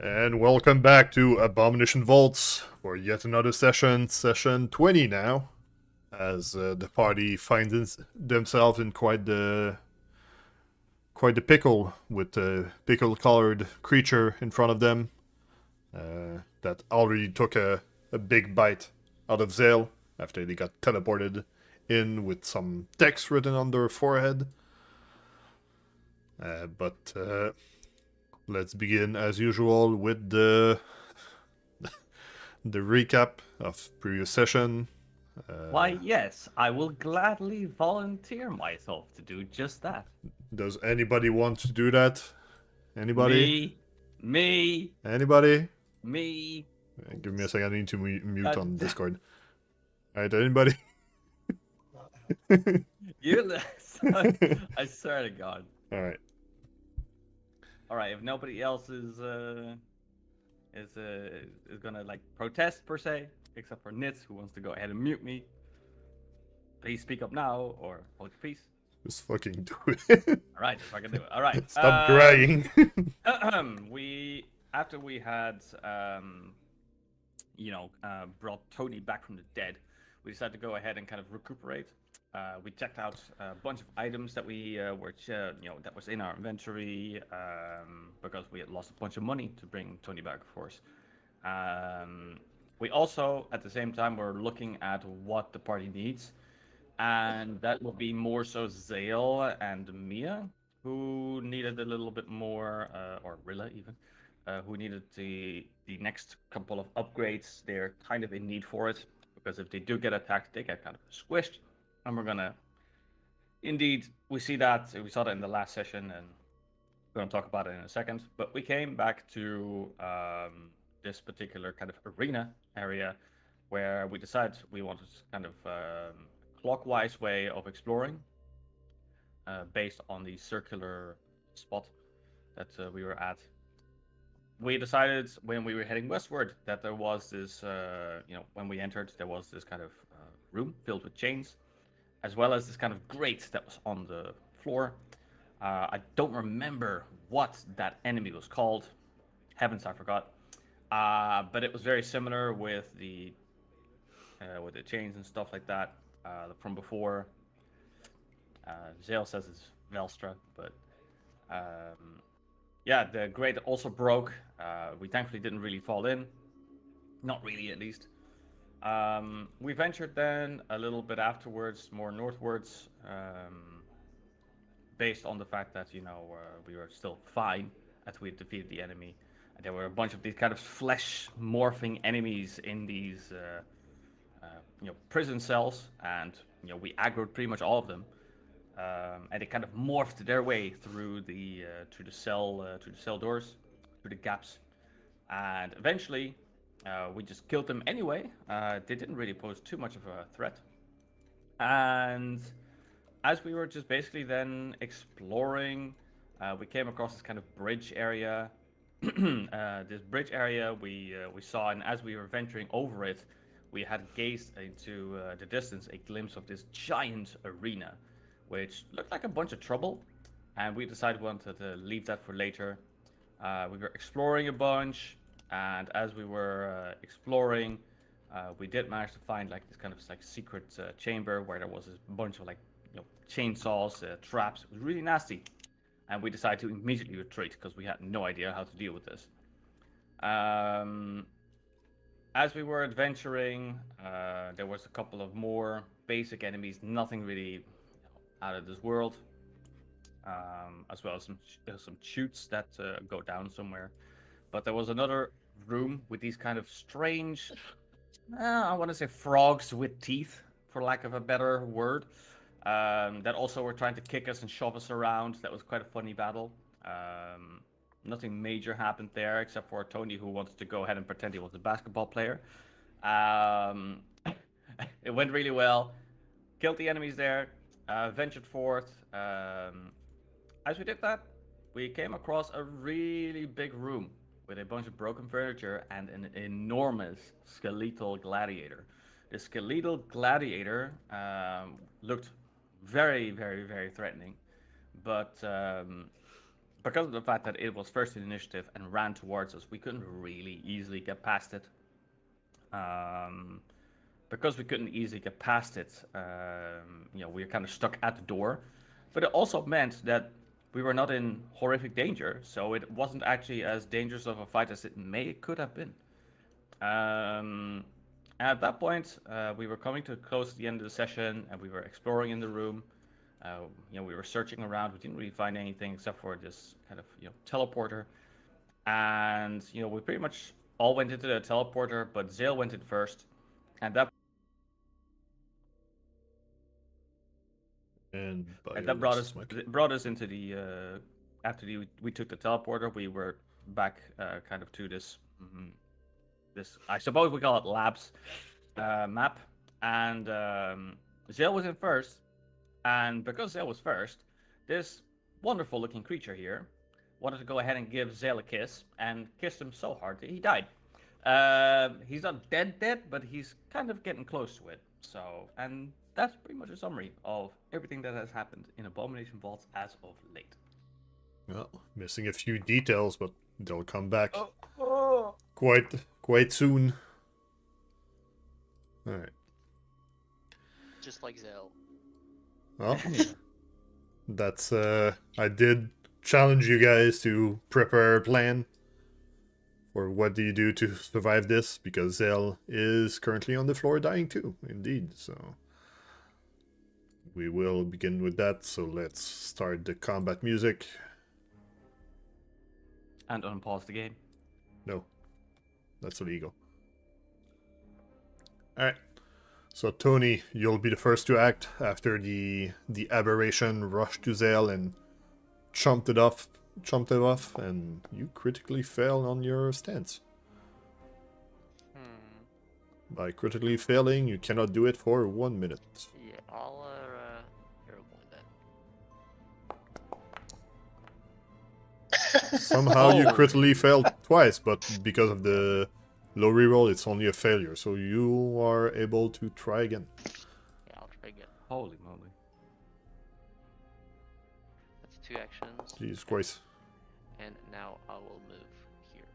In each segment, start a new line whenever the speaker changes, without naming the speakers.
And welcome back to Abomination Vaults for yet another session 20 now, as the party finds themselves in quite the pickle with a pickle-colored creature in front of them that already took a big bite out of Zael after they got teleported in with some text written on their forehead. But let's begin as usual with the recap of previous session.
Why, yes, I will gladly volunteer myself to do just that.
Does anybody want to do that? Anybody?
Me, me,
Anybody?
me.
Give me a second. I need to mute
Uh,
on Discord. All right, anybody?
you, I swear to God.
All right.
All right, if nobody else is gonna like protest per se, except for Nitz who wants to go ahead and mute me, please speak up now or hold your peace.
Just fucking do it.
All right, if I can do it. All right.
Stop dragging.
After we had brought Tony back from the dead, we decided to go ahead and kind of recuperate. We checked out a bunch of items that we that was in our inventory because we had lost a bunch of money to bring Tony back, of course. We also, at the same time, were looking at what the party needs, and that will be more so Zael and Mia, who needed a little bit more, or Rilla even, who needed the next couple of upgrades. They're kind of in need for it, because if they do get attacked, they get kind of squished. And we're gonna, indeed, we saw that in the last session, and we're gonna talk about it in a second. But we came back to this particular kind of arena area, where we decided we wanted kind of clockwise way of exploring, based on the circular spot that we were at. We decided when we were heading westward that there was this, when we entered, there was this kind of room filled with chains, as well as this kind of grate that was on the floor. I don't remember what that enemy was called. Heavens, I forgot. But it was very similar with the chains and stuff like that from before. Zael says it's Velstra, but yeah, the grate also broke. We thankfully didn't really fall in. Not really, at least. We ventured then a little bit afterwards, more northwards, based on the fact that, we were still fine as we defeated the enemy. And there were a bunch of these kind of flesh morphing enemies in these, prison cells, and, we aggroed pretty much all of them. And they kind of morphed their way through the cell doors, through the gaps, and eventually we just killed them anyway. They didn't really pose too much of a threat. And as we were just basically then exploring, we came across this kind of bridge area. This bridge area we saw, and as we were venturing over it, we had gazed into the distance a glimpse of this giant arena, which looked like a bunch of trouble, and we decided we wanted to leave that for later. We were exploring a bunch, and as we were exploring, we did manage to find like this kind of like secret chamber where there was this bunch of like chainsaws, traps. It was really nasty, and we decided to immediately retreat because we had no idea how to deal with this. As we were adventuring, there was a couple of more basic enemies, nothing really out of this world, as well as some chutes that go down somewhere. But there was another room with these kind of strange, I want to say frogs with teeth, for lack of a better word, that also were trying to kick us and shove us around. That was quite a funny battle. Nothing major happened there, except for Tony, who wanted to go ahead and pretend he was a basketball player. It went really well. Killed the enemies there. Ventured forth. As we did that, we came across a really big room with a bunch of broken furniture and an enormous skeletal gladiator. The skeletal gladiator looked very, very, very threatening, but because of the fact that it was first in initiative and ran towards us, we couldn't really easily get past it. Um, because we couldn't easily get past it, we were kind of stuck at the door. But it also meant that we were not in horrific danger, so it wasn't actually as dangerous of a fight as it could have been. At that point, we were coming to close to the end of the session, and we were exploring in the room. We were searching around. We didn't really find anything except for this kind of teleporter, and we pretty much all went into the teleporter, but Zael went in first, and that
And
and
Bio
that brought
lost
us
his mic.
brought us into the after we took the teleporter, we were back kind of to this I suppose we call it labs map, and Zael was in first, and because Zael was first, this wonderful looking creature here wanted to go ahead and give Zael a kiss, and kissed him so hard that he died. He's not dead, but he's kind of getting close to it. So, and that's pretty much a summary of everything that has happened in Abomination Vaults as of late.
Well, missing a few details, but they'll come back
Oh.
quite soon. Alright.
Just like Zael.
Well, that's I did challenge you guys to prepare a plan for what do you do to survive this, because Zael is currently on the floor dying too, indeed, so we will begin with that. So let's start the combat music.
And unpause the game.
No, that's illegal. Alright. So Tony, you'll be the first to act after the aberration rushed to Zael and chomped it off, and you critically fail on your stance. By critically failing, you cannot do it for 1 minute.
Yeah, I'll hero point that.
Somehow you
Oh.
critically failed twice, but because of the low reroll, it's only a failure. So you are able to try again.
Yeah, I'll try again.
Holy moly.
That's 2 actions.
Jesus Christ.
And now I will move here.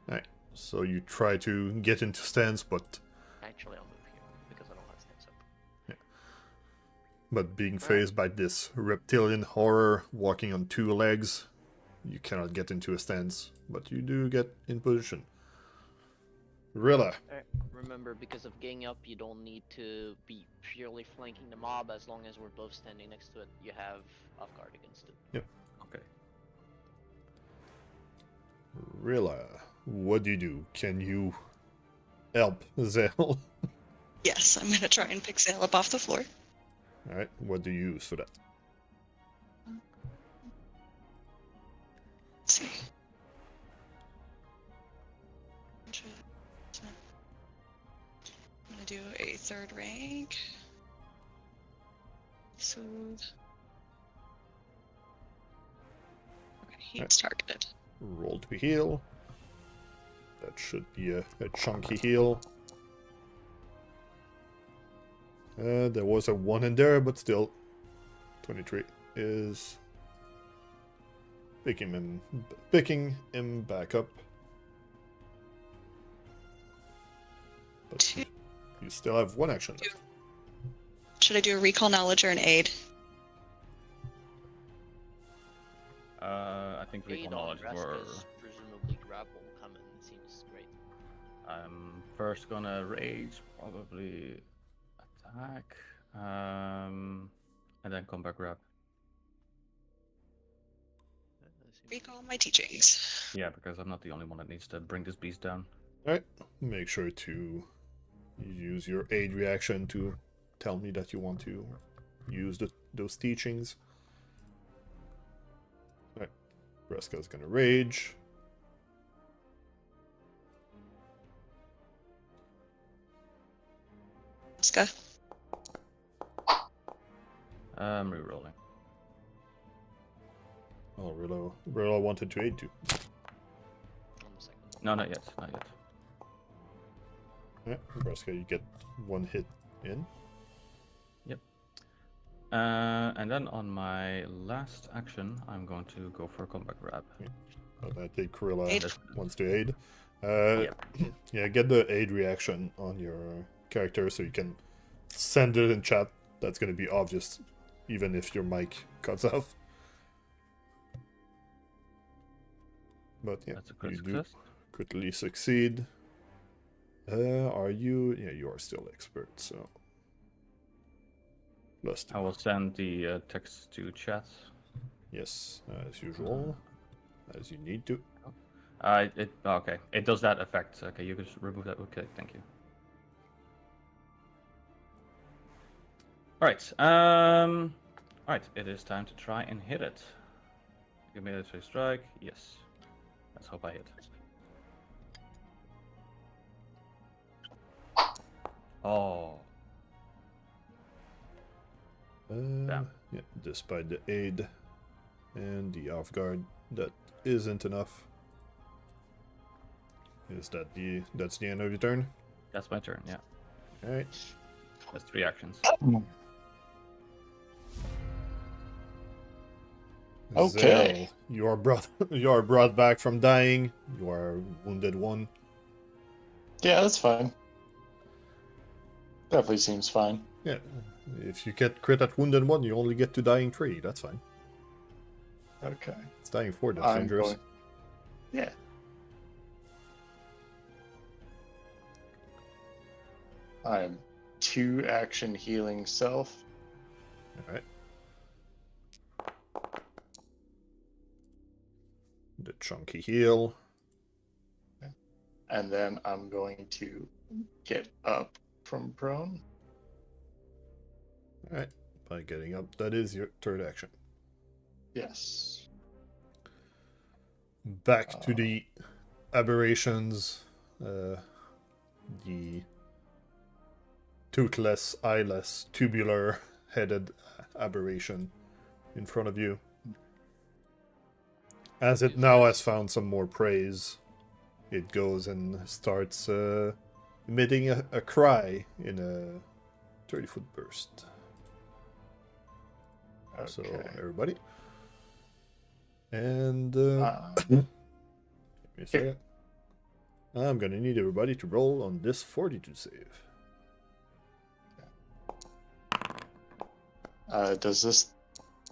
Alright, so you try to get into stance, but
Actually, I'll move here because I don't have stance up.
being faced by this reptilian horror walking on 2 legs, you cannot get into a stance, but you do get in position. Rilla.
Remember, because of gang up, you don't need to be purely flanking the mob. As long as we're both standing next to it, you have off guard against it.
Yep.
Okay.
Rilla, what do you do? Can you help Zael?
Yes, I'm gonna try and pick Zael up off the floor.
Alright, what do you use for that?
Let's see. I'm gonna do a 3rd rank. Soothe. Okay, he's targeted.
Roll to heal. That should be a chunky heal. There was a 1 in there, but still. 23 is picking him back up. But you still have 1 action left.
Should I do a recall knowledge or an aid?
I think
Aid
recall
on
knowledge were.
Braska's presumably grapple coming seems great.
I'm first gonna rage, probably attack, and then combat grab.
Recall my teachings.
Yeah, because I'm not the only one that needs to bring this beast down.
Alright, make sure to use your aid reaction to tell me that you want to use those teachings. Alright, Braska's gonna rage.
Braska.
I'm rerolling.
Oh, Rilla wanted to aid too.
On the second.
No, not yet. Not yet.
Yeah, Braska, you get 1 hit in.
And then on my last action, I'm going to go for a combat grab.
I think Rilla
Aid.
wants to aid.
Yep.
Yeah, get the aid reaction on your character so you can send it in chat. That's going to be obvious, even if your mic cuts off. But yeah,
That's a good
you do
success.
critically succeed. Are you? Yeah, you are still expert, so. Plus two.
I will send the text to chat.
Yes, as usual, as you need to.
Okay. It does that effect. Okay, you can just remove that. Okay, thank you. All right. All right. It is time to try and hit it. Give me a military strike. Yes. Let's hope I hit. Oh. Damn.
Yeah, despite the aid and the off guard, that isn't enough. Is that that's the end of your turn?
That's my turn. Yeah.
All right.
That's 3 actions.
Zael,
Okay.
you are brought back from dying. You are wounded 1.
Yeah, that's fine. Definitely seems fine.
Yeah. If you get crit at wounded 1, you only get to dying 3. That's fine.
Okay.
It's dying 4 that's
I'm
dangerous.
going- Yeah. I'm 2 action healing self.
All right. The chunky heal.
And then I'm going to get up from prone.
All right. By getting up, that is your third action.
Yes.
Back to the aberrations. The toothless, eyeless, tubular-headed aberration in front of you. As it now has found some more praise, it goes and starts emitting a cry in a 30-foot burst.
Okay.
So, everybody. And give me a second. I'm gonna need everybody to roll on this fortitude save.
Does this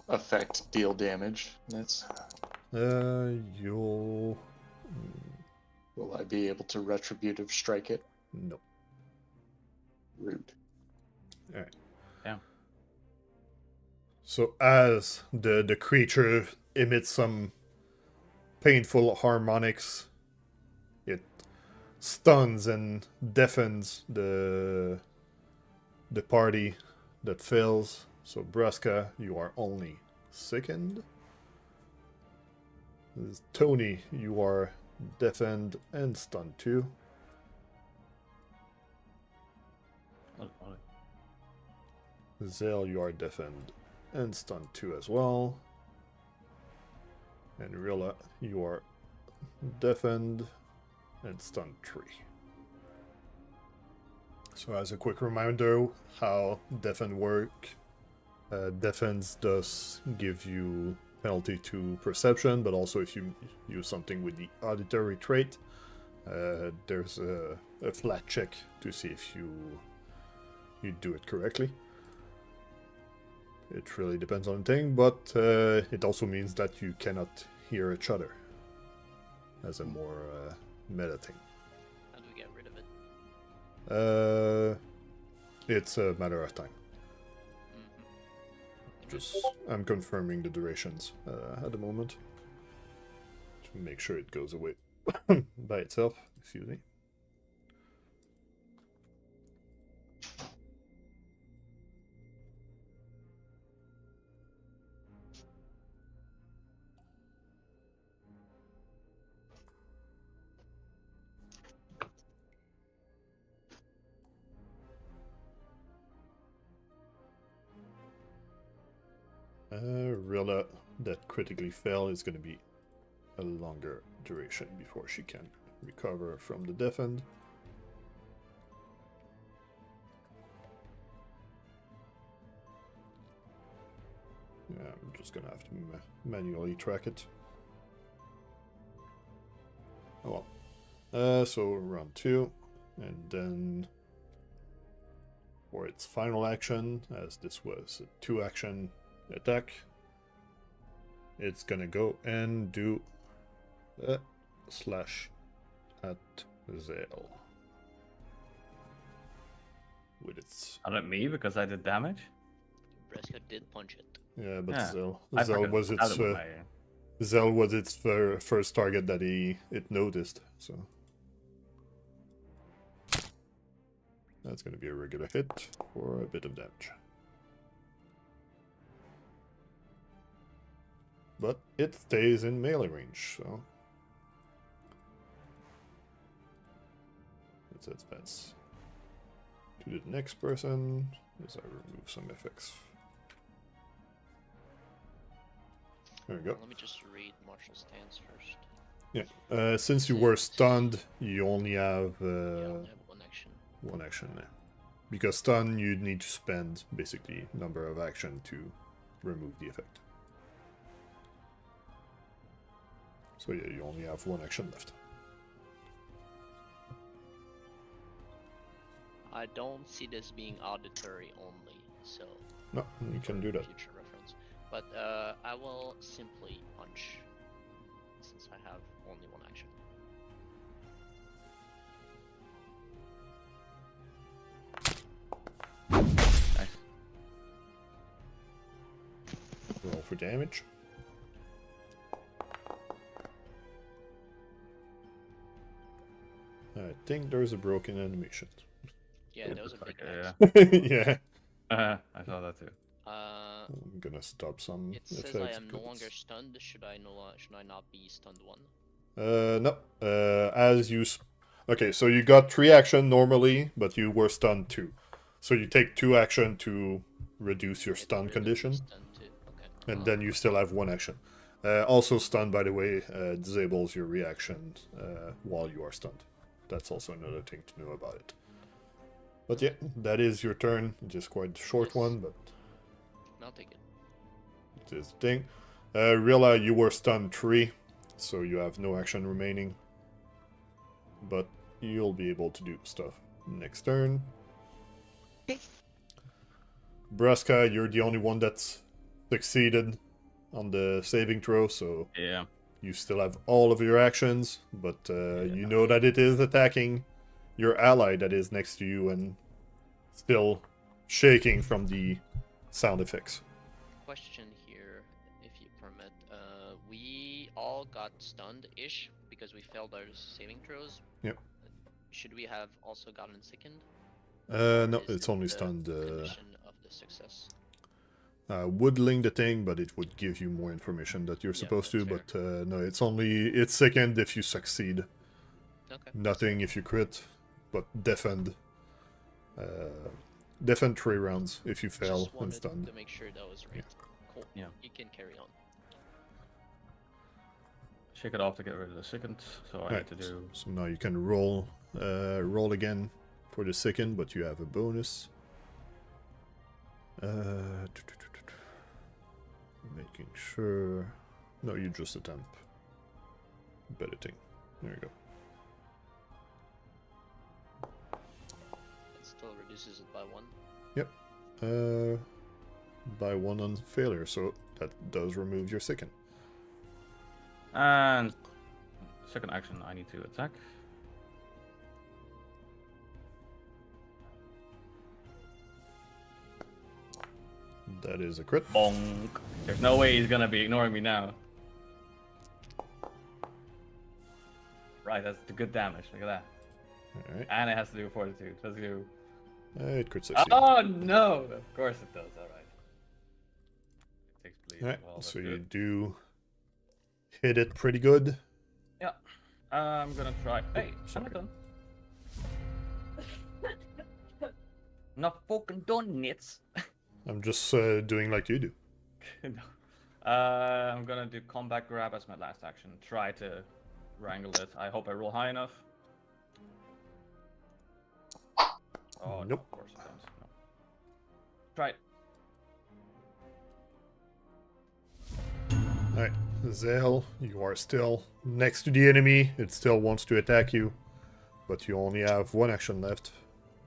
affect deal damage?
You'll...
Will I be able to retributive strike it?
No.
Rude.
Alright.
Yeah.
So as the creature emits some painful harmonics, it stuns and deafens the party that fails. So Braska, you are only sickened. Tony, you are deafened and stunned too. Zael, you are deafened and stunned too as well. And Rilla, you are deafened and stunned 3. So as a quick reminder how deafen work, deafens does give you penalty to perception, but also if you use something with the auditory trait, there's a flat check to see if you do it correctly. It really depends on the thing, but it also means that you cannot hear each other as a more meta thing.
How do we get rid of it?
It's a matter of time.
Mm-hmm.
Just I'm confirming the durations at the moment to make sure it goes away by itself. Excuse me. Rilla, that critically fell, is going to be a longer duration before she can recover from the deafened. just gonna have to manually track it. Oh well. So round 2, and then for its final action, as this was a 2-action attack, it's gonna go and do a slash at Zael. With its...
Not at me, because I did damage?
Braska did punch it.
Yeah, but
Yeah,
Zael
I
was
fucking
its...
stabbed it with my-
Zael was its first target that it noticed, so... That's gonna be a regular hit for a bit of damage. But it stays in melee range, so... Let's advance to the next person as I remove some effects. There we go.
Let me just read Marshall's stance first.
Yeah, since you were stunned, you only have
Yeah, I only have one action.
one action there. Because stun, you'd need to spend basically number of action to remove the effect. So yeah, you only have one action left.
I don't see this being auditory only, so
No, you can do that.
future reference. But I will simply punch since I have only one action.
Nice.
Roll for damage. I think there's a broken animation.
Yeah, that was a big
Okay,
mess.
Yeah.
I saw that too.
I'm gonna stop some
It says
effects.
I am no
because-
longer stunned. Should I not be stunned one?
No. As you... Okay, so you got 3 action normally, but you were stunned 2. So you take 2 action to reduce your stun
Really
condition,
stunned too. Okay.
and then you still have 1 action. Also, stun, by the way, disables your reaction while you are stunned. That's also another thing to know about it. But yeah, that is your turn. Just quite a short
Yes.
one, but
I'll take it.
it is the thing. Rilla, you were stunned 3, so you have no action remaining. But you'll be able to do stuff next turn.
Okay.
Braska, you're the only one that's succeeded on the saving throw, so
Yeah.
you still have all of your actions, but you know that it is attacking your ally that is next to you and still shaking from the sound effects.
Question here, if you permit. We all got stunned-ish because we failed our saving throws.
Yep.
Should we have also gotten second?
No,
Is
it's
it
only
the
stunned.
condition of the success.
Would link the thing, but it would give you more information that you're
Yeah,
supposed to.
that's
But no, it's second if you succeed.
Okay.
Nothing if you crit, but defend. Defend 3 rounds if you fail
Just
and
wanted
stunned.
to make sure that was right. Cool.
Yeah.
You can carry on.
Shake it off to get rid of the second, so I
Right,
need to do...
so now you can roll again for the second, but you have a bonus. Making sure. No, you just attempt. Better thing. There you go.
It still reduces it by 1.
By 1 on failure, so that does remove your second.
And second action, I need to attack.
That is a crit.
Bonk. There's no way he's gonna be ignoring me now. Right, that's the good damage. Look at that.
Alright.
And it has to do fortitude. Let's do.
It could succeed.
Oh no! Of course it does. All right. It takes bleed.
Alright,
Well, that's
so you
good.
do hit it pretty good.
Yeah. I'm gonna try. Hey, I'm
sorry.
not done. Not fucking done, nits.
I'm just doing like you do.
No. I'm gonna do combat grab as my last action. Try to wrangle it. I hope I roll high enough. Oh, no,
Nope.
of course I don't. No. Try it.
Alright, Zael, you are still next to the enemy. It still wants to attack you, but you only have one action left.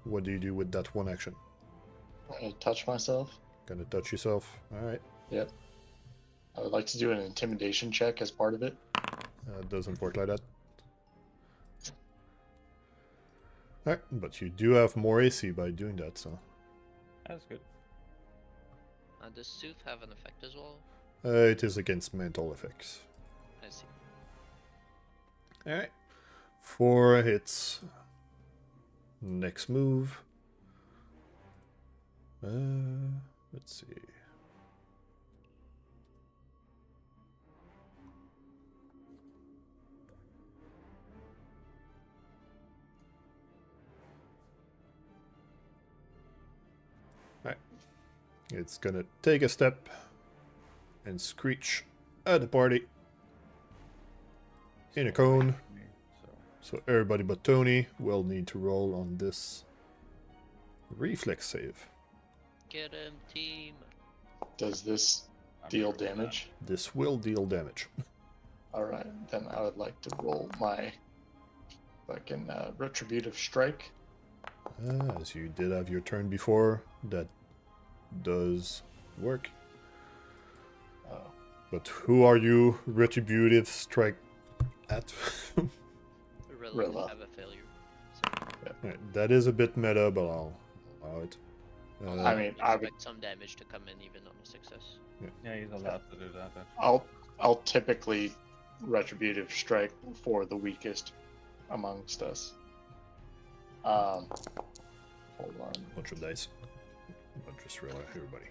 What do you do with that one action?
I'm gonna touch myself.
Gonna touch yourself. Alright.
Yep. I would like to do an intimidation check as part of it.
It doesn't work like that. Alright, but you do have more AC by doing that, so.
That's good.
Does Sooth have an effect as well?
It is against mental effects.
I see.
Alright. For its next move. Let's see. Alright. It's gonna take a step and screech at the party in a cone. So everybody but Tony will need to roll on this reflex save.
Get him, team.
Does this deal damage?
This will deal damage.
Alright, then I would like to roll my fucking retributive strike.
As you did have your turn before, that does work.
Oh,
But who are you retributive strike at?
Rilla
Rilla.
will have a failure. So
Right, that is a bit meta, but I'll allow it.
I mean, I would,
expect some damage to come in even on a success.
Yeah, he's allowed to do that. Actually.
I'll typically retributive strike for the weakest amongst us. Hold on.
bunch of dice. Not just real everybody.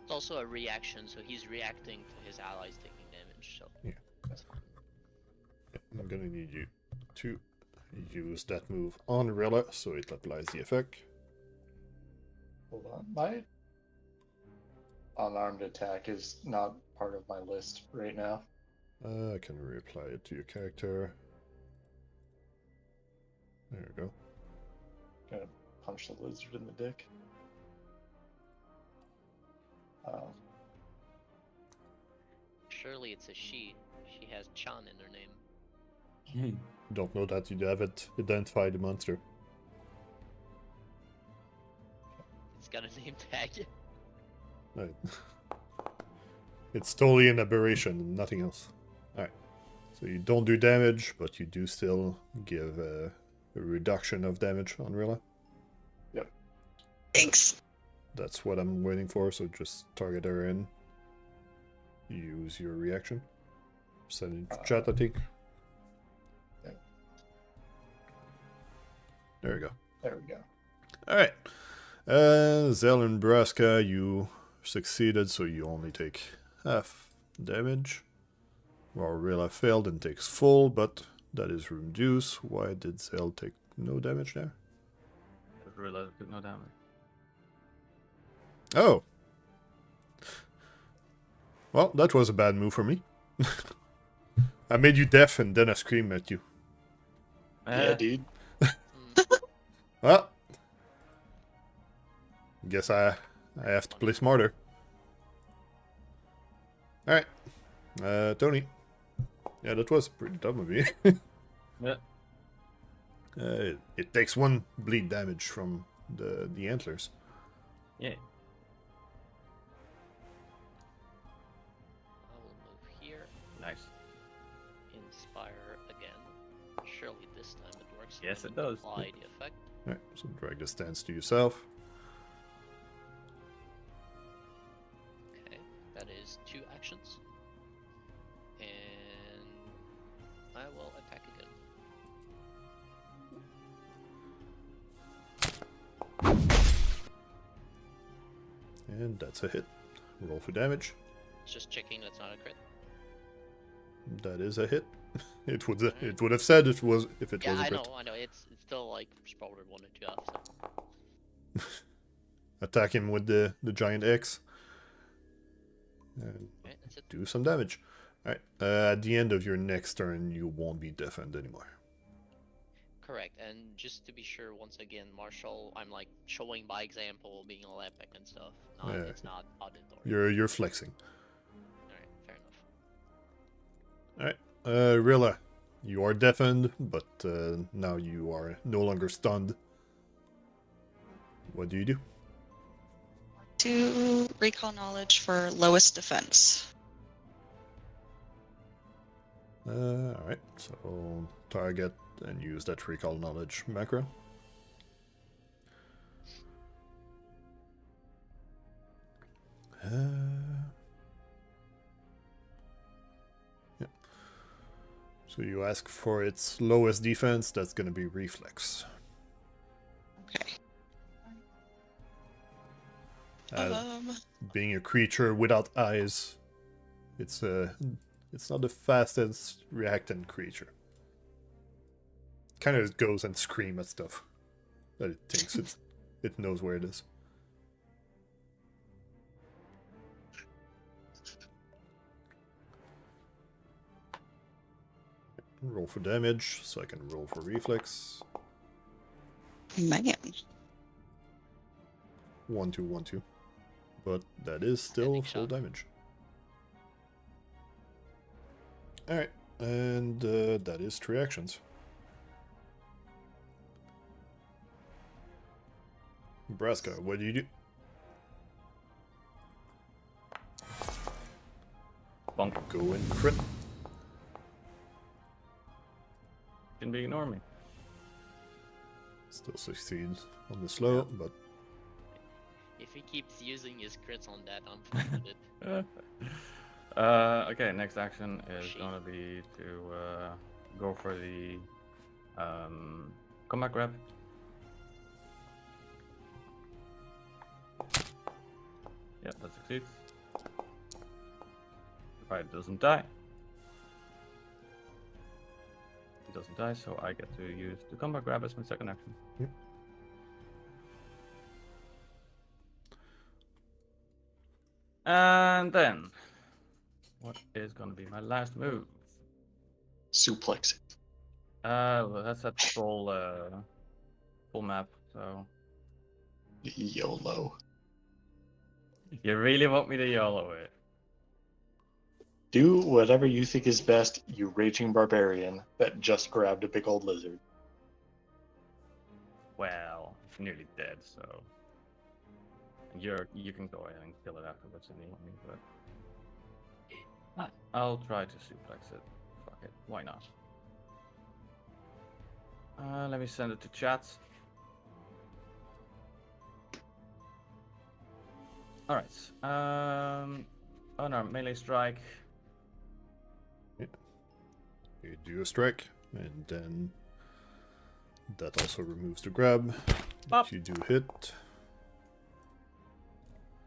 It's also a reaction, so he's reacting to his allies taking damage. So
Yeah.
that's fine.
I'm gonna need you to use that move on Rilla so it applies the effect.
Hold on. My unarmed attack is not part of my list right now.
I can reapply it to your character. There we go.
Gonna punch the lizard in the dick.
Surely it's a she. She has Chan in her name.
Don't know that you haven't identified the monster.
It's got a name tag.
Right. It's totally an aberration, nothing else. Alright. So you don't do damage, but you do still give a reduction of damage on Rilla.
Thanks.
That's what I'm waiting for, so just target her in. Use your reaction. Send it to chat, I think.
Yeah.
There we go.
There we go.
Alright. Zael and Braska, you succeeded, so you only take half damage. While Rilla failed and takes full, but that is reduced. Why did Zael take no damage there?
Rilla took no damage.
Oh! Well, that was a bad move for me. I made you deaf and then I screamed at you.
Yeah, dude.
Well, guess I have to play smarter. Alright. Tony. Yeah, that was pretty dumb of me.
Yeah.
It takes 1 bleed damage from the antlers.
Yeah.
I will move here.
Nice.
Inspire again. Surely this time it works.
Yes, it does.
Apply the effect.
Alright, so drag the stance to yourself.
Okay, that is 2 actions. And I will attack again.
And that's a hit. Roll for damage.
Just checking that's not a crit.
That is a hit. It would have said it was if it
Yeah,
was a
I
crit.
know, I know. It's still like probably 1 or 2 out. So.
Attack him with the giant X. And
Okay, that's it.
do some damage. Alright, at the end of your next turn, you won't be deafened anymore.
Correct, and just to be sure, once again, Marshall, I'm like showing by example, being all epic and stuff.
Yeah.
It's not auditory.
You're flexing.
Alright,
Alright. Rilla, you are deafened, but now you are no longer stunned. What do you do?
Do recall knowledge for lowest defense.
Alright, so target and use that recall knowledge macro. Yeah. So you ask for its lowest defense, that's gonna be reflex.
Okay.
Being a creature without eyes, it's not the fastest reacting creature. Kind of goes and screams at stuff that it thinks it knows where it is. Roll for damage, so I can roll for reflex.
Man.
1, 2, 1, 2. But that is still full damage. Alright, and that is 3 actions. Braska, what do you do?
Bonk.
Go and crit.
Can be ignore me.
Still succeeds on the slow, but
If he keeps using his crits on that, I'm fine with it.
Okay, next action is gonna be to go for the combat grab. Yeah, that succeeds. Right, doesn't die. He doesn't die, so I get to use the combat grab as my second action.
Yep.
And then, what is gonna be my last move?
Suplex it.
Well, that's at full map. So
YOLO.
you really want me to YOLO it?
Do whatever you think is best, you raging barbarian that just grabbed a big old lizard.
Well, it's nearly dead, so you can go ahead and kill it afterwards if you want me, but I'll try to suplex it. Fuck it, why not? Let me send it to chat. All right. Oh no, melee strike.
you do a strike, and then that also removes the grab.
Pop.
You do hit,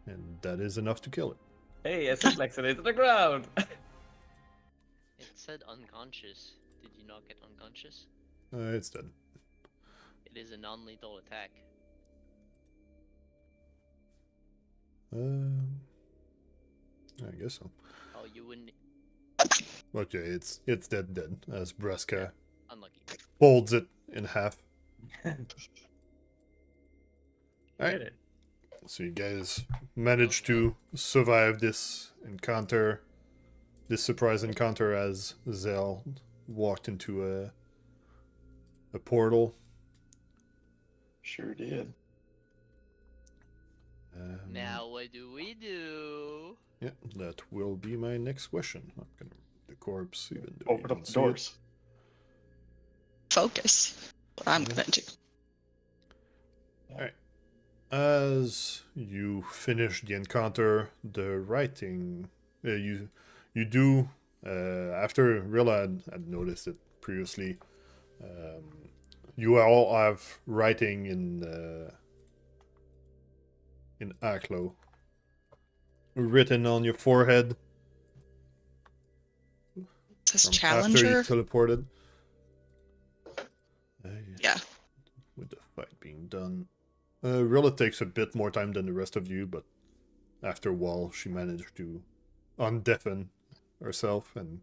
and that is enough to kill it.
Hey, I suplex it into the ground.
It said unconscious. Did you not get unconscious?
It's dead.
It is a non-lethal attack.
I guess so.
Oh, you wouldn't.
Okay, it's dead as Braska
Unlucky.
folds it in half. Alright,
it.
so you guys managed to survive this encounter, this surprise encounter as Zael walked into a portal.
Sure did.
Now what do we do?
Yeah, that will be my next question. I'm gonna remove the corpse even though you
Open
don't
up the
see it.
doors.
Focus. What I'm gonna do.
As you finish the encounter, the writing you do after Rilla had noticed it previously. You all have writing in Aklo written on your forehead.
It says
From
Challenger.
After you teleported.
Yeah.
With the fight being done. Rilla takes a bit more time than the rest of you, but after a while she managed to undeafen herself and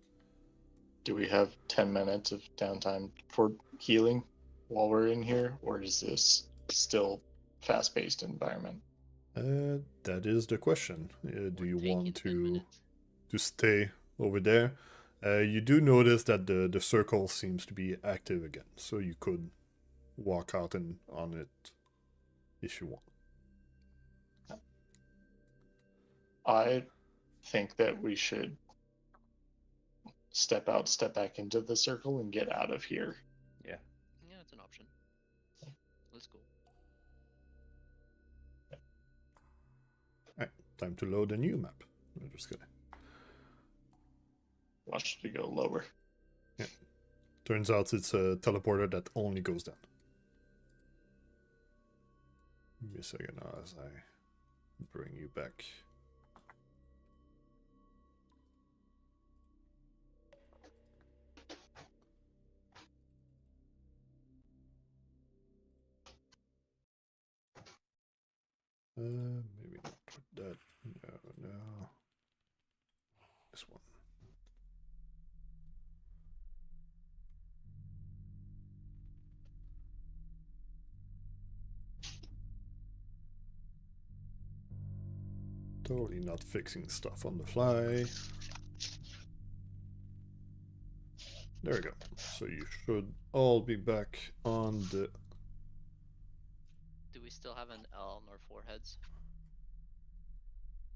Do we have 10 minutes of downtime for healing while we're in here, or is this still fast-paced environment?
that is the question. Do you
We're
want
taking 10
to
minutes.
stay over there? You do notice that the circle seems to be active again, so you could walk out and on it if you want.
I think that we should step out, step back into the circle, and get out of here.
Yeah.
Yeah, it's an option. Let's go.
Alright, time to load a new map. I'm just gonna.
Watch it go lower.
Turns out it's a teleporter that only goes down. Give me a second as I bring you back. Maybe not put that. No. This one. Totally not fixing stuff on the fly. There we go. So you should all be back on the...
Do we still have an L on our foreheads?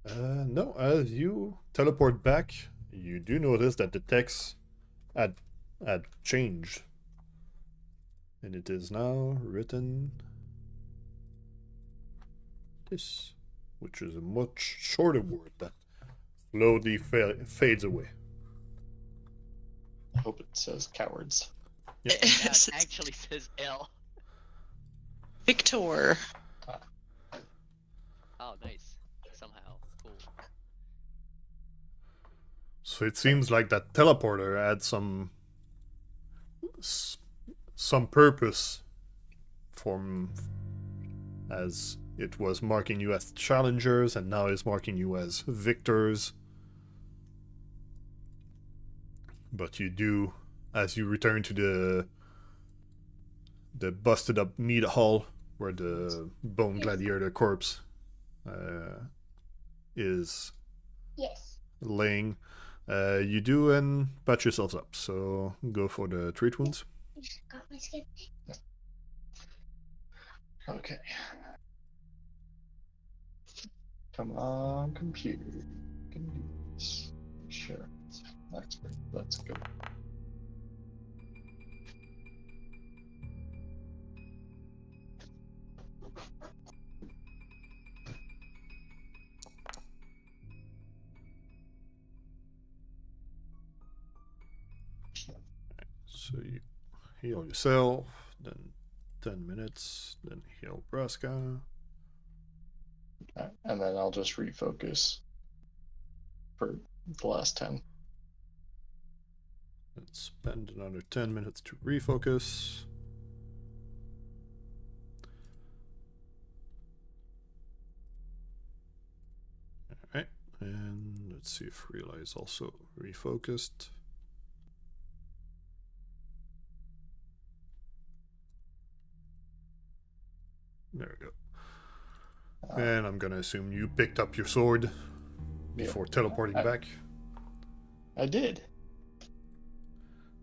No, as you teleport back, you do notice that the text had changed. And it is now written this, which is a much shorter word that slowly fades away.
I hope it says cowards.
Yeah.
Yeah, it actually says L.
Victor.
Oh, nice. Somehow. Cool.
So it seems like that teleporter had some purpose from as it was marking you as challengers and now is marking you as victors. But you do, as you return to the busted up meat hall where the bone gladiator corpse is laying, you do and patch yourselves up. So go for the treat wounds.
Okay. Come on, computer. Can do this. Sure. Expert. Let's go.
So you heal yourself, then 10 minutes, then heal Braska.
And then I'll just refocus for the last 10.
And spend another 10 minutes to refocus. Alright, and let's see if Rilla is also refocused. There we go. And I'm gonna assume you picked up your sword before teleporting back.
I did.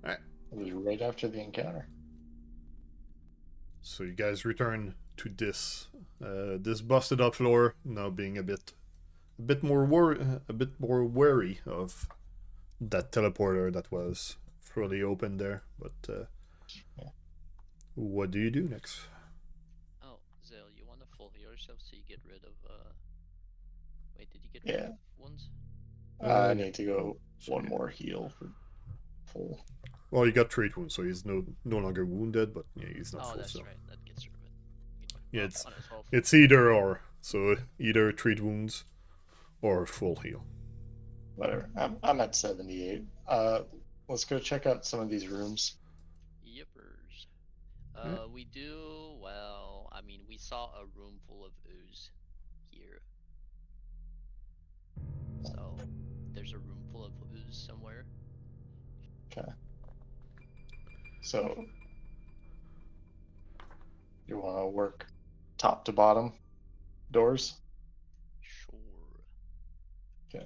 Alright.
It was right after the encounter.
So you guys return to this this busted up floor, now being a bit more wary of that teleporter that was fully open there. But what do you do next?
Oh, Zael, you want to full heal yourself so you get rid of, Wait, did you get rid of ones?
I need to go one more heal for full.
Well, you got treat wounds, so he's no longer wounded, but yeah, he's not
Oh,
full.
that's
So
right. That gets rid of it.
yeah,
Might as well.
it's either or. So either treat wounds or full heal.
Whatever. I'm at 78. Let's go check out some of these rooms.
Yippers.
Yeah.
We do, well, I mean, we saw a room full of ooze here. So, there's a room full of ooze somewhere.
Okay. So, you want to work top to bottom doors?
Sure.
Okay.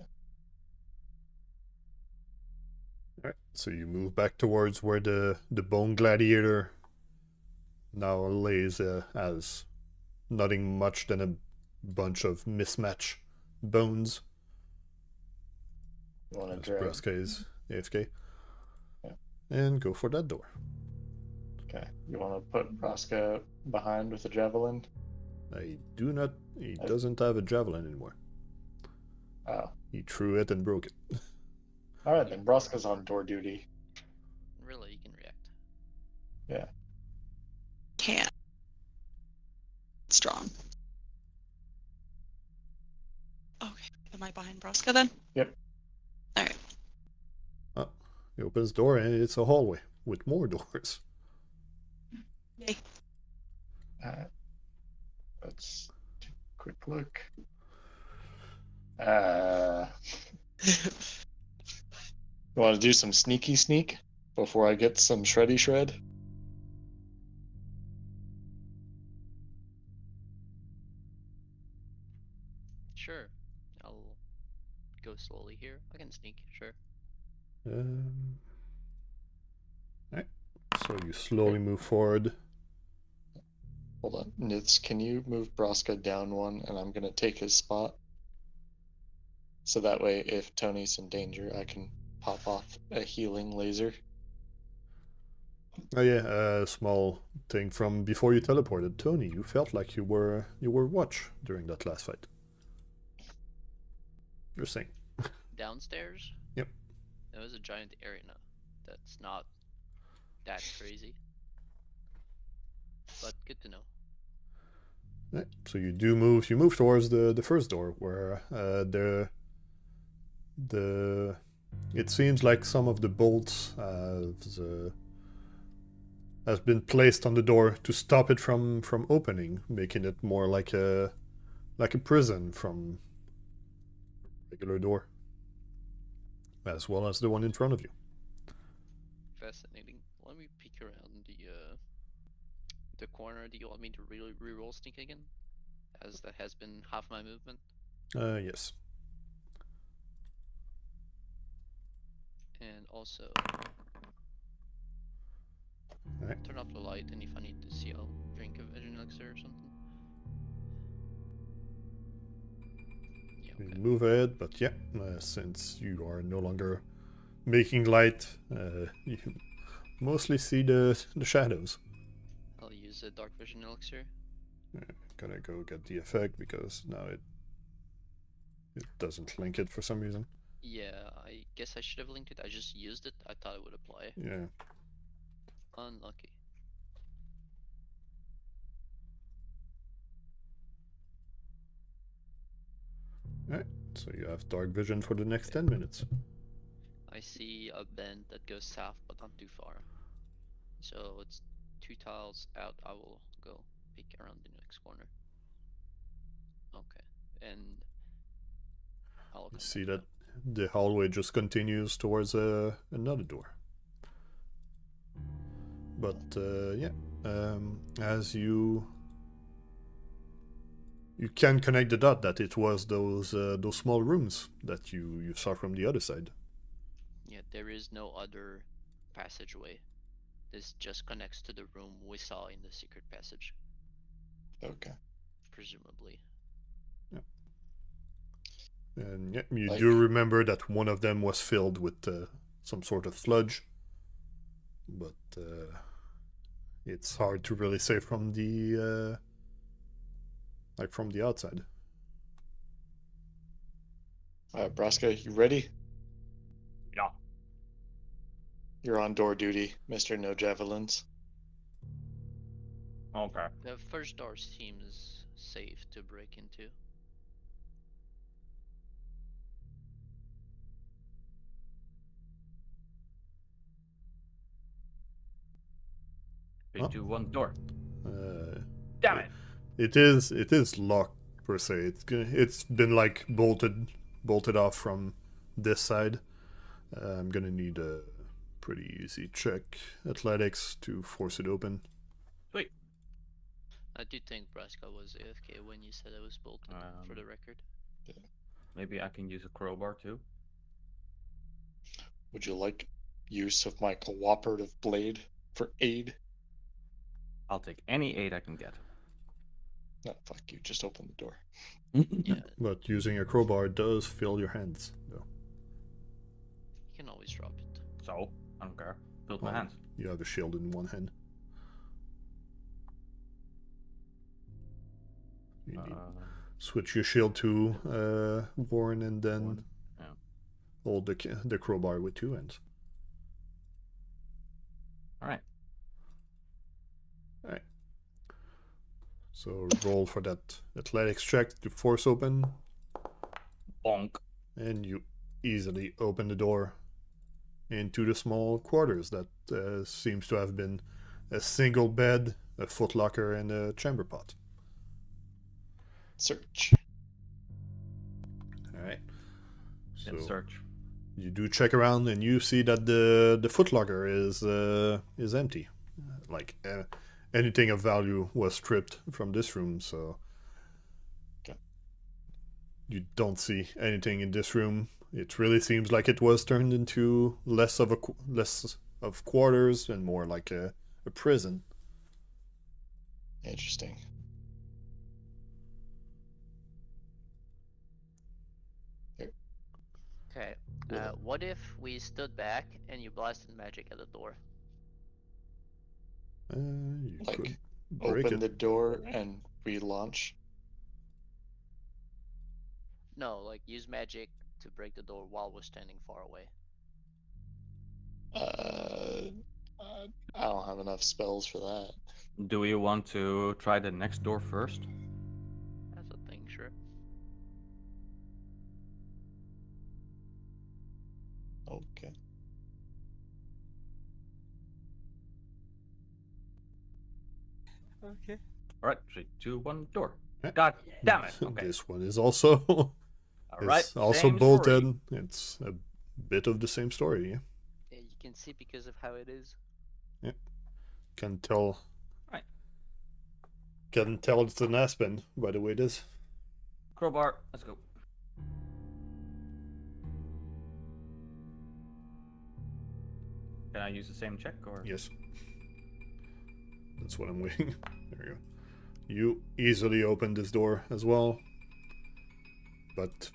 Alright, so you move back towards where the bone gladiator now lays as nothing much than a bunch of mismatch bones.
You want
As
to drag?
Braska is AFK.
Yeah.
And go for that door.
Okay. You want to put Braska behind with a javelin?
I do not. He
I-
doesn't have a javelin anymore.
Oh.
He threw it and broke it.
All right, then Braska's on door duty.
Rilla, you can react.
Yeah.
Can't. Strong. Okay. Am I behind Braska then?
Yep.
Alright.
He opens the door and it's a hallway with more doors.
Yay.
Let's take a quick look. You want to do some sneaky sneak before I get some shreddy shred?
Sure. I'll go slowly here. I can sneak, sure.
Alright. So you slowly move forward.
Hold on. Nitz, can you move Braska down one and I'm going to take his spot? So that way, if Tony's in danger, I can pop off a healing laser.
Oh yeah, a small thing from before you teleported. Tony, you felt like you were watch during that last fight. You're saying.
Downstairs?
Yep.
There was a giant arena. That's not that crazy. But good to know.
Right. So you do move. You move towards the first door where it seems like some of the bolts has been placed on the door to stop it from opening, making it more like a prison from regular door, as well as the one in front of you.
Fascinating. Let me peek around the corner. Do you want me to reroll sneak again? As that has been half my movement.
Yes.
And also
Alright.
turn off the light, and if I need to see, I'll drink a vision elixir or something. Yeah,
You
okay.
move ahead, but yeah, since you are no longer making light, you mostly see the shadows.
I'll use a dark vision elixir.
Gonna go get the effect because now it doesn't link it for some reason.
Yeah, I guess I should have linked it. I just used it. I thought it would apply.
Yeah.
Unlucky.
Alright, so you have dark vision for the next 10 minutes.
I see a bend that goes south, but not too far. So it's 2 tiles out. I will go peek around the next corner. Okay, and I'll
You
come
see
back
that the hallway just continues towards another door. But yeah, as you can connect the dot that it was those small rooms that you saw from the other side.
Yeah, there is no other passageway. This just connects to the room we saw in the secret passage,
Okay.
presumably.
And yeah, you
Like-
do remember that one of them was filled with some sort of sludge, but it's hard to really say from the from the outside.
Braska, you ready?
Yeah.
You're on door duty, Mr. No Javelins.
Okay.
The first door seems safe to break into.
Three, two, one, door.
Uh,
Damn it!
it is locked per se. It's been like bolted off from this side. I'm gonna need a pretty easy check, athletics, to force it open.
Sweet.
I do think Braska was AFK when you said it was bolted, for the record.
Maybe I can use a crowbar too.
Would you like use of my cooperative blade for aid?
I'll take any aid I can get.
No, fuck you. Just open the door.
Yeah,
But using a crowbar does fill your hands, though.
you can always drop it.
So, I don't care. Filled my
Well,
hands.
You have a shield in one hand. You need switch your shield to Warren and then
Warren, yeah.
hold the crowbar with two hands.
Alright.
Alright. So roll for that athletics check to force open,
Bonk.
and you easily open the door into the small quarters that seems to have been a single bed, a footlocker, and a chamber pot.
Search.
Alright.
In
So
search.
you do check around and you see that the footlocker is empty. Like anything of value was stripped from this room, so
Okay.
you don't see anything in this room. It really seems like it was turned into less of quarters and more like a prison.
Interesting.
Okay.
Yeah.
What if we stood back and you blasted magic at the door?
You
Like,
could break
Open
it.
the door and relaunch.
No, like use magic to break the door while we're standing far away.
I don't have enough spells for that.
Do we want to try the next door first?
That's a thing, sure.
Okay.
Okay. Alright, 3, 2, 1, door.
Yeah.
God damn it. Okay.
This one is also
Alright.
is also
same
bolted.
story.
It's a bit of the same story. Yeah?
Yeah, you can see because of how it is.
Can tell.
Right.
Can tell it's an aspen by the way it is.
Crowbar, let's go. Can I use the same check or?
Yes. That's what I'm waiting. There you go. You easily open this door as well. But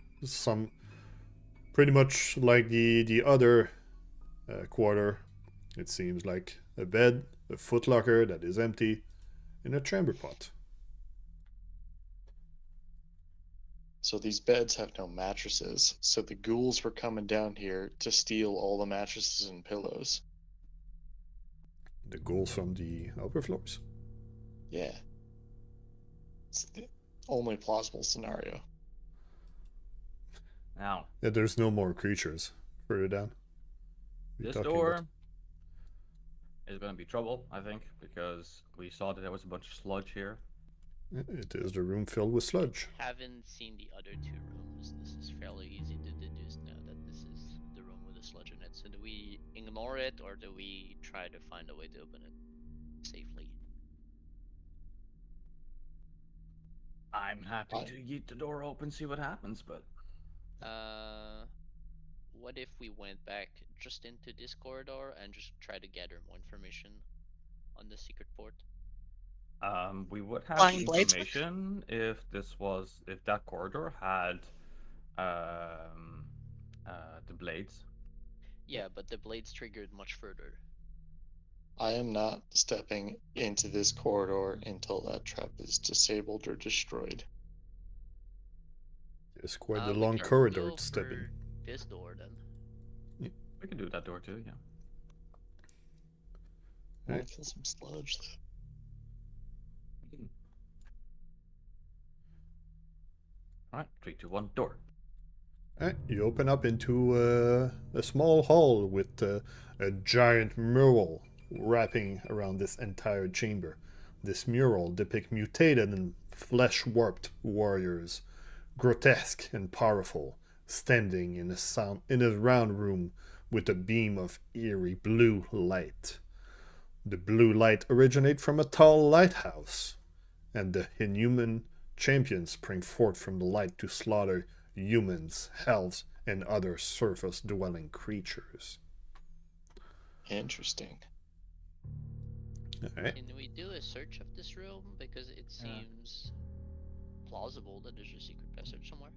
pretty much like the other quarter, it seems like a bed, a footlocker that is empty, and a chamber pot.
So these beds have no mattresses. So the ghouls were coming down here to steal all the mattresses and pillows.
The ghouls from the upper floors.
Yeah. It's the only plausible scenario.
Now,
Yeah, there's no more creatures further down. We're
this
talking
door
about-
is going to be trouble, I think, because we saw that there was a bunch of sludge here.
It is the room filled with sludge.
Haven't seen the other two rooms. This is fairly easy to deduce now that this is the room with the sludge in it. So do we ignore it or do we try to find a way to open it safely?
I'm happy
I-
to yeet the door open, see what happens, but
What if we went back just into this corridor and just try to gather more information on the secret port?
we would have
Flying
the
blades?
information if that corridor had the blades.
Yeah, but the blades triggered much further.
I am not stepping into this corridor until that trap is disabled or destroyed.
It's quite
We
a long
can
corridor
go
to step
for
in.
this door then.
We can do that door too, yeah.
I want
Right.
to kill some sludge though.
Alright, 3, 2, 1, door.
Alright, you open up into a small hall with a giant mural wrapping around this entire chamber. This mural depicts mutated and flesh-warped warriors, grotesque and powerful, standing in a round room with a beam of eerie blue light. The blue light originates from a tall lighthouse, and the inhuman champions spring forth from the light to slaughter humans, elves, and other surface-dwelling creatures.
Interesting.
Alright.
Can we do a search of this room? Because it
Yeah.
seems plausible that there's a secret passage somewhere.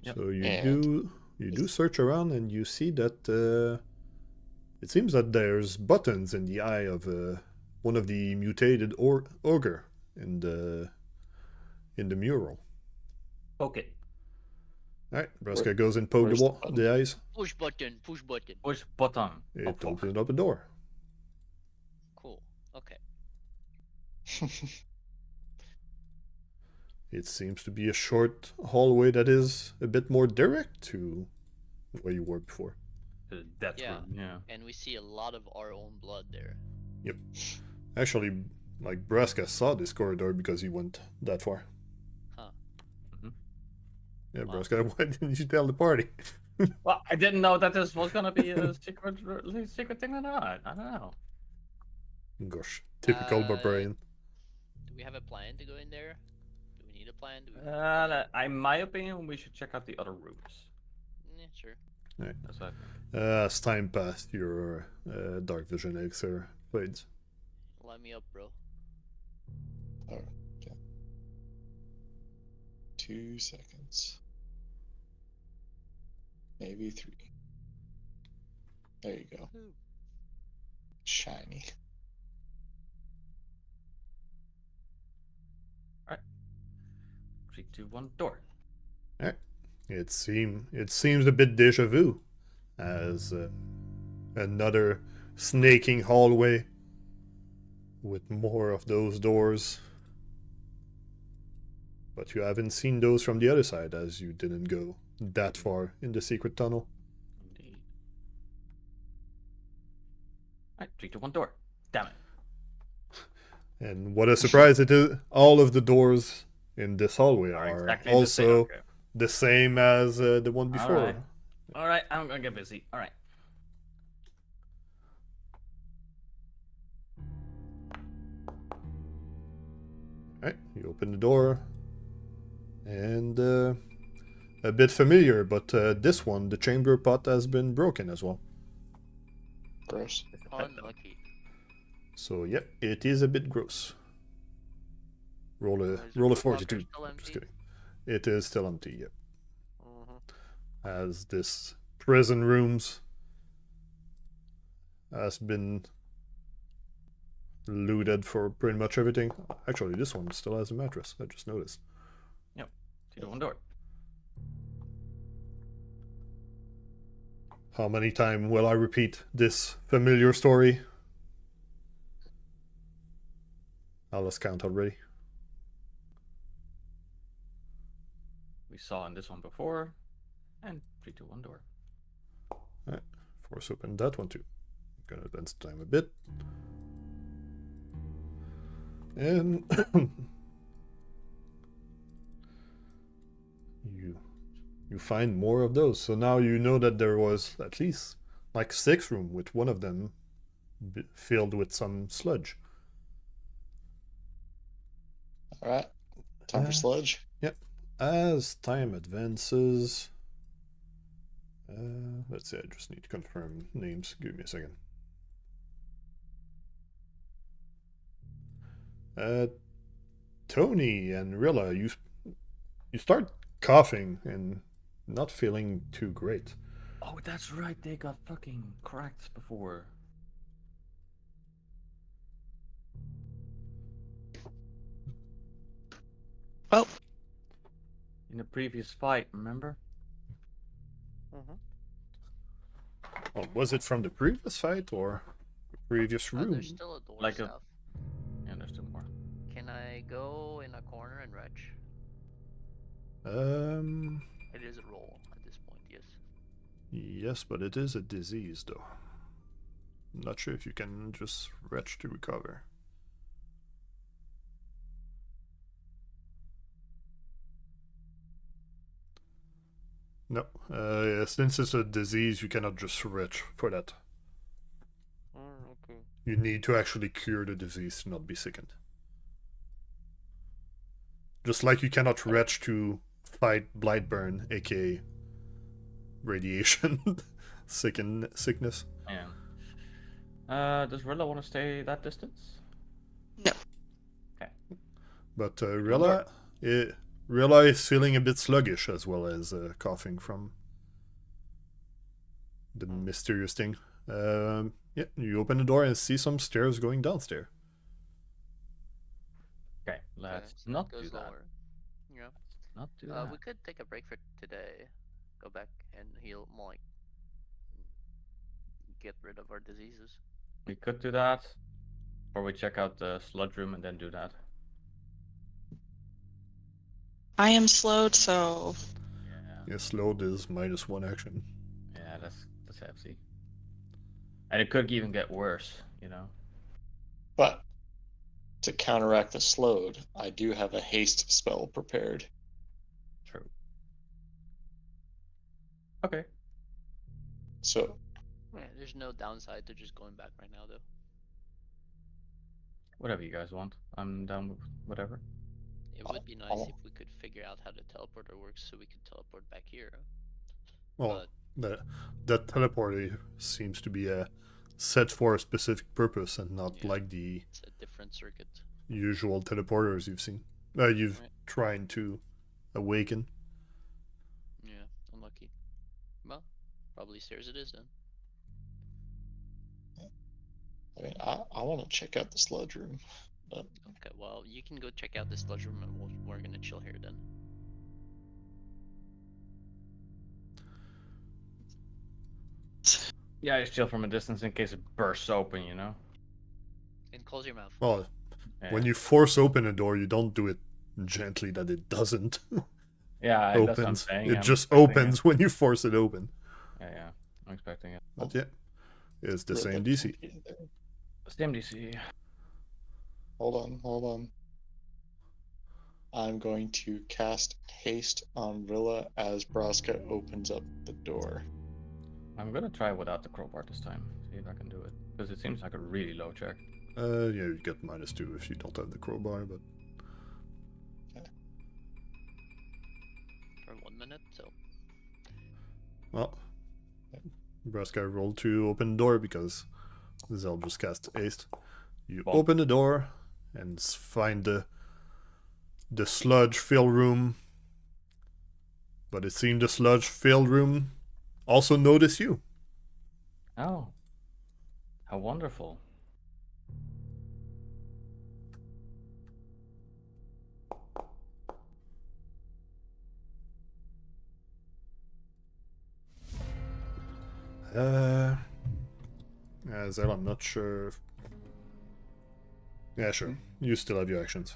Yep.
So you
And
do search around and you see that it seems that there's buttons in the eye of one of the mutated ogre in the mural.
Okay.
Alright, Braska goes and poke
where's the
the eyes.
Push button, push button.
Push button.
It
Oh, fuck.
opens up a door.
Cool. Okay.
It seems to be a short hallway that is a bit more direct to where you were before.
That
Yeah.
room, yeah.
And we see a lot of our own blood there.
Actually, like Braska saw this corridor because he went that far.
Huh.
Yeah,
Wow.
Braska, why didn't you tell the party?
Well, I didn't know that this was gonna be a secret thing or not. I don't know.
Gosh, typical barbarian.
Do we have a plan to go in there? Do we need a plan? Do we...
In my opinion, we should check out the other rooms.
Yeah, sure.
That's what I think.
As time passed, your dark vision elixir fades.
Line me up, bro.
Oh, okay. 2 seconds. Maybe 3. There you go.
Ooh.
Shiny.
Three, two, one, door.
It seems a bit deja vu, as another snaking hallway with more of those doors. But you haven't seen those from the other side, as you didn't go that far in the secret tunnel.
Indeed. Alright, 3, 2, 1, door. Damn it.
And what a surprise it is! All of the doors in this hallway are
Exactly
also
okay.
the same as the one before.
Alright. Alright, I'm gonna get busy. Alright.
Alright, you open the door, and a bit familiar, but this one, the chamber pot has been broken as well.
Gross.
Unlucky.
So yeah, it is a bit gross. Roll
Is
a
the
roll a
locker
fortitude.
still
I'm just
empty?
kidding. It is still empty. Yep.
Mm-hmm.
As this prison rooms has been looted for pretty much everything. Actually, this one still has a mattress. I just noticed.
3, 2, 1, door.
How many times will I repeat this familiar story? I lost count already.
We saw in this one before. And 3, 2, 1, door.
Force open that one too. Gonna advance the time a bit. And you find more of those. So now you know that there was at least like 6 rooms, with one of them filled with some sludge.
Alright. Time for sludge.
As time advances, let's see, I just need to confirm names. Give me a second. Tony and Rilla, you start coughing and not feeling too great.
Oh, that's right. They got fucking cracked before.
Well,
In the previous fight, remember?
Mm-hmm.
Oh, was it from the previous fight or the previous room?
There's still a door
Like a-
south.
Yeah, there's 2 more.
Can I go in a corner and retch? It is a roll at this point, yes.
Yes, but it is a disease, though. I'm not sure if you can just retch to recover. No, since it's a disease, you cannot just retch for that.
Okay.
You need to actually cure the disease to not be sickened. Just like you cannot retch to fight Blightburn, aka radiation sickness.
Yeah. Does Rilla want to stay that distance?
No.
But Rilla is feeling a bit sluggish as well as coughing from the mysterious thing. Yeah, you open the door and see some stairs going downstairs.
Okay, let's
so
not
it goes
do that.
lower. Yeah.
Let's not do that.
We could take a break for today. Go back and heal more, like get rid of our diseases.
We could do that, or we check out the sludge room and then do that.
I am slowed, so
Yeah.
Yeah, slowed is -1 action.
Yeah, that's hefty. And it could even get worse, you know.
But to counteract the slowed, I do have a haste spell prepared.
True. Okay.
So
Yeah, there's no downside to just going back right now, though.
Whatever you guys want. I'm down with whatever.
It would be nice if we could figure out how the teleporter works, so we could teleport back here.
Well, that teleporter seems to be set for a specific purpose and not like the
It's a different circuit.
usual teleporters you've seen. You've
Right.
trying to awaken.
Yeah, unlucky. Well, probably stairs it is then.
I mean, I want to check out the sludge room. But
Okay, well, you can go check out this sludge room, and we're gonna chill here then.
Yeah, just chill from a distance in case it bursts open, you know?
And close your mouth.
Well,
Yeah.
when you force open a door, you don't do it gently that it doesn't
Yeah, that's what I'm
opens.
saying.
It
I'm
just
expecting
opens when you force it open.
Yeah, I'm expecting it.
But yeah, it's the
Rilla
same
can't
DC.
be in there.
Same DC.
Hold on. I'm going to cast haste on Rilla as Braska opens up the door.
I'm gonna try without the crowbar this time. See if I can do it. Because it seems like a really low check.
Yeah, you get -2 if you don't have the crowbar, but
For 1 minute, so.
well, Braska rolled to open the door because Zael just cast haste. You
Well-
open the door and find the sludge-filled room, but it seemed the sludge-filled room also noticed you.
Oh. How wonderful.
Zael, I'm not sure. Yeah, sure. You still have your actions.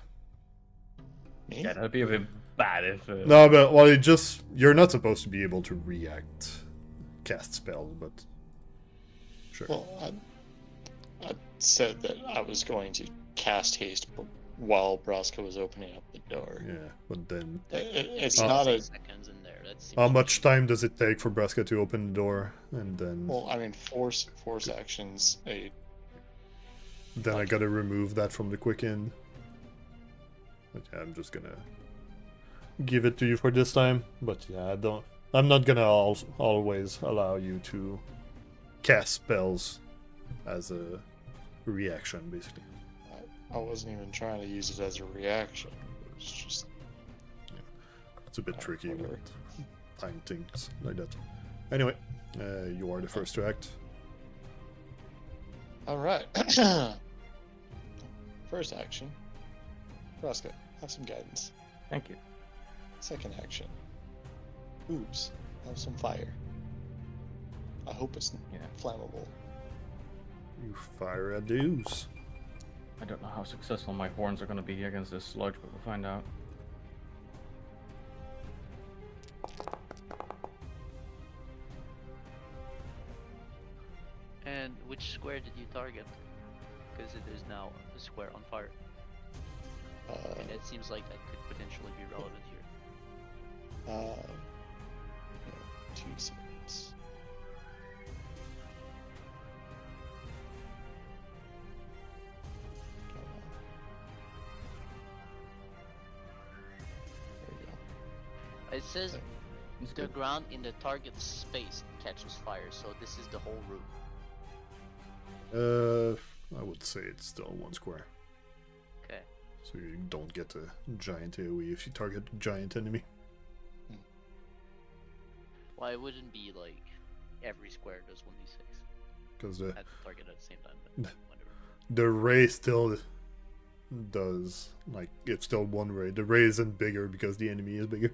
Me?
Yeah, that'd be a bit bad if...
No, but well, you're not supposed to be able to cast spells, but sure.
Well, I said that I was going to cast haste while Braska was opening up the door.
Yeah, but then
It's
Oh.
not a.
seconds in there. That seems
how much time does it take for Braska to open the door, and then
Well, I mean, force actions.
then I gotta remove that from the quick end. But yeah, I'm just gonna give it to you for this time. But yeah, I'm not gonna always allow you to cast spells as a reaction, basically.
I wasn't even trying to use it as a reaction. It was just.
It's a bit tricky
whatever.
with time things like that. Anyway, you are the first to act.
All right. First action. Braska, have some guidance.
Thank you.
Second action. Oops, have some fire. I hope it's
Yeah.
flammable.
You fire at the ooze.
I don't know how successful my horns are gonna be against this sludge, but we'll find out.
And which square did you target? Because it is now a square on fire. And it seems like that could potentially be relevant here.
Yeah, 2 seconds. Come on. There we go.
It says
It's
the
good.
ground in the target space catches fire, so this is the whole room.
I would say it's still 1 square.
Okay.
So you don't get a giant AoE if you target a giant enemy.
Well, it wouldn't be like every square does 1d6.
Because
At the target at the same time, but whatever.
the ray still does, like, it's still 1 ray. The ray isn't bigger because the enemy is bigger.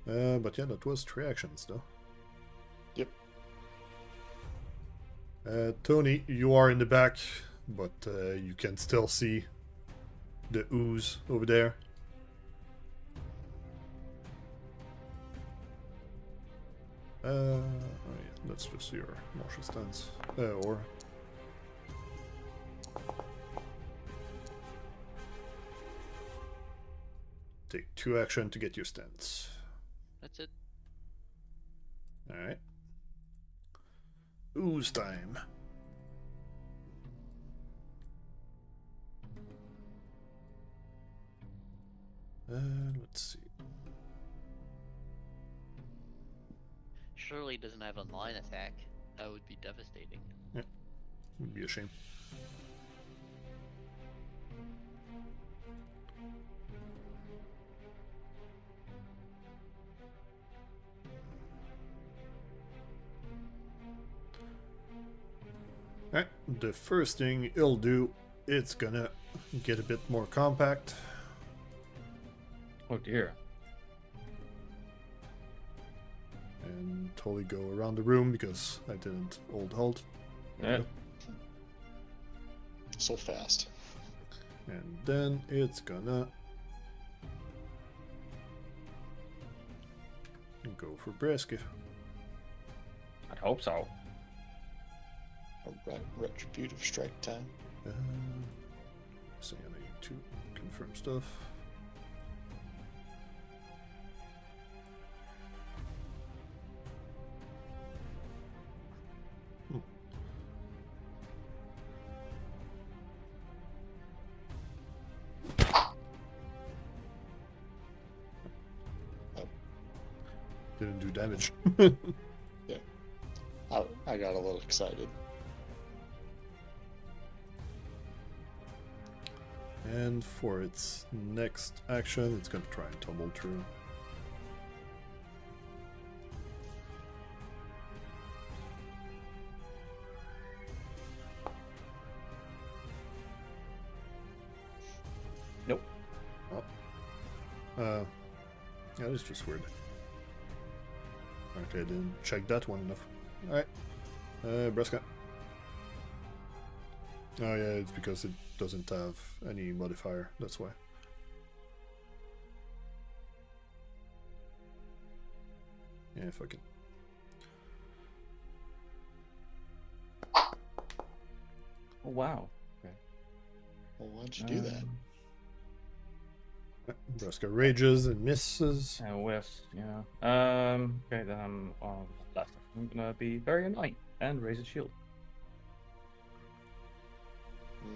But yeah, that was 3 actions though.
Yep.
Tony, you are in the back, but you can still see the ooze over there. Oh yeah, that's just your martial stance. Or take 2 action to get your stance.
That's it.
Alright. Ooze time. Let's see.
Surely it doesn't have a line attack. That would be devastating.
Would be a shame. Alright, the first thing it'll do, it's gonna get a bit more compact.
Oh dear.
And totally go around the room because I didn't hold. There we
Yeah.
go.
So fast.
And then it's gonna go for Braska.
I'd hope so.
A retributive strike time.
So I need to confirm stuff. Didn't do damage.
I got a little excited.
And for its next action, it's gonna try and tumble through.
Nope.
Oh. Yeah, that's just weird. Okay, I didn't check that one enough. Alright. Braska. Oh yeah, it's because it doesn't have any modifier, that's why. Yeah, fuck it.
Oh wow. Okay.
Well, why'd you do that?
Braska rages and misses.
And West, yeah. Okay, then I'm on last. I'm gonna be very annoying and raise a shield.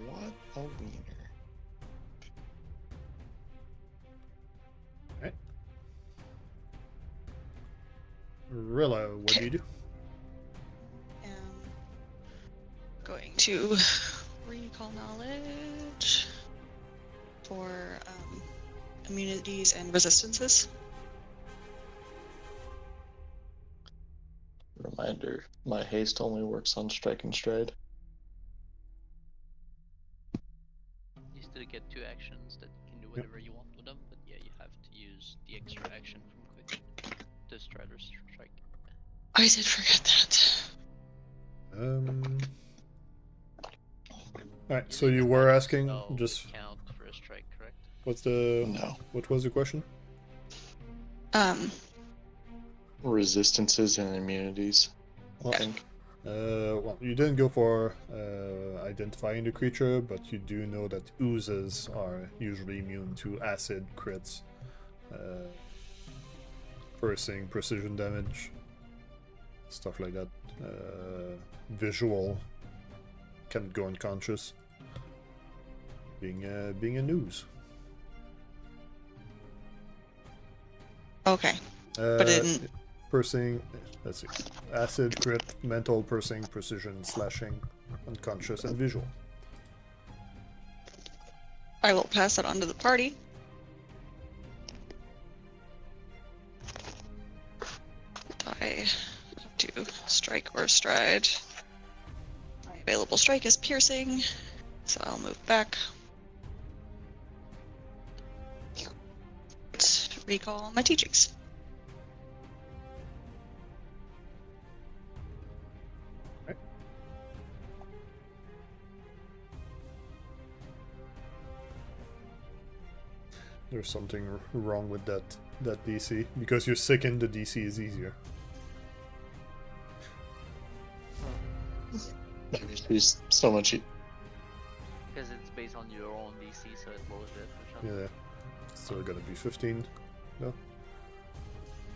What a wiener.
Alright. Rilla, what do you do?
Am going to recall knowledge for immunities and resistances.
Reminder, my haste only works on strike and stride.
You still get 2 actions that you can do whatever you want with them, but yeah, you have to use the extra action from quick to stride or strike.
I did forget that.
Alright, so you were asking
No,
just
count for a strike, correct?
what's the
No.
what was the question?
Resistances and immunities, I
Well,
think.
Well, you didn't go for identifying the creature, but you do know that oozes are usually immune to acid crits, piercing, precision damage, stuff like that. Visual can go unconscious. Being an ooze.
Okay. But it didn't.
piercing. Let's see. Acid, crit, mental, piercing, precision, slashing, unconscious, and visual.
I will pass it on to the party. I do strike or stride. My available strike is piercing, so I'll move back. Recall my teachings.
There's something wrong with that DC. Because you're sickened, the DC is easier.
She's so much.
Because it's based on your own DC, so it lowers it or something.
Yeah. Still gonna be 15. No.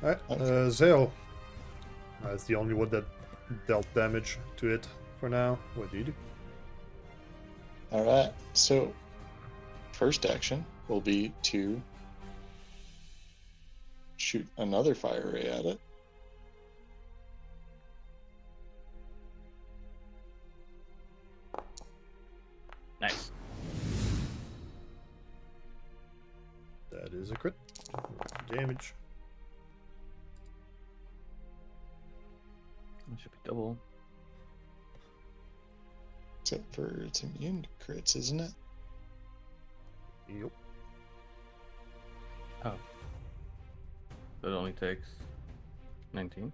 Alright, Zael. That's the only one that dealt damage to it for now. What do you do?
Alright, so first action will be to shoot another fire ray at it.
Nice.
That is a crit. Damage.
It should be double.
Except for it's immune to crits, isn't it?
Yep.
Oh. So it only takes 19.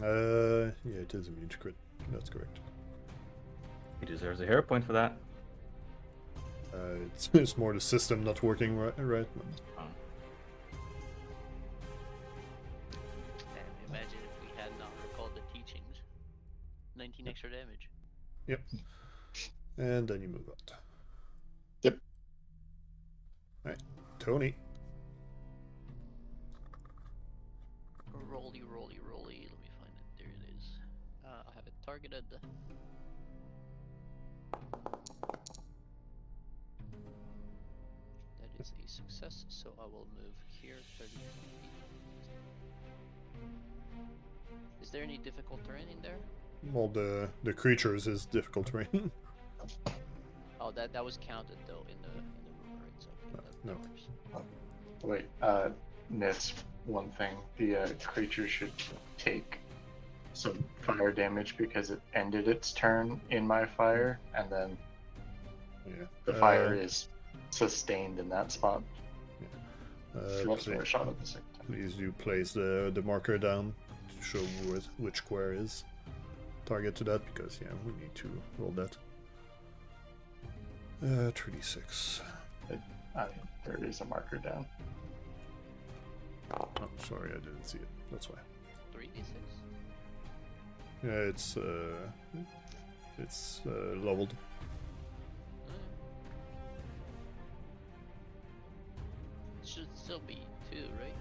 Yeah, it is immune to crit. That's correct.
He deserves a hero point for that.
It's more the system not working right.
Oh.
Damn, imagine if we had not recalled the teachings. 19 extra damage.
Yep. And then you move out.
Yep.
Alright, Tony.
Rolly, rolly, rolly. Let me find it. There it is. I have it targeted. That is a success, so I will move here 30 feet. Is there any difficult terrain in there?
Well, the creatures is difficult terrain.
Oh, that was counted though in the room, right? So that
no.
works.
Wait, Nitz, one thing. The creature should take some fire damage because it ended its turn in my fire, and then
Yeah.
the fire is sustained in that spot. That's
Please,
for a shot at the same time.
please do place the marker down to show which square is target to that, because yeah, we need to roll that. 3d6.
I mean, there is a marker down.
Oh, sorry, I didn't see it. That's why.
3d6.
Yeah, it's leveled.
It should still be 2, right?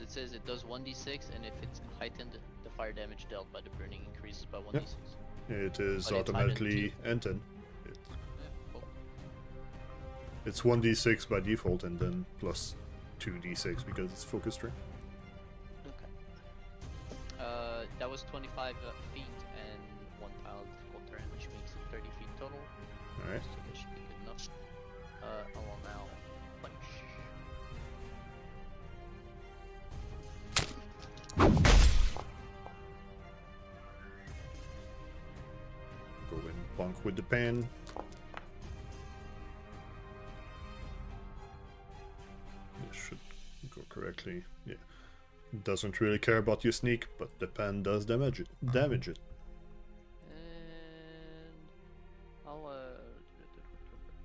It says it does 1d6, and if it's heightened, the fire damage dealt by the burning increases by 1d6.
It is
But it's
automatically ended.
Yeah, cool.
It's 1d6 by default, and then plus 2d6 because it's focus string.
Okay. That was 25 feet and 1 tile difficult terrain, which makes it 30 feet total.
Alright.
So that should be good enough. I will now punch.
Go in bonk with the pen. This should go correctly. Yeah. Doesn't really care about your sneak, but the pen does damage it.
And I'll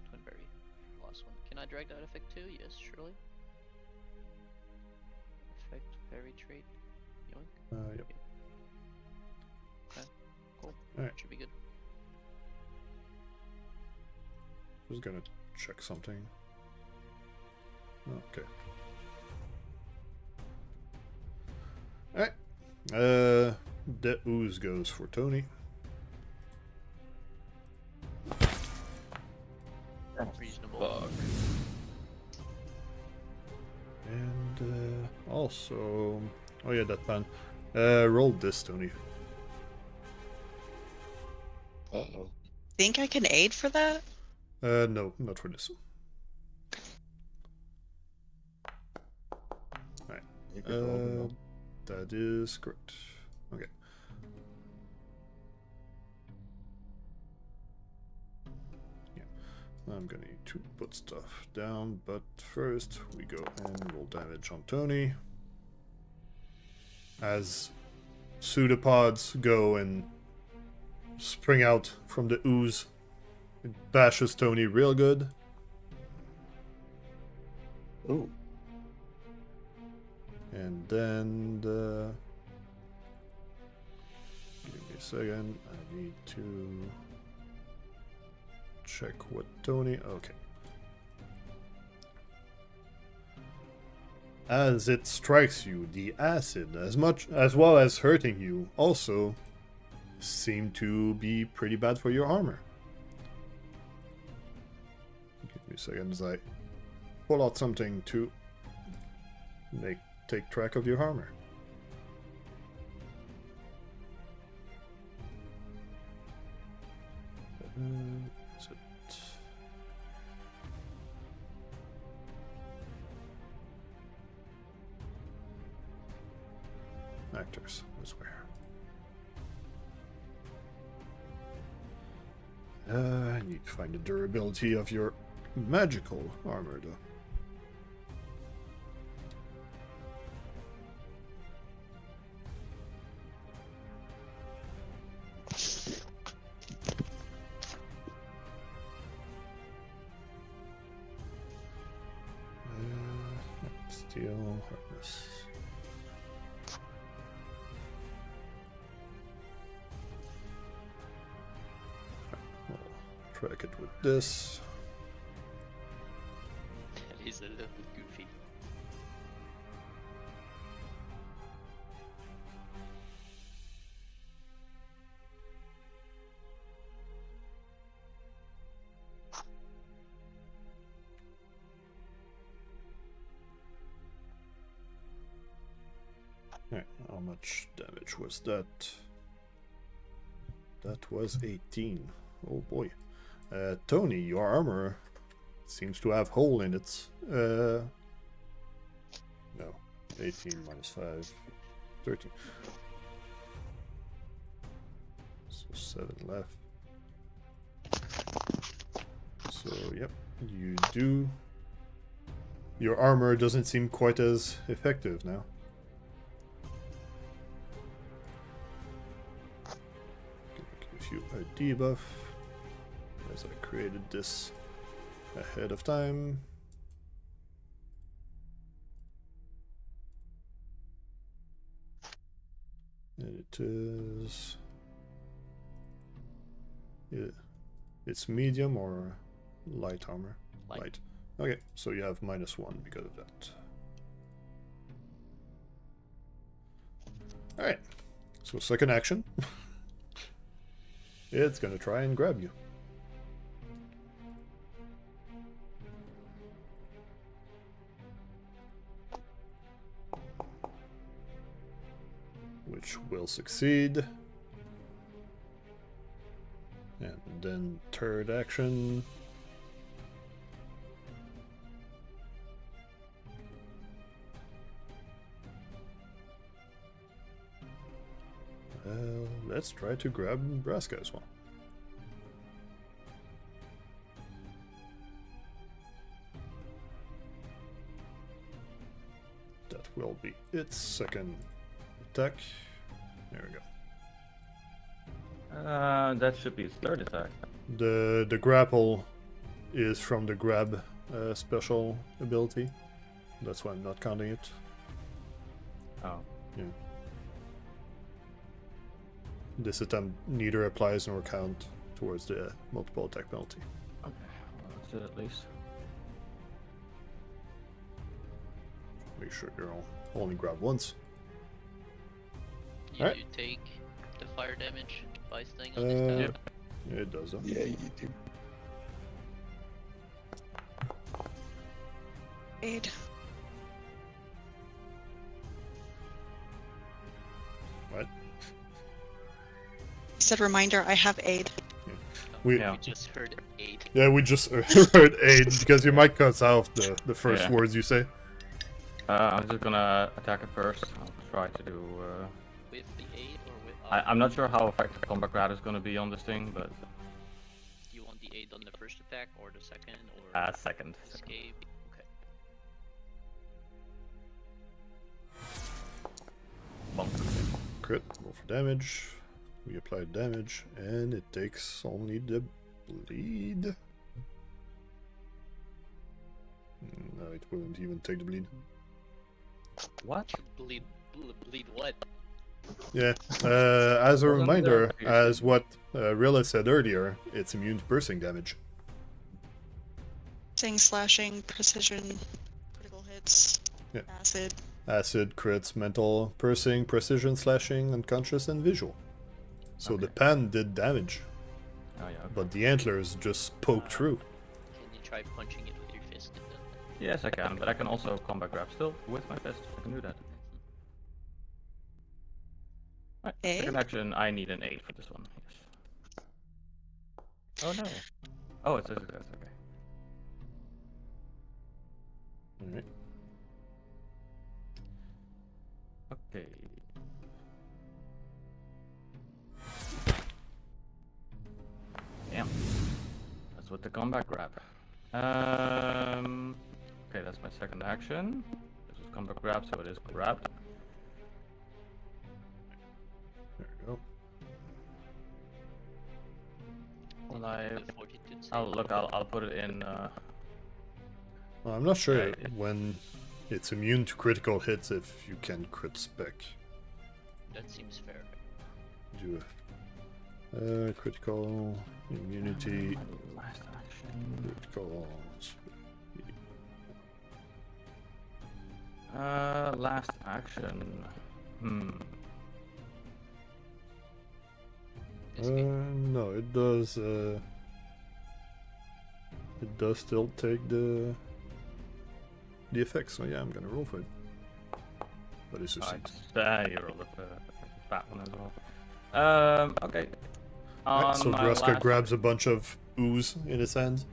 Twinberry. Last one. Can I drag that effect too? Yes, surely. Effect, parry trait. Yoink.
Yep.
Okay. Cool.
Alright.
Should be good.
Just gonna check something. Okay. Alright. The ooze goes for Tony.
Reasonable.
Fuck.
And also, oh yeah, that pan. Roll this, Tony.
Uh-oh.
Think I can aid for that?
No, not for this. Alright.
You could roll them up.
That is correct. Okay. Yeah. I'm gonna need to put stuff down, but first we go and roll damage on Tony. As pseudopods go and spring out from the ooze, it bashes Tony real good.
Ooh.
And then give me a second. I need to check what Tony. Okay. As it strikes you, the acid, as well as hurting you, also seem to be pretty bad for your armor. Give me a second as I pull out something to take track of your armor. Is it? Actors, I swear. I need to find the durability of your magical armor, though. Steel hardness. We'll track it with this.
That is a little bit goofy.
Alright, how much damage was that? That was 18. Oh boy. Tony, your armor seems to have hole in it. No. 18 minus 5. 13. So 7 left. So, yep. You do. Your armor doesn't seem quite as effective now. Give you a debuff, as I created this ahead of time. And it is... It's medium or light armor?
Light.
Okay, so you have -1 because of that. Alright, so second action. It's gonna try and grab you. Which will succeed. And then third action. Let's try to grab Braska as well. That will be its second attack. There we go.
That should be its third attack.
The grapple is from the grab special ability. That's why I'm not counting it.
Oh.
Yeah. This attempt neither applies nor count towards the multiple attack penalty.
Okay. Well, that's it at least.
Make sure you're only grab once.
You
Alright.
do take the fire damage by staying on this tab.
Yeah, it does though.
Yeah, you do.
Aid. said reminder, I have aid.
We
Yeah.
We just heard 8.
yeah, we just heard aid because your mic cuts out the first
Yeah.
words you say.
I'm just gonna attack it first. I'll try to do.
With the 8 or with
I'm not sure how effective combat grab is gonna be on this thing, but
Do you want the 8 on the first attack or the second or
second.
escape? Okay.
Bump.
Crit, roll for damage. We apply damage, and it takes only the bleed. No, it wouldn't even take the bleed.
What?
Bleed what?
Yeah, as a
Wasn't
reminder,
there-
as what Rilla said earlier, it's immune to piercing damage.
Saying slashing, precision, critical hits,
Yeah.
acid.
Acid, crits, mental, piercing, precision, slashing, unconscious, and visual. So the
Okay.
pan did damage,
Oh yeah. Okay.
but the antlers just poked through.
Can you try punching it with your fist?
Yes, I can, but I can also combat grab still with my fist. I can do that. Right,
Eight?
second action, I need an 8 for this one. Yes. Oh no. Oh, it's a success. Okay.
Alright.
Okay. Damn. That's with the combat grab. Okay, that's my second action. This is combat grab, so it is grabbed.
There we go.
Will I?
The fortitude save.
Oh, look, I'll put it in.
Well, I'm not sure
Yeah, it-
when it's immune to critical hits if you can crit spec.
That seems fair.
Do critical immunity,
My last action.
critical.
Last action.
Escape.
No, it does. It does still take the effects. So yeah, I'm gonna roll for it. But it's just
You rolled the fat one as well. Okay.
right, so
On my
Braska
last-
grabs a bunch of ooze in his hand.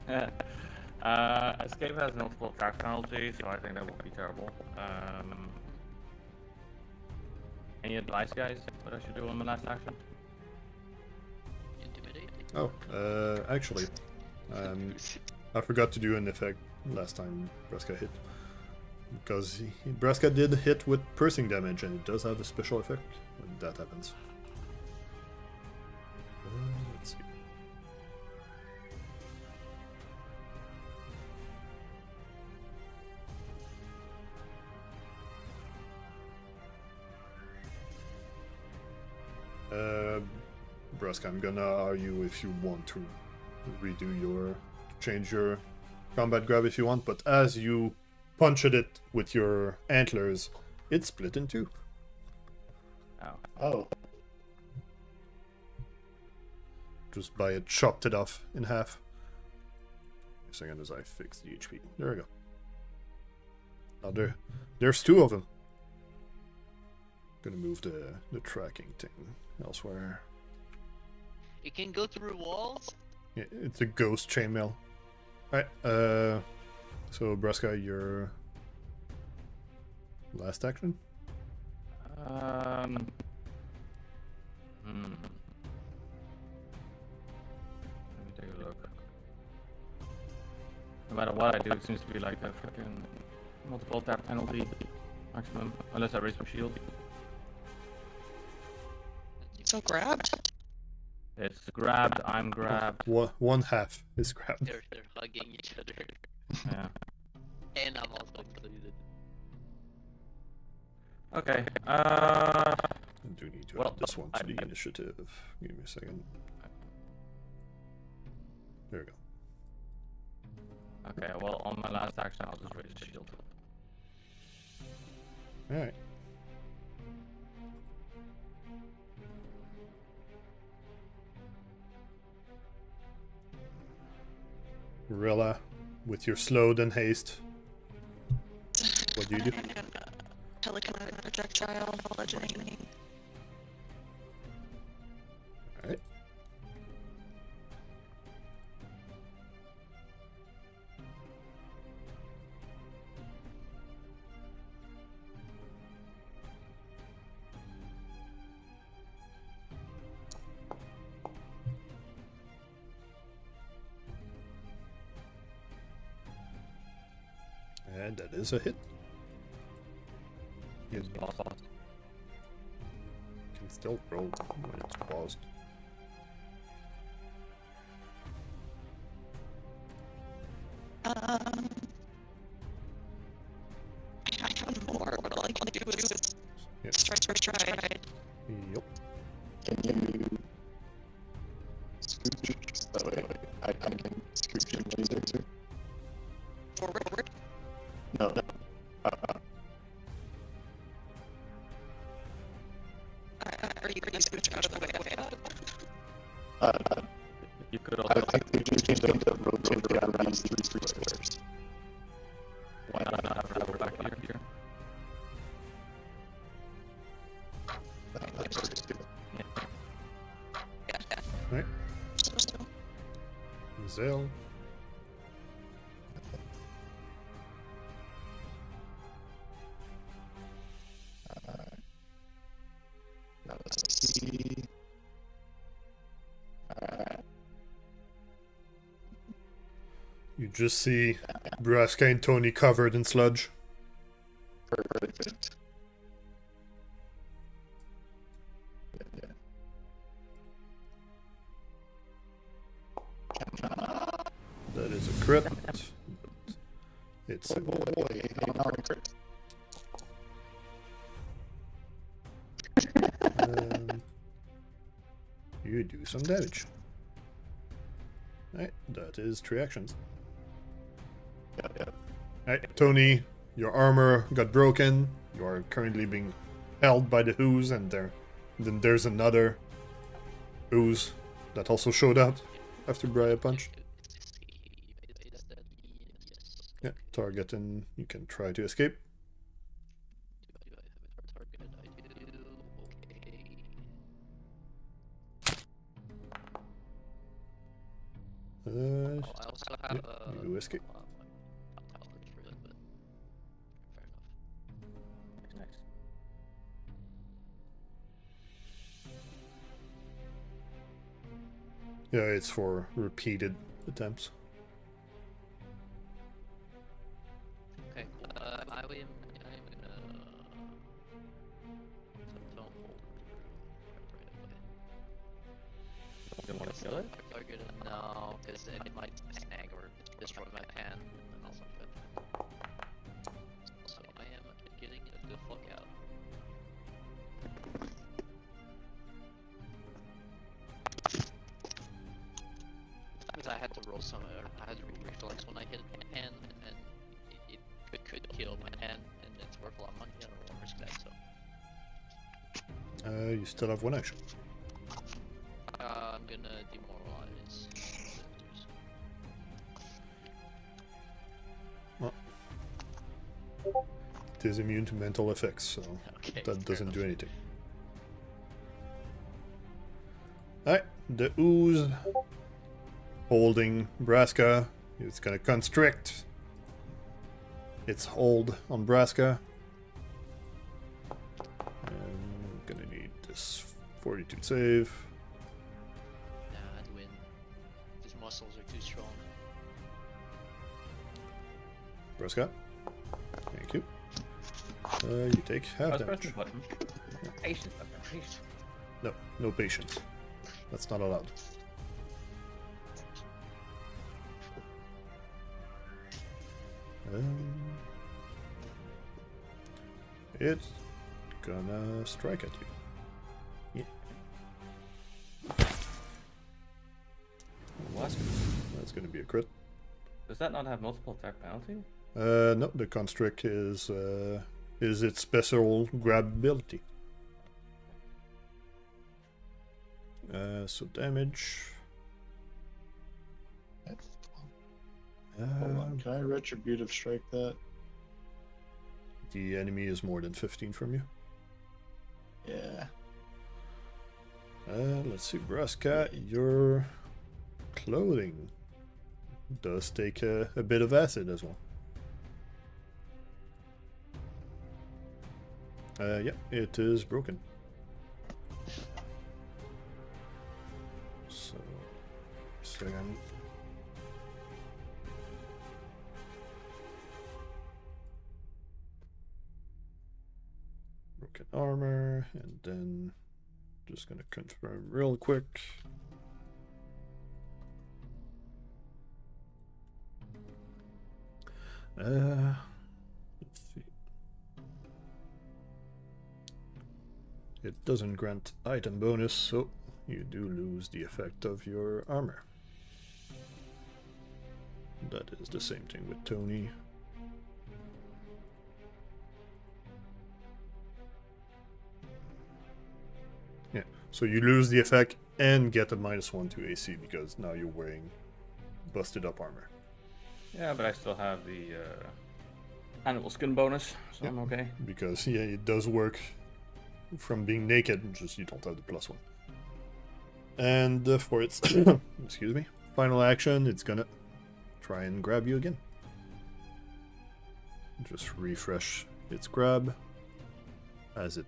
Escape has no full attack penalty, so I think that would be terrible. Any advice, guys? What I should do on my last action?
Intimidate.
Oh, actually, I forgot to do an effect last time Braska hit. Because Braska did hit with piercing damage, and it does have a special effect when that happens. Let's see. Braska, I'm gonna argue if you want to change your combat grab if you want, but as you punched it with your antlers, it split in two.
Oh.
Oh,
Just by it chopped it off in half. A second as I fix the HP. There we go. Now there's two of them. Gonna move the tracking thing elsewhere.
It can go through walls?
Yeah, it's a ghost chainmail. Alright, so Braska, your last action?
Let me take a look. No matter what I do, it seems to be like a fucking multiple tap penalty maximum, unless I raise my shield.
So grabbed.
It's grabbed, I'm grabbed.
One half is grabbed.
They're hugging each other.
Yeah.
And I'm also included.
Okay.
I do need to
Well,
add this one to the
I-
initiative. Give me a second. There we go.
Okay, well, on my last action, I'll just raise the shield.
Alright. Rilla, with your slowed and haste, what do you do?
I'm gonna telekinetic projectile, bludgeoning.
And that is a hit. You
Use boss.
can still roll when it's paused.
I have more, but all I can do is
Yeah.
stride.
Yep.
Can you scooch? That way I can scooch in laser too.
Forward.
No.
Are you switch out of the way?
You could
I
also
think they just need to rotate around these three squares.
why not have her back here.
Let's just do it.
Yeah.
Right.
So,
Zael.
Now let's see.
You just see Braska and Tony covered in sludge.
Perfect. Yeah.
That is a crit. It's
Oh boy, I'm on crit.
you do some damage. Right, that is 3 actions.
Yeah.
Right, Tony, your armor got broken. You are currently being held by the ooze, and then there's another ooze that also showed up after Briar punched. Yeah, target, and you can try to escape.
Do I have a target? I do. Okay.
Uh,
I also have
yeah, you escape.
I'll look for it, but fair enough.
Nice.
Yeah, it's for repeated attempts.
Okay, I'm gonna don't hold
You want to kill it?
target it now, because it might snag or destroy my pan, and also good. So I am getting the fuck out. Sometimes I had to roll some, I had to reflex when I hit a pan, and it could kill my pan, and it's worth a lot of money. I don't want to risk that, so.
You still have 1 action.
I'm gonna demoralize.
It is immune to mental effects, so
Okay,
that
fair
doesn't do
enough.
anything. Alright, the ooze holding Braska. It's gonna constrict its hold on Braska. I'm gonna need this 42 save.
Nah, I'd win. His muscles are too strong.
Braska, thank you. You take half
I was pressing
damage.
the button. Patience, patience.
No, no patience. That's not allowed. It's gonna strike at you. Yeah.
What?
That's gonna be a crit.
Does that not have multiple attack penalty?
No, the constrict is its special grab ability. So damage.
Hold on, can I retributive strike that?
The enemy is more than 15 from you.
Yeah.
Let's see, Braska, your clothing does take a bit of acid as well. Yeah, it is broken. So, second. look at armor, and then just gonna confirm real quick. Let's see. It doesn't grant item bonus, so you do lose the effect of your armor. That is the same thing with Tony. Yeah, so you lose the effect and get a -1 to AC because now you're wearing busted up armor.
Yeah, but I still have the animal skin bonus, so
Yeah.
I'm okay.
Because, yeah, it does work from being naked, just you don't have the +1. And for its, excuse me, final action, it's gonna try and grab you again. Just refresh its grab, as it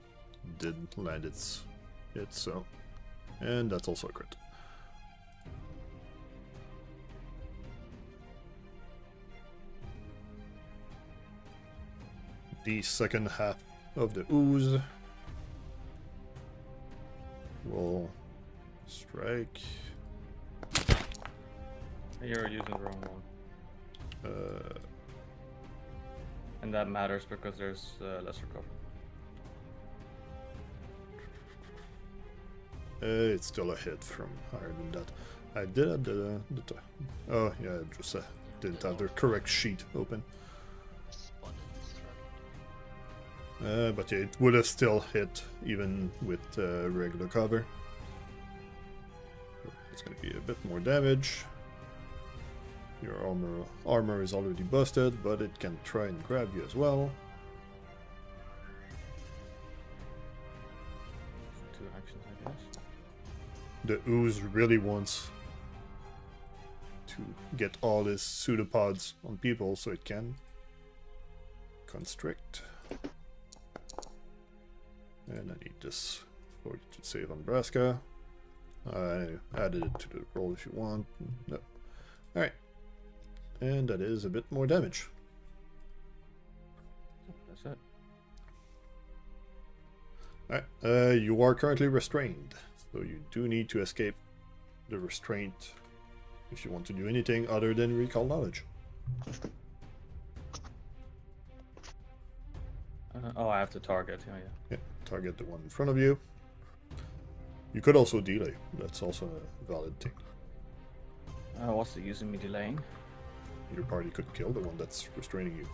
did land its hit, so. And that's also a crit. The second half of the ooze will strike.
You're using the wrong one.
Uh,
And that matters because there's lesser cover.
It's still a hit from higher than that. I did have oh yeah, I just didn't have the correct sheet open.
Spotted destruct.
But yeah, it would have still hit even with regular cover. It's going to be a bit more damage. Your armor is already busted, but it can try and grab you as well.
2 actions, I guess.
The ooze really wants to get all his pseudopods on people, so it can constrict. And I need this for you to save on Braska. I added it to the roll if you want. No. Alright. And that is a bit more damage.
That's it.
Alright. You are currently restrained, so you do need to escape the restraint if you want to do anything other than recall knowledge.
Oh, I have to target. Yeah, yeah.
Yeah, target the one in front of you. You could also delay. That's also a valid thing.
What's the use of me delaying?
Your party could kill the one that's restraining you.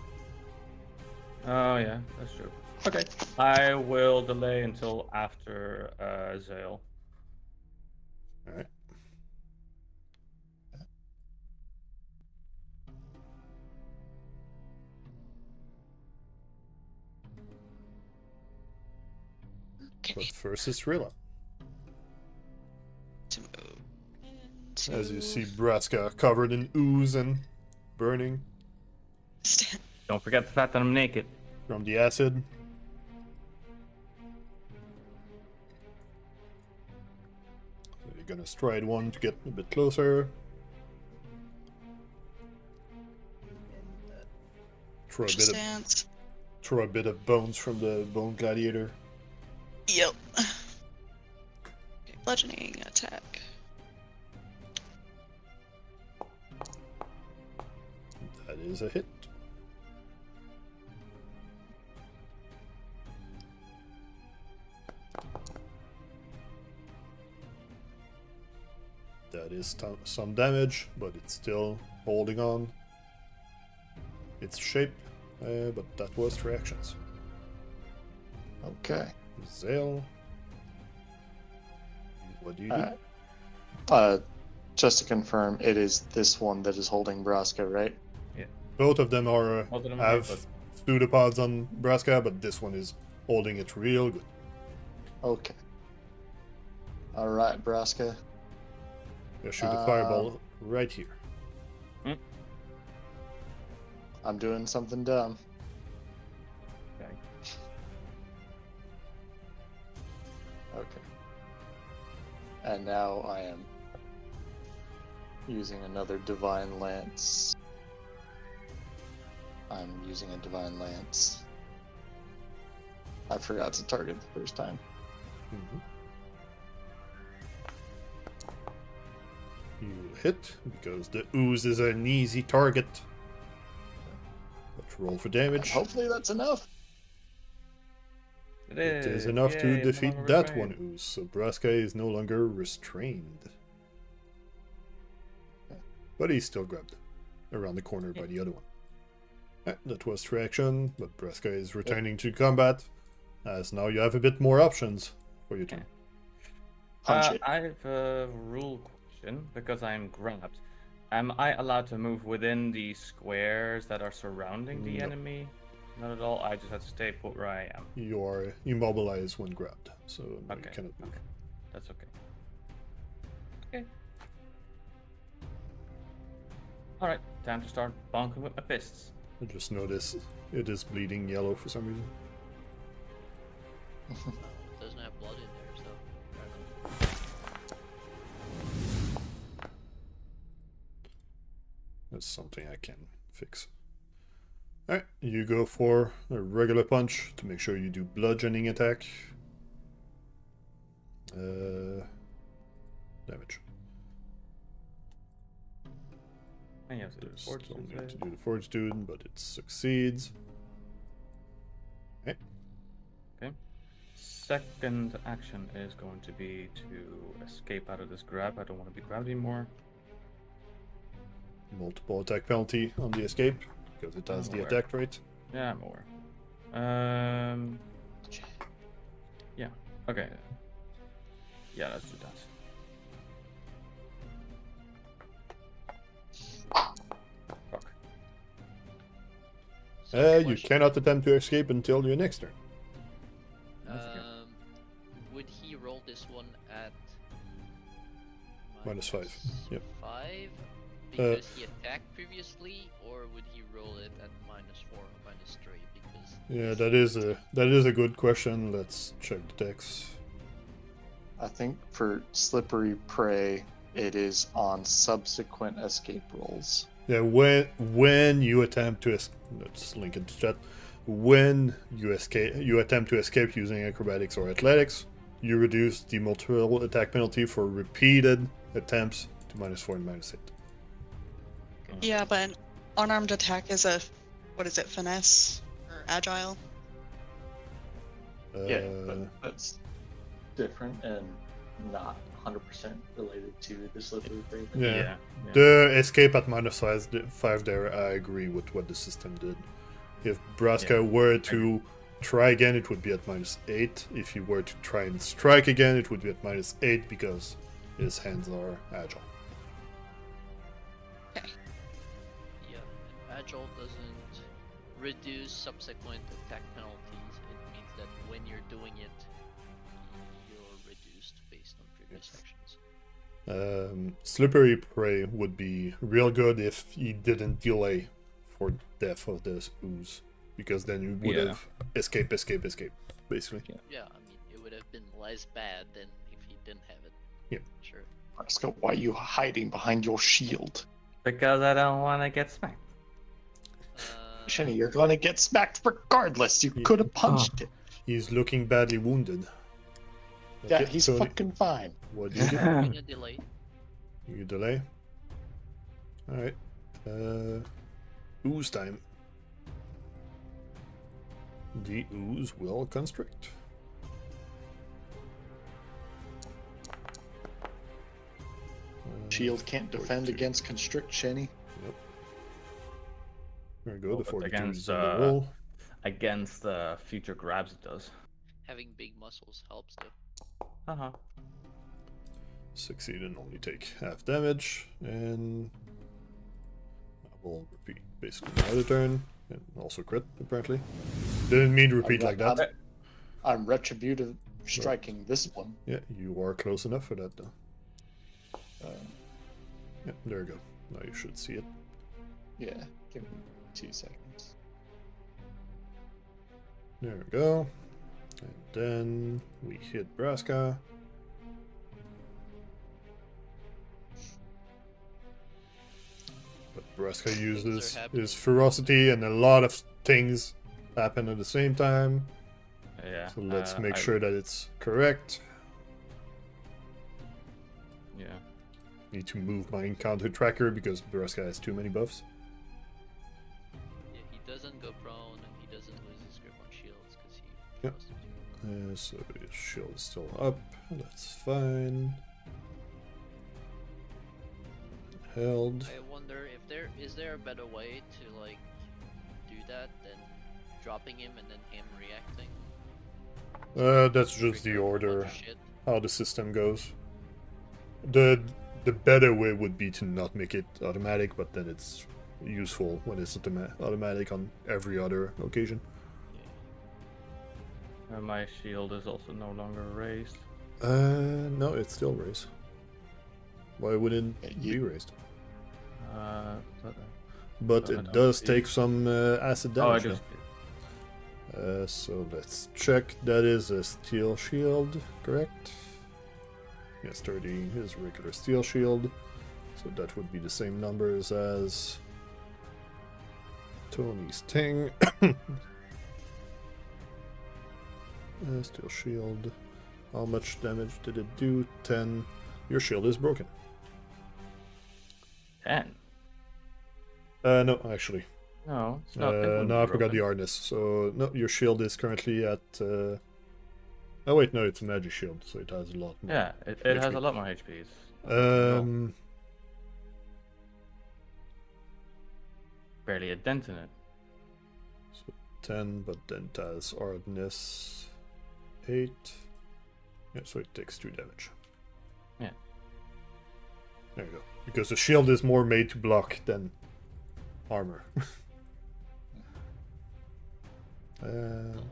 Oh, yeah, that's true. Okay. I will delay until after Zael.
Alright.
Okay.
But first it's Rilla.
To move into...
As you see Braska covered in ooze and burning
Don't forget the fact that I'm naked.
from the acid. So you're gonna stride one to get a bit closer.
Stance.
Throw a bit of bones from the bone gladiator.
Yep. Okay, bludgeoning attack.
That is a hit. That is some damage, but it's still holding on its shape. But that was 3 actions.
Okay.
Zael, what do you do?
Just to confirm, it is this one that is holding Braska, right?
Both of them are
Both of them
have
have,
pseudopods on Braska, but this one is holding it real good.
Okay. All right, Braska.
Yeah, shoot a fireball right here.
I'm doing something dumb.
Okay.
Okay. And now I am using another Divine Lance. I'm using a Divine Lance. I forgot to target the first time.
Mhm. You hit because the ooze is an easy target. Let's roll for
And
damage.
hopefully that's enough.
It is enough
Yay,
to
I'm no
defeat
longer
that
restrained.
one ooze, so Braska is no longer restrained. But he's still grabbed around the corner by the other one. That was 3 action, but Braska is returning to combat, as now you have a bit more options for your turn.
Punch it.
I have a rule question because I'm grabbed. Am I allowed to move within the squares that are surrounding the
No.
enemy? Not at all. I just have to stay put where I am.
You are immobilized when grabbed, so no, you
Okay.
cannot move.
Okay. That's okay. Okay. All right. Time to start bonking with my fists.
I just noticed it is bleeding yellow for some reason.
It doesn't have blood in there, so fair enough.
That's something I can fix. Alright, you go for a regular punch to make sure you do bludgeoning attack. Damage.
And you have to do
There's
the fortitude
still need to
save.
do the fortitude, but it succeeds. Okay.
Second action is going to be to escape out of this grab. I don't want to be grabbed anymore.
Multiple attack penalty on the escape, because it has
I'm
the
aware.
attack rate.
Yeah, I'm aware. Yeah. Okay. Yeah, let's do that. Fuck.
So
You
question,
cannot attempt to escape until your next turn.
That's okay.
Would he roll this one at
-5, yep.
5 because he attacked previously, or would he roll it at -4 or -3 because?
Yeah, that is a good question. Let's check the text.
I think for slippery prey, it is on subsequent escape rolls.
Yeah, when you attempt to let's link it to chat. When you attempt to escape using acrobatics or athletics, you reduce the multiple attack penalty for repeated attempts to -4 and -8.
Yeah, but an unarmed attack is a, what is it, finesse or agile?
Yeah, but that's different and not 100% related to the slippery prey.
Yeah. The escape at -5 there, I agree with what the system did. If Braska were to try again, it would be at -8. If he were to try and strike again, it would be at -8 because his hands are agile.
Yeah, and agile doesn't reduce subsequent attack penalties. It means that when you're doing it, you're reduced based on previous actions.
Slippery prey would be real good if he didn't delay for death of this ooze, because then you would
Yeah.
have escape, basically.
Yeah, I mean, it would have been less bad than if he didn't have it.
Yeah.
Sure.
Braska, why are you hiding behind your shield?
Because I don't want to get smacked.
Shenny, you're gonna get smacked regardless. You
Yeah.
could have punched it.
He's looking badly wounded.
Yeah,
Okay,
he's
Tony,
fucking fine.
what do you do?
I'm gonna delay.
You delay. Alright. Ooze time. The ooze will constrict.
Shield can't defend
42.
against constrict, Shenny.
Yep. There we go,
Oh,
the
but
42
against,
is on the roll.
Against future grabs, it does.
Having big muscles helps though.
Uh-huh.
Succeed and only take half damage, and I will repeat basically my other turn, and also crit, apparently. Didn't mean to repeat like that.
I'm retributive striking this one.
Yeah, you are close enough for that, though.
Uh,
Yeah, there you go. Now you should see it.
yeah, give me 2 seconds.
There we go. And then we hit Braska. But Braska uses
happening.
his ferocity, and a lot of things happen at the same time.
Yeah.
So let's make
I-
sure that it's correct.
Yeah.
Need to move my encounter tracker because Braska has too many buffs.
Yeah, he doesn't go prone and he doesn't lose his grip on shields because he
Yep.
trusts him to.
So his shield is still up. That's fine. Held.
I wonder if is there a better way to like do that than dropping him and then him reacting?
That's just the
Trigger a bunch
order,
of shit?
how the system goes. The better way would be to not make it automatic, but then it's useful when it's automatic on every other occasion.
My shield is also no longer raised.
No, it's still raised. Why wouldn't it be raised? But
I
it
don't
does
see.
take some acid
Oh, I
damage.
just.
So let's check. That is a steel shield, correct? Yes, 30 is a regular steel shield. So that would be the same numbers as Tony's thing. Steel shield. How much damage did it do? 10. Your shield is broken.
10.
No, actually.
No, it's not. it wouldn't
No,
be
I forgot the
broken.
hardness. So, no, your shield is currently at... Oh, wait, no, it's a magic shield, so it has a lot more.
Yeah, it has
HP.
a lot more HPs. Barely a dent in it.
So 10, but then it has hardness 8. Yeah, so it takes 2 damage.
Yeah.
There you go. Because the shield is more made to block than armor.
Well,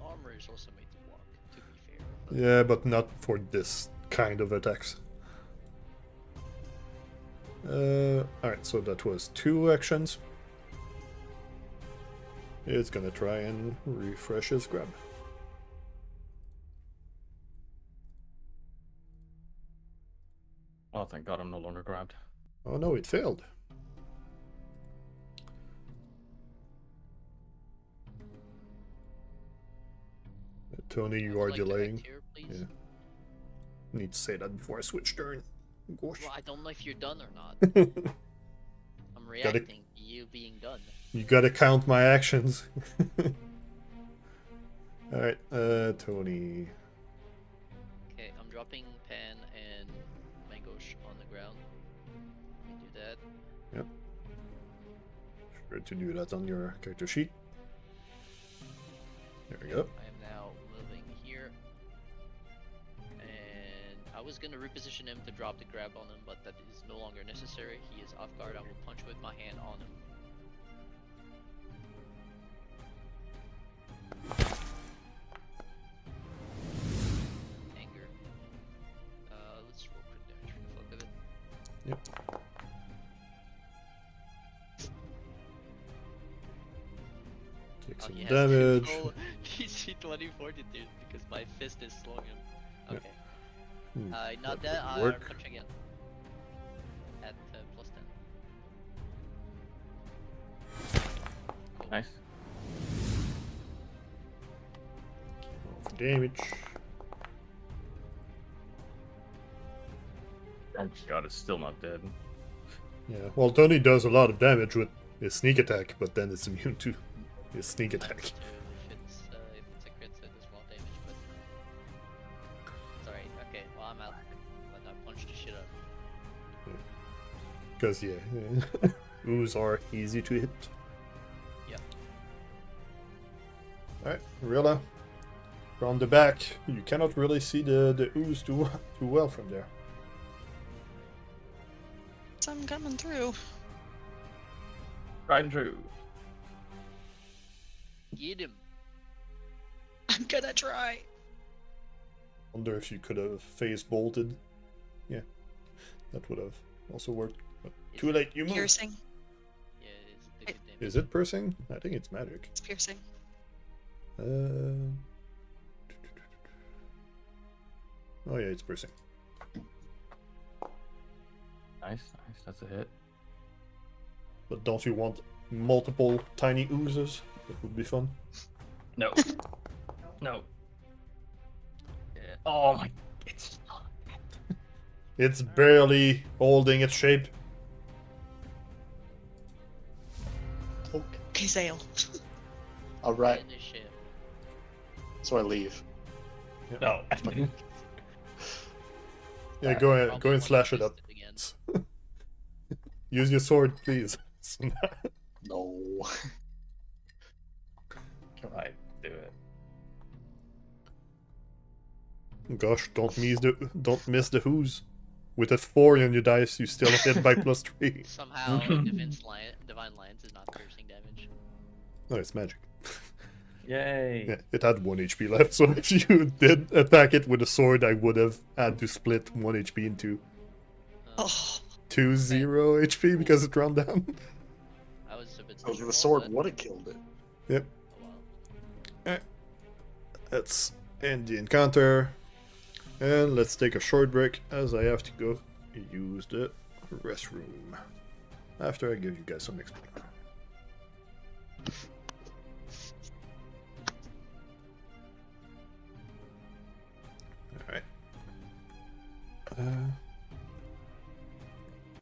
armor is also made to block, to be fair. But
Yeah, but not for this kind of attacks. Alright, so that was 2 actions. It's gonna try and refresh his grab.
Oh, thank God I'm no longer grabbed.
Oh no, it failed. Tony,
I
you
would
are
like to act
delaying.
here, please.
Yeah. Need to say that before I switch turn. Gosh.
Well, I don't know if you're done or not.
You
I'm reacting to you being done.
gotta count my actions. Alright, Tony.
Okay, I'm dropping Pan and Mangosh on the ground. Let me do that.
Yep. Sure to do that on your character sheet. There we go.
I am now moving here. And I was gonna reposition him to drop the grab on him, but that is no longer necessary. He is off guard. I will punch with my hand on him. Anger. Let's roll crit damage for the fuck of it.
Yep. Take
Oh,
some
he has
damage.
critical DC 20 fortitude because my fist is slowing him.
Yeah.
Okay.
Hmm,
Not
that
that,
would
I'll
work.
punch again. At plus 10. Cool.
Nice.
Roll for damage.
Oh God, it's still not dead.
Yeah, well, Tony does a lot of damage with his sneak attack, but then it's immune to his sneak
Minus
attack.
2 if it's a crit, so it does more damage, but... It's alright, okay, well I'm out. But I punched the shit out.
Because, yeah, ooze are easy to hit.
Yep.
Alright, Rilla. From the back, you cannot really see the ooze too well from there.
I'm coming through.
Right and true.
Get him!
I'm gonna try.
Wonder if you could have phase bolted. Yeah, that would have also worked. But too late, you moved.
Piercing.
Yeah, it's the good damage.
Is it piercing? I think it's magic.
It's piercing.
Oh yeah, it's piercing.
Nice, that's a hit.
But don't you want multiple tiny oozes? That would be fun.
No. No. Oh my! It's
It's barely holding its shape.
Okay, Zael.
All right,
Finish him.
so I leave.
no.
Yeah,
Alright.
go
Probably
and
wanna
slash it
twist
up.
again.
Use your sword, please.
No.
Right, do it.
Gosh, don't miss the who's. With a 4 on your dice, you still hit by +3.
Somehow, Divine Lance is not piercing damage.
No, it's magic.
Yay!
Yeah, it had 1 HP left, so if you did attack it with a sword, I would have had to split 1 HP into
Oh,
2 0 HP because it ran down.
I was a bit.
So the
skeptical,
sword
but-
would have killed it.
Yep.
Oh, wow.
Let's end the encounter. And let's take a short break as I have to go use the restroom. After I give you guys some exp. Alright.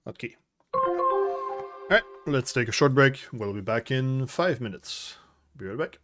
Okay. Alright, let's take a short break. We'll be back in 5 minutes. Be right back.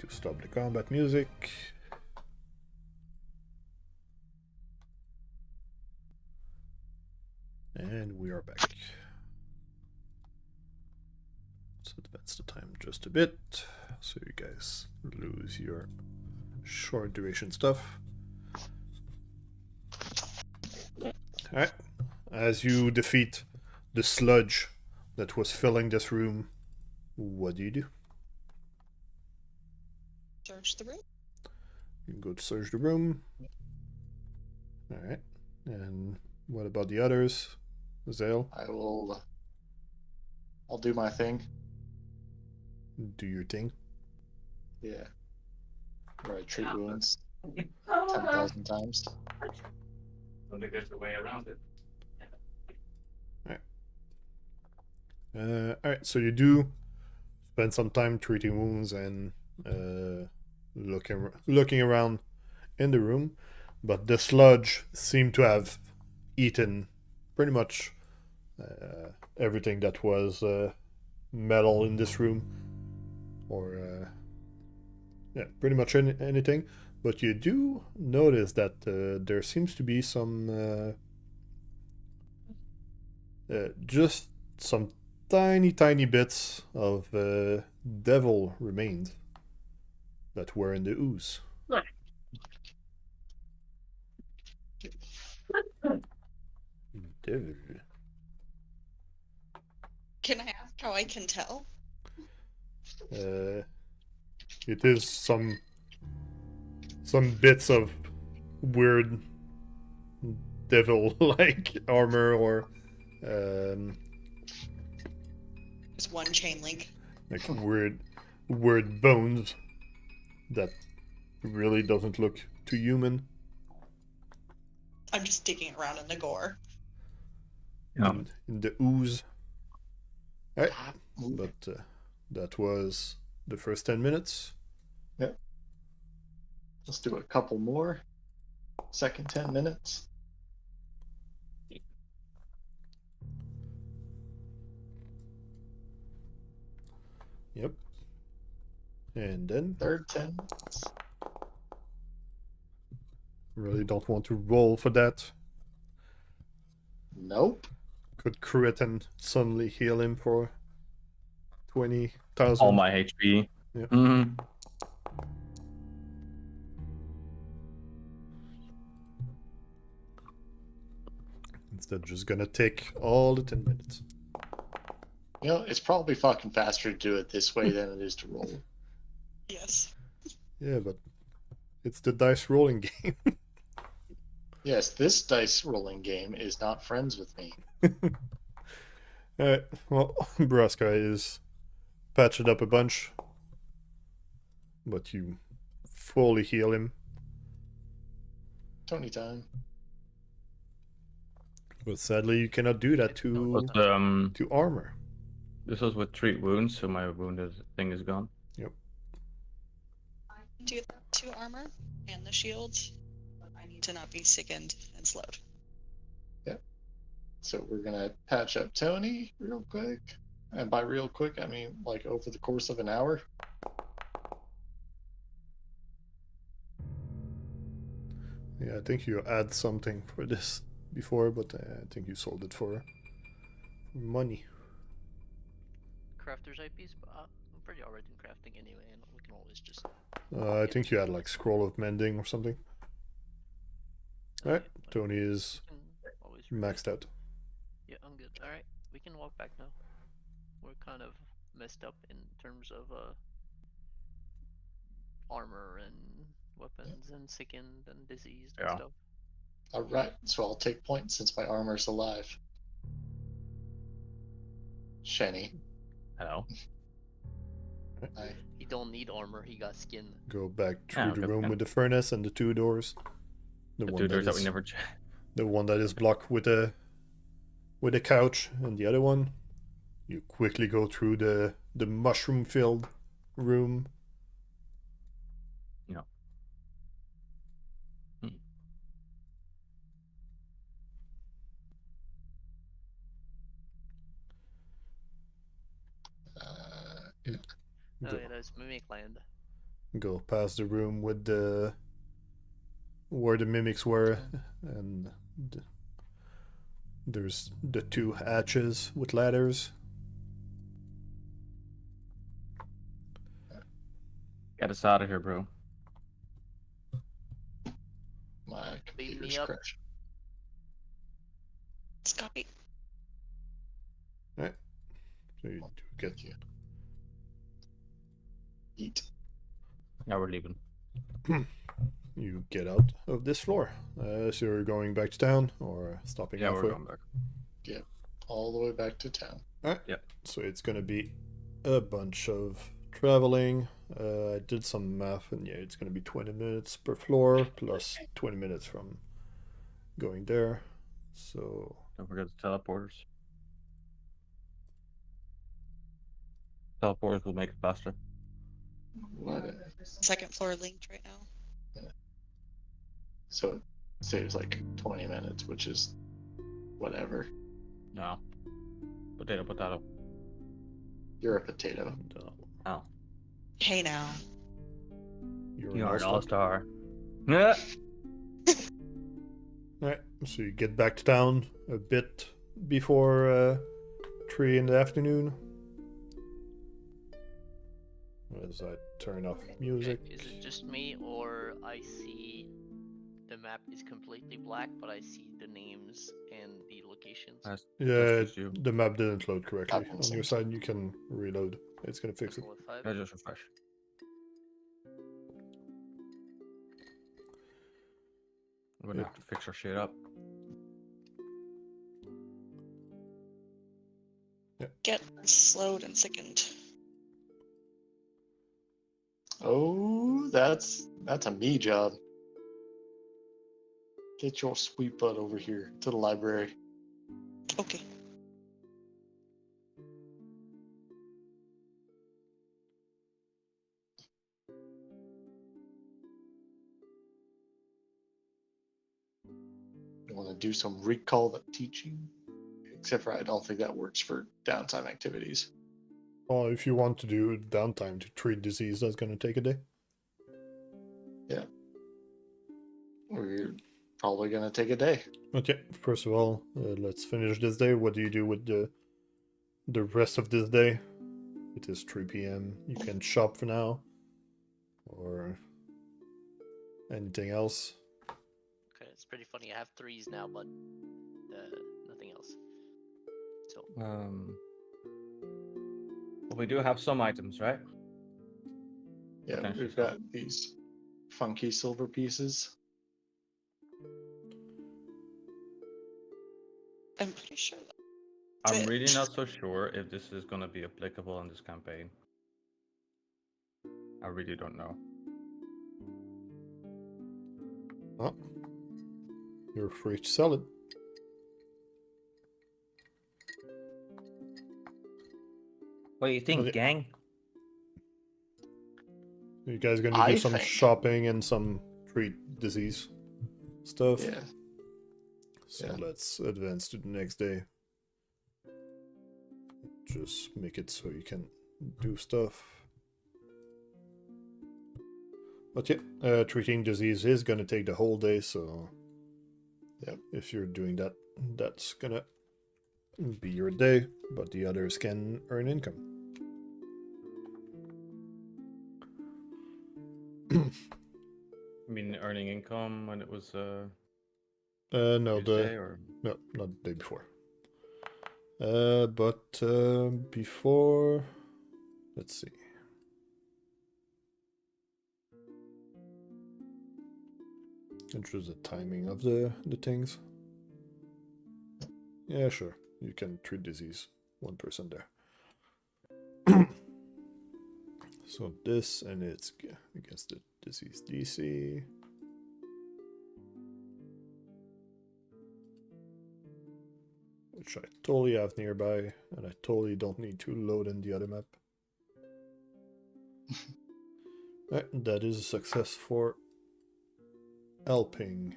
to stop the combat music. And we are back. Let's advance the time just a bit so you guys lose your short duration stuff. Alright. As you defeat the sludge that was filling this room, what do you do?
Search the room.
You can go to search the room. Alright. And what about the others? Zael,
I'll do my thing.
do your thing.
Yeah. Where I treat wounds 10,000 times.
I don't think there's a way around it.
Alright, so you do spend some time treating wounds and looking around in the room, but the sludge seemed to have eaten pretty much everything that was metal in this room, or yeah, pretty much anything. But you do notice that there seems to be some just some tiny bits of devil remains that were in the ooze. Devil.
Can I ask how I can tell?
It is some bits of weird devil-like armor, or
There's one chain link.
like weird bones that really doesn't look too human.
I'm just digging around in the gore.
In the ooze. Alright, but that was the first 10 minutes.
Let's do a couple more. Second 10 minutes.
Yep. And then
Third 10 minutes.
really don't want to roll for that.
Nope.
Could crit and suddenly heal him for 20,000.
All my HP.
Yeah.
Mhm.
Instead, just gonna take all the 10 minutes.
You know, it's probably fucking faster to do it this way than it is to roll.
Yes.
Yeah, but it's the dice rolling game.
Yes, this dice rolling game is not friends with me.
Alright, well, Braska is patched up a bunch, but you fully heal him.
Tony time.
But sadly, you cannot do that to armor.
This was with 3 wounds, so my thing is gone.
I can do that to armor and the shields, but I need to not be sickened and slowed.
So we're gonna patch up Tony real quick. And by real quick, I mean like over the course of an hour.
Yeah, I think you had something for this before, but I think you sold it for money.
Crafter's IPs, but I'm pretty alright in crafting anyway, and we can always just.
I think you had like Scroll of Mending or something. Alright,
but
Tony is
we can always
maxed out.
Yeah, I'm good. Alright, we can walk back now. We're kind of messed up in terms of armor and weapons and sickened and diseased and
Yeah.
stuff.
Alright, so I'll take points since my armor's alive. Shenny.
Hello.
He don't need armor, he got skin.
Go back through
Yeah,
the
okay,
room
yeah.
with the furnace and the 2 doors.
The 2 doors that we
is-
never.
The one that is blocked with a couch, and the other one, you quickly go through the mushroom-filled room.
Yeah.
Yeah.
Oh
Go.
yeah, that's Mimic Land.
go past the room with the where the mimics were, and there's the two hatches with ladders.
Get us out of here, bro.
My
Beam
computer's
me up.
crashed.
Let's copy.
Right. So you get
Thank you. Eat.
Now we're leaving.
you get out of this floor. So you're going back to town or stopping
Yeah, we're
halfway.
going back.
All the way back to town.
Alright.
Yep.
So it's gonna be a bunch of traveling. I did some math, and yeah, it's gonna be 20 minutes per floor plus 20 minutes from going there. So
Don't forget the teleporters. Teleporters will make it faster.
What?
Second floor linked right now.
So it saves like 20 minutes, which is whatever.
No. Potato, potato.
You're a potato.
and,
Oh.
Hey now.
you're
You
an
are an
all-star.
all-star. Yeah.
Alright, so you get back to town a bit before 3 in the afternoon. As I turn off music.
Okay, is it just me, or I see the map is completely black, but I see the names and the locations?
That's
Yeah,
just you.
the map didn't load correctly.
Happens
On your
sometimes.
side, you can reload. It's gonna fix it.
Control F5.
I just refresh. We're gonna have to fix our shit up.
Get slowed and sickened.
Oh, that's a me job. Get your sweet butt over here to the library.
Okay.
You want to do some recall the teaching? Except for I don't think that works for downtime activities.
Well, if you want to do downtime to treat disease, that's gonna take a day.
We're probably gonna take a day.
Okay, first of all, let's finish this day. What do you do with the rest of this day? It is 3 p.m. You can shop for now, or anything else.
Okay, it's pretty funny. I have 3s now, but nothing else. So
Well, we do have some items, right?
Yeah,
Potentially
we've
so.
got these funky silver pieces.
I'm pretty sure that.
I'm
it.
really not so sure if this is gonna be applicable in this campaign. I really don't know.
Oh, you're free to sell it.
What do you think,
Okay.
gang?
You guys gonna
I
do some
think-
shopping and some treat disease stuff?
Yeah.
So
Yeah.
let's advance to the next day. Just make it so you can do stuff. But yeah, treating disease is gonna take the whole day, so
Yep.
if you're doing that, that's gonna be your day, but the others can earn income.
I mean, earning income when it was
No,
Tuesday, or
no, not the day before. But before, let's see. Enter the timing of the things. Yeah, sure. You can treat disease. 1% there. So this, and it's against the disease DC. Which I totally have nearby, and I totally don't need to load in the other map. Right, that is a success for helping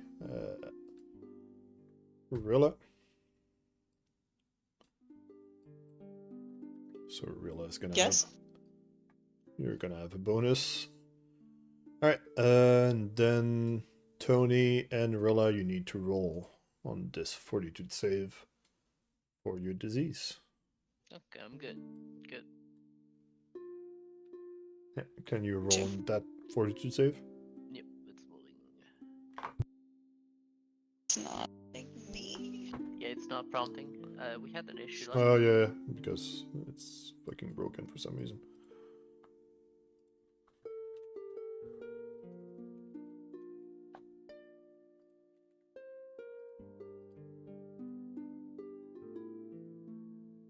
Rilla. So Rilla is gonna
Yes.
have, you're gonna have a bonus Alright, and then Tony and Rilla, you need to roll on this fortitude save for your disease.
Okay, I'm good. Good.
Yeah, can you roll on that fortitude save?
Yep, it's loading.
It's not like me.
Yeah, it's not prompting. We had an issue last
Oh
time.
yeah, because it's fucking broken for some reason.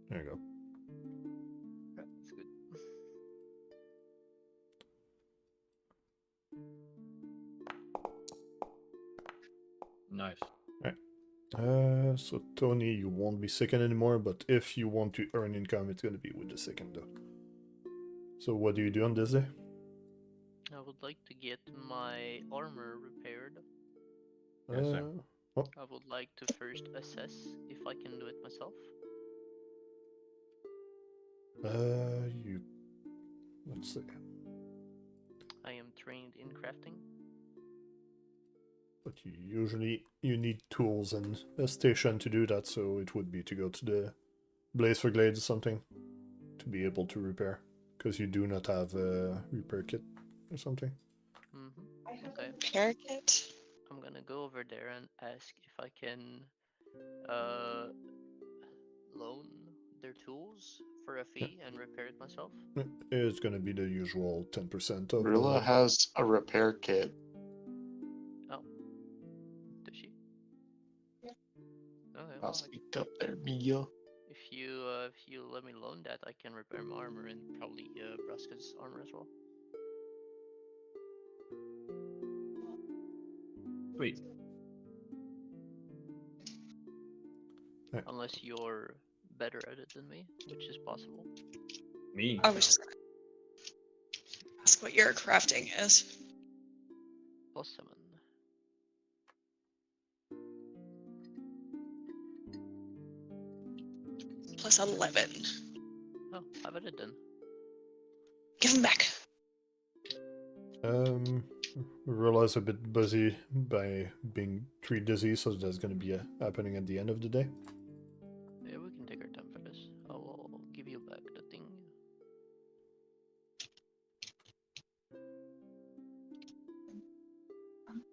There you go.
That's good.
Nice.
So Tony, you won't be second anymore, but if you want to earn income, it's gonna be with the second though. So what do you do on this day?
I would like to get my armor repaired.
Yes, sir.
I would like to first assess if I can do it myself.
You. Let's see.
I am trained in crafting.
But you need tools and a station to do that, so it would be to go to the Blaze for Glades or something to be able to repair, because you do not have a repair kit or something.
Okay.
Repair kit?
I'm gonna go over there and ask if I can loan their tools for a fee and repair it myself.
It's gonna be the usual 10% of
Rilla
the.
has a repair kit.
Oh, does she?
Yeah.
Okay,
I'll
well,
speak up there, Mia.
if you let me loan that, I can repair my armor and probably Braska's armor as well.
Sweet.
Right.
Unless you're better at it than me, which is possible.
Me.
I was just gonna ask what your crafting is.
+7.
Plus 11.
Oh, have it then.
Give him back.
Realize a bit busy by being 3 dizzy, so that's gonna be happening at the end of the day.
Yeah, we can take our time for this. I will give you back the thing.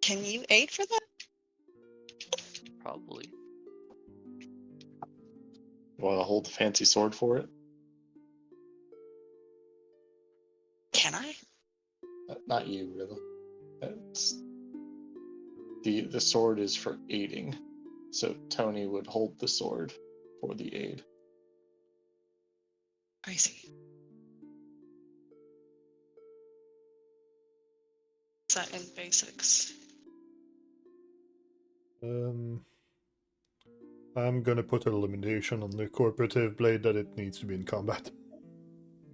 Can you aid for that?
Probably.
Want to hold the fancy sword for it?
Can I?
Not you, Rilla. That's... The sword is for aiding, so Tony would hold the sword for the aid.
I see. Is that in basics?
I'm gonna put a limitation on the cooperative blade that it needs to be in combat.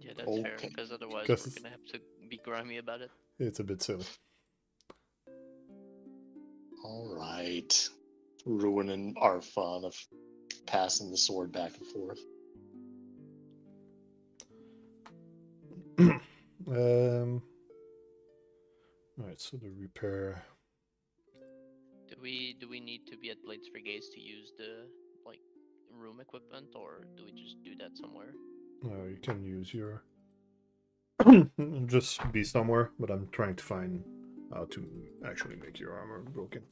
Yeah, that's fair,
Okay.
because otherwise
Because
we're gonna have to be grimy about it.
it's a bit silly.
Alright. Ruining our fun of passing the sword back and forth.
Alright, so the repair.
Do we need to be at Blades for Gaze to use the like room equipment, or do we just do that somewhere?
You can use your. Just be somewhere, but I'm trying to find how to actually make your armor broken.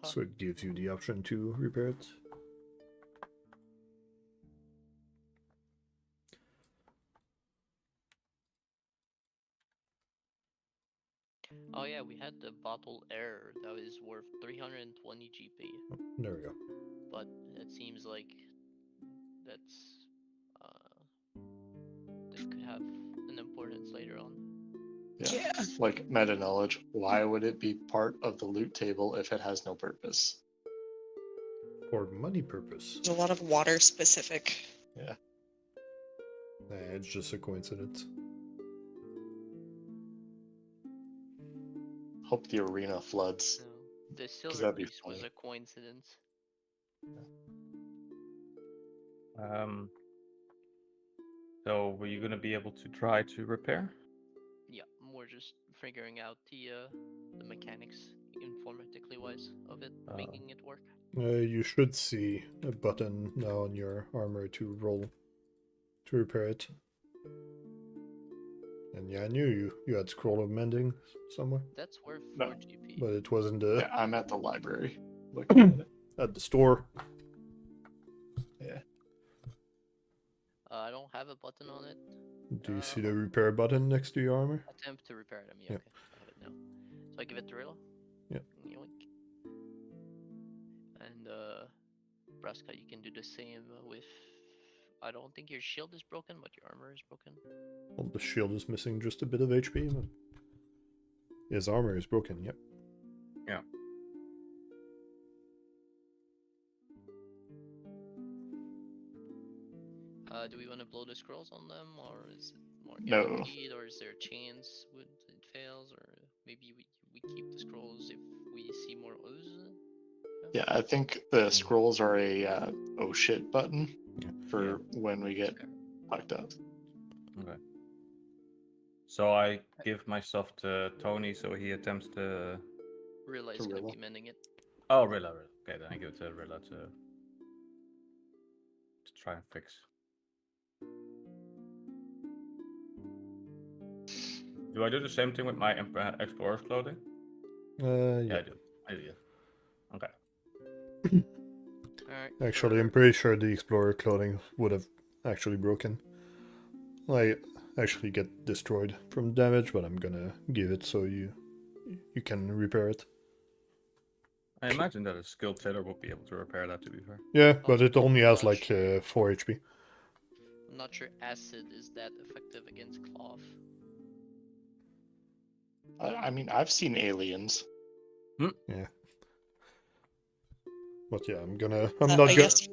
So it gives you the option to repair it.
Oh yeah, we had the bottle air that is worth 320 GP,
There we go.
but it seems like that's that could have an importance later on.
Yeah. Like meta knowledge, why would it be part of the loot table if it has no purpose?
For money purpose.
There's a lot of water specific.
Yeah.
It's just a coincidence.
Hope the arena floods.
No, the silver
that'd be
piece was
funny.
a coincidence.
So were you gonna be able to try to repair?
Yeah, more just figuring out the mechanics informatically wise of it, making it work.
You should see a button now on your armor to roll to repair it. And yeah, I knew you had scroll of mending somewhere,
That's worth
No.
4 GP.
but it wasn't the
Yeah, I'm at the library looking at it.
at the store.
Yeah.
I don't have a button on it.
Do you see the repair button next to your armor?
Attempt to repair them. Yeah,
Yep.
okay. I have it now. So I give it to Rilla.
Yep.
Yoink. And Braska, you can do the same with. I don't think your shield is broken, but your armor is broken.
Well, the shield is missing just a bit of HP, but his armor is broken. Yep.
Yeah.
Do we want to blow the scrolls on them, or is it more
No.
guaranteed, or is there a chance when it fails, or maybe we keep the scrolls if we see more ooze?
Yeah, I think the scrolls are a oh shit button
Yeah.
for when we get
Okay.
fucked up.
Okay. So I give my stuff to Tony, so he attempts to.
Rilla is
To
gonna
Rilla.
be mending it.
Oh, Rilla. Okay, then I give it to Rilla to try and fix. Do I do the same thing with my explorer's clothing?
Yeah.
Yeah, I do. I do. Yeah. Okay.
Alright.
Actually, I'm pretty sure the explorer clothing would have actually broken. I actually get destroyed from damage, but I'm gonna give it so you can repair it.
I imagine that a skilled tailor would be able to repair that. To be fair.
Yeah, but it only has
Not
like
sure.
4 HP.
I'm not sure acid is that effective against cloth.
I mean, I've seen aliens.
Yeah. But yeah, I'm not
I
gonna
guess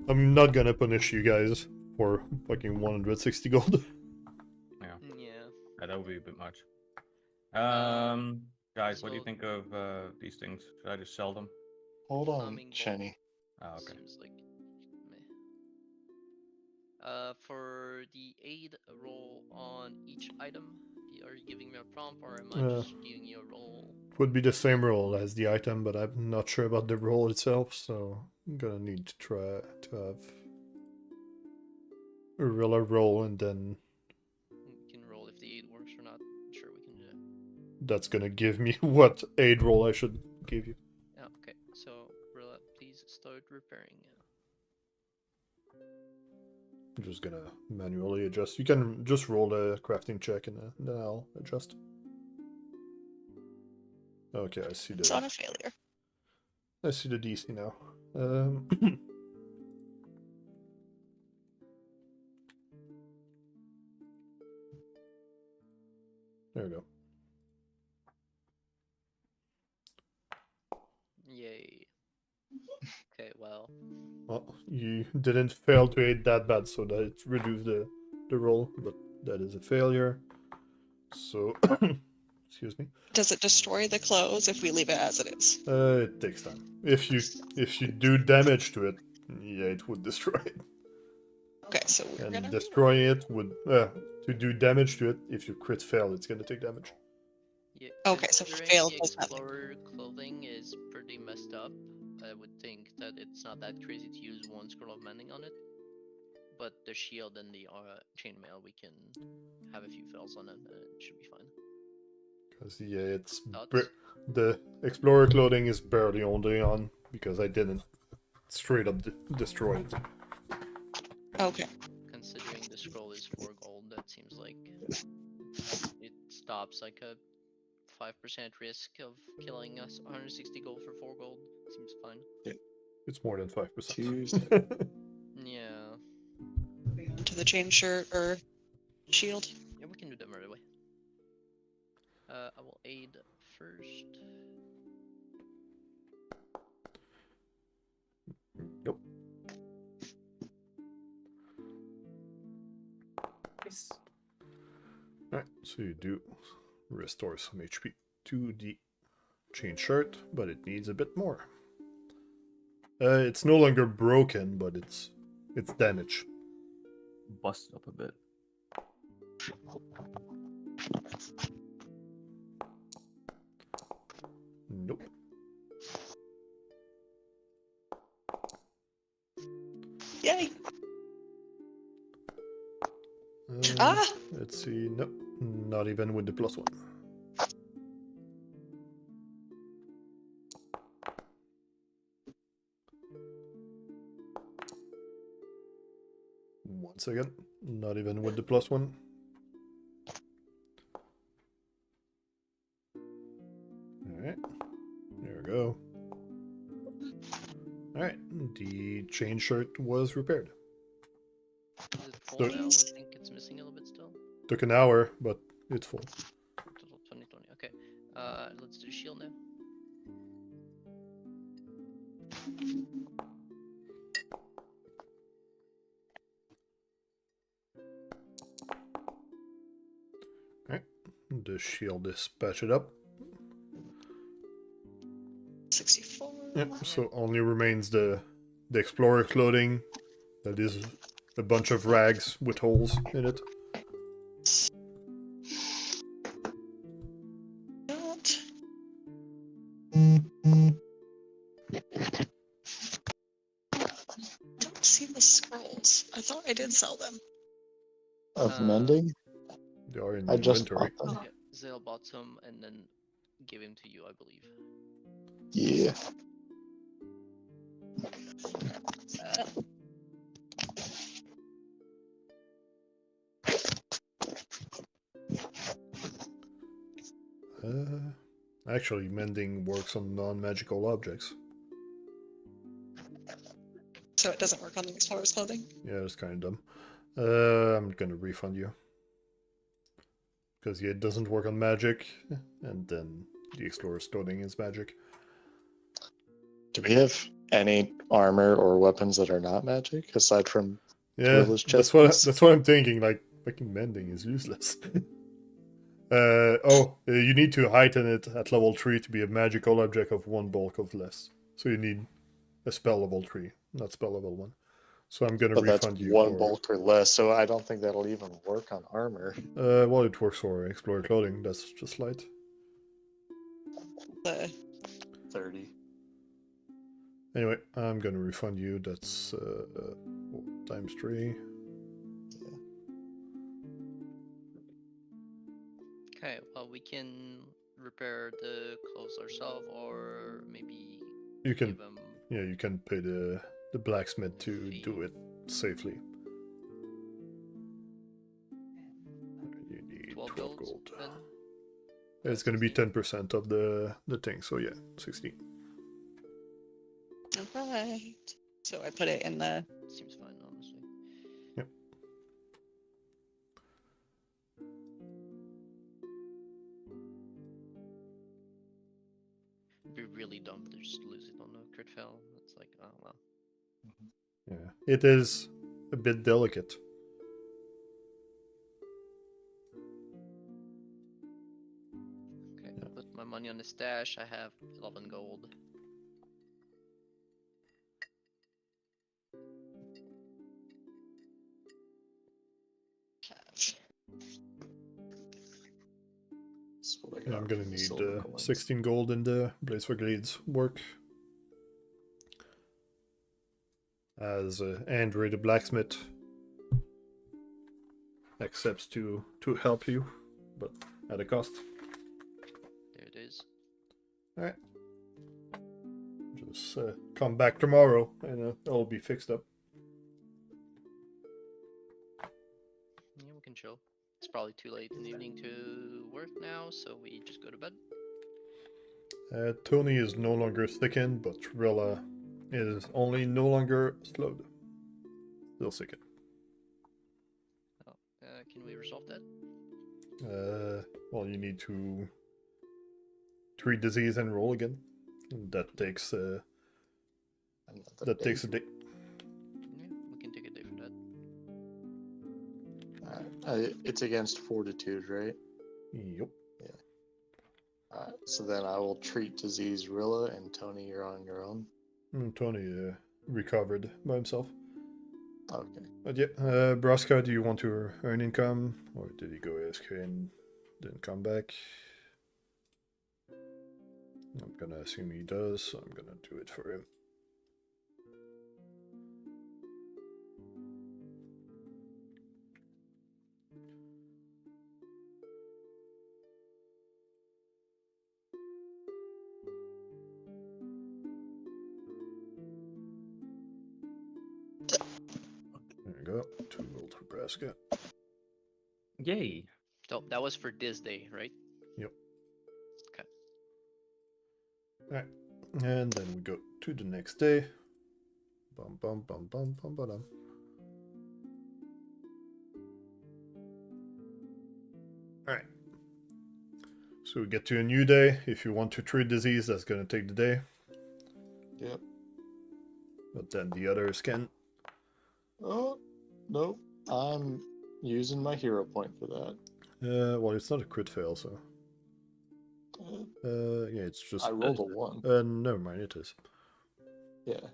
I'm not gonna punish you guys for fucking 160 gold.
Yeah.
Yeah.
That would be a bit much. Guys, what do you
so-
think of these things? Should I just sell them?
Hold on,
Humming
Shenny.
Oh, okay.
Seems like meh. For the aid roll on each item, are you giving me a prompt or am I just giving you a roll?
Would be the same roll as the item, but I'm not sure about the roll itself, so I'm gonna need to try to have a Rilla roll, and then
We can roll if the aid works or not. Sure, we can do that.
that's gonna give me what aid roll I should give you.
Yeah, okay. So, Rilla, please start repairing.
I'm just gonna manually adjust. You can just roll a crafting check and then I'll adjust. Okay, I see
it's on
the
a failure.
I see the DC now. There we go.
Yay. Okay, well.
Well, you didn't fail to aid that bad, so that it reduced the roll, but that is a failure. So, excuse me.
Does it destroy the clothes if we leave it as it is?
It takes time. If you do damage to it, yeah, it would destroy it.
Okay, so we're
And
gonna.
destroying it would to do damage to it. If you crit fail, it's gonna take damage.
Yeah,
Okay, so
considering
fail
the
does nothing.
explorer clothing is pretty messed up, I would think that it's not that crazy to use one scroll of mending on it. But the shield and the chainmail, we can have a few fails on it, and it should be fine.
Because yeah, it's
Thoughts?
the explorer clothing is barely only on because I didn't straight up destroy it.
Okay.
Considering the scroll is 4 gold, that seems like it stops like a 5% risk of killing us. 160 gold for 4 gold seems fine.
It's more than 5%.
Tuesday.
Yeah,
To the chain shirt or shield.
yeah, we can do them right away. I will aid first.
Yep. Alright, so you do restore some HP to the chain shirt, but it needs a bit more. It's no longer broken, but it's damaged.
Busted up a bit.
Nope.
Yay!
Uh, Let's see. Nope. Not even with the +1. Once again, not even with the +1. Alright, there we go. Alright, the chain shirt was repaired.
Is it full
So-
now? I think it's missing a little bit still.
Took an hour, but it's full.
Total 2020. Okay. Let's do shield now.
The shield is patched up.
64.
Yep, so only remains the explorer clothing. That is a bunch of rags with holes in it.
Not. Don't see the scrolls. I thought I did sell them.
Of mending?
They are in
I
the
just
inventory.
bought them.
Yeah, Zael bought some and then gave him to you, I believe.
Yeah.
Actually, mending works on non-magical objects.
So it doesn't work on the explorer's clothing.
Yeah, it's kind of dumb. I'm gonna refund you. Because yeah, it doesn't work on magic, and then the explorer's clothing is magic.
Do we have any armor or weapons that are not magic aside from
Yeah,
Rilla's
that's
chest
what
piece?
that's what I'm thinking. Like, fucking mending is useless. You need to heighten it at level 3 to be a magical object of 1 bulk of less. So you need a spell level 3, not spell level 1. So I'm gonna
But that's
refund you
one
for.
bulk or less, so I don't think that'll even work on armor.
Well, it works for explorer clothing. That's just light.
The
30.
Anyway, I'm gonna refund you. That's times 3.
Okay, well, we can repair the clothes ourselves, or maybe
You can,
give him.
yeah, you can pay the blacksmith to do it safely. You need
12
12
gold.
gold.
Then
It's gonna be 10% of the thing. So yeah, 16.
Alright. So I put it in the
seems fine, honestly.
Yep.
It'd be really dumb to just lose it on a crit fail. It's like, oh well.
Yeah, it is a bit delicate.
Okay, put my money on the stash. I have 11 gold.
That's what I
Yeah,
got
I'm gonna
from the
need
silver coins.
16 gold in the Blaze for Glades work. As Andre the blacksmith accepts to help you, but at a cost.
There it is.
Alright. Just come back tomorrow and it'll be fixed up.
Yeah, we can chill. It's probably too late in the evening to work now, so we just go to bed.
Tony is no longer thickened, but Rilla is only no longer slowed. Still sickened.
Oh, can we resolve that?
Well, you need to treat disease and roll again. And that takes
Another
that
day.
takes a day.
Yeah, we can take a day for that.
It's against fortitude, right?
Yep.
So then I will treat disease Rilla, and Tony, you're on your own.
Tony recovered by himself.
Okay.
But yeah, Braska, do you want to earn income, or did he go ASK and didn't come back? I'm gonna assume he does, so I'm gonna do it for him. There you go. 2 gold for Braska.
Yay!
So that was for this day, right?
Yep.
Okay.
Alright. And then we go to the next day. Bum bum bum bum bum bum. Alright. So we get to a new day. If you want to treat disease, that's gonna take the day.
Yep.
But then the others can.
Oh, nope. I'm using my hero point for that.
Well, it's not a crit fail, so. Yeah, it's just.
I rolled a 1.
Never mind, it is.
Yeah.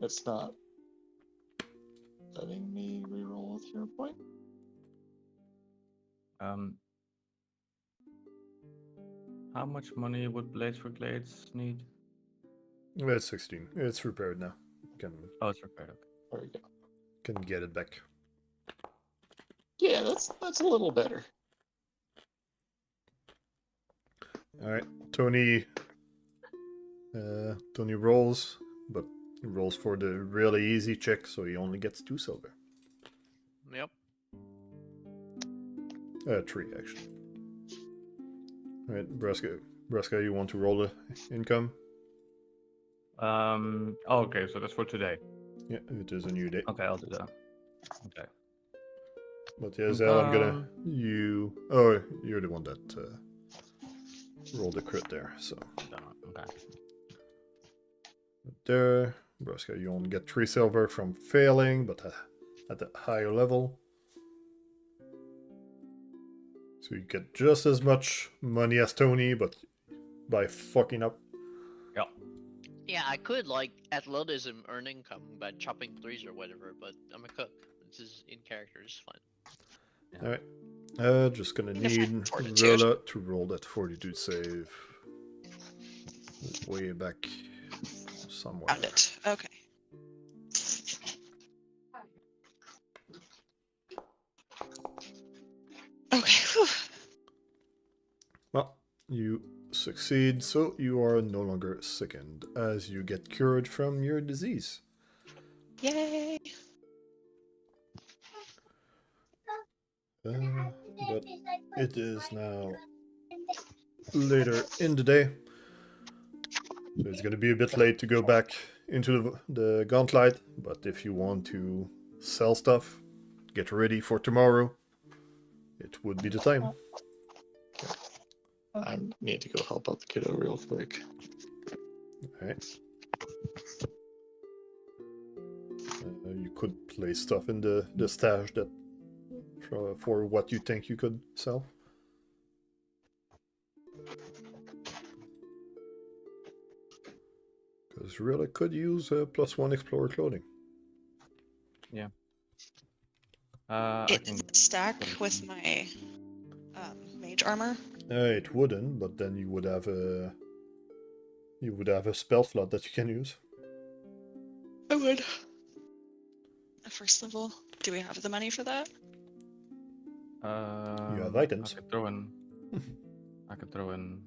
It's not letting me reroll with hero point.
How much money would Blades for Glades need?
It's 16. It's repaired now.
Oh, it's repaired. Okay.
There we go.
Can get it back.
Yeah, that's a little better.
Alright, Tony. Tony rolls, but he rolls for the really easy check, so he only gets 2 silver.
Yep.
3 actually. Alright, Braska, you want to roll the income?
Oh, okay, so that's for today.
Yeah, it is a new day.
Okay, I'll do that. Okay.
But yeah, Zael, I'm gonna Oh, you're the one that rolled the crit there. So
Okay.
there, Braska, you only get 3 silver from failing, but at a higher level. So you get just as much money as Tony, but by fucking up.
Yeah.
Yeah, I could like athleticism earn income by chopping threes or whatever, but I'm a cook. This is in character, it's fine.
Alright. Just gonna
Need to
need
find fortitude.
Rilla to roll that fortitude save. Way back somewhere.
Found it. Okay. Okay. Whew.
Well, you succeed, so you are no longer sickened, as you get cured from your disease.
Yay.
But it is now later in the day, so it's going to be a bit late to go back into the Gauntlight, but if you want to sell stuff, get ready for tomorrow, it would be the time.
I need to go help out the kiddo real quick.
Alright. You could place stuff in the stash that for what you think you could sell. Because Rilla could use +1 Explorer clothing.
Yeah. I
It
can...
stack with my mage armor.
It wouldn't, but then you would have a spell slot that you can use.
I would. A first level. Do we have the money for that?
You have items.
I could throw in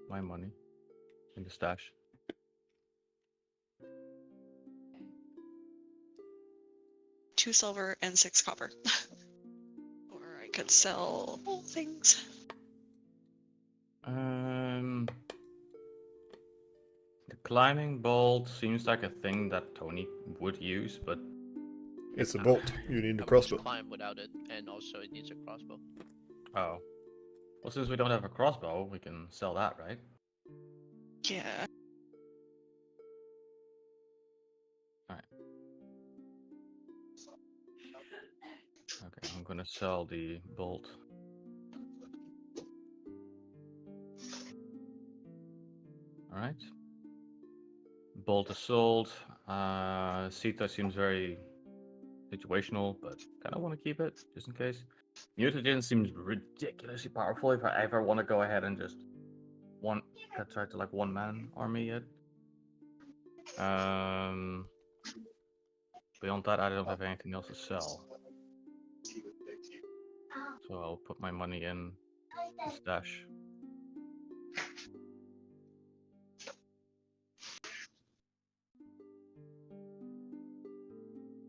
my money in the stash.
$2 silver and 6 copper. Or I could sell things.
The climbing bolt seems like a thing that Tony would use, but
It's a bolt. You need a
I
crossbow.
would climb without it, and also it needs a crossbow.
oh, well, since we don't have a crossbow, we can sell that, right?
Yeah.
Okay, I'm gonna sell the bolt. All right. Bolt is sold. Sita seems very situational, but kind of want to keep it just in case. Mutagen seems ridiculously powerful if I ever want to go ahead and just tried to like one-man army yet. Beyond that, I don't have anything else to sell. So I'll put my money in the stash.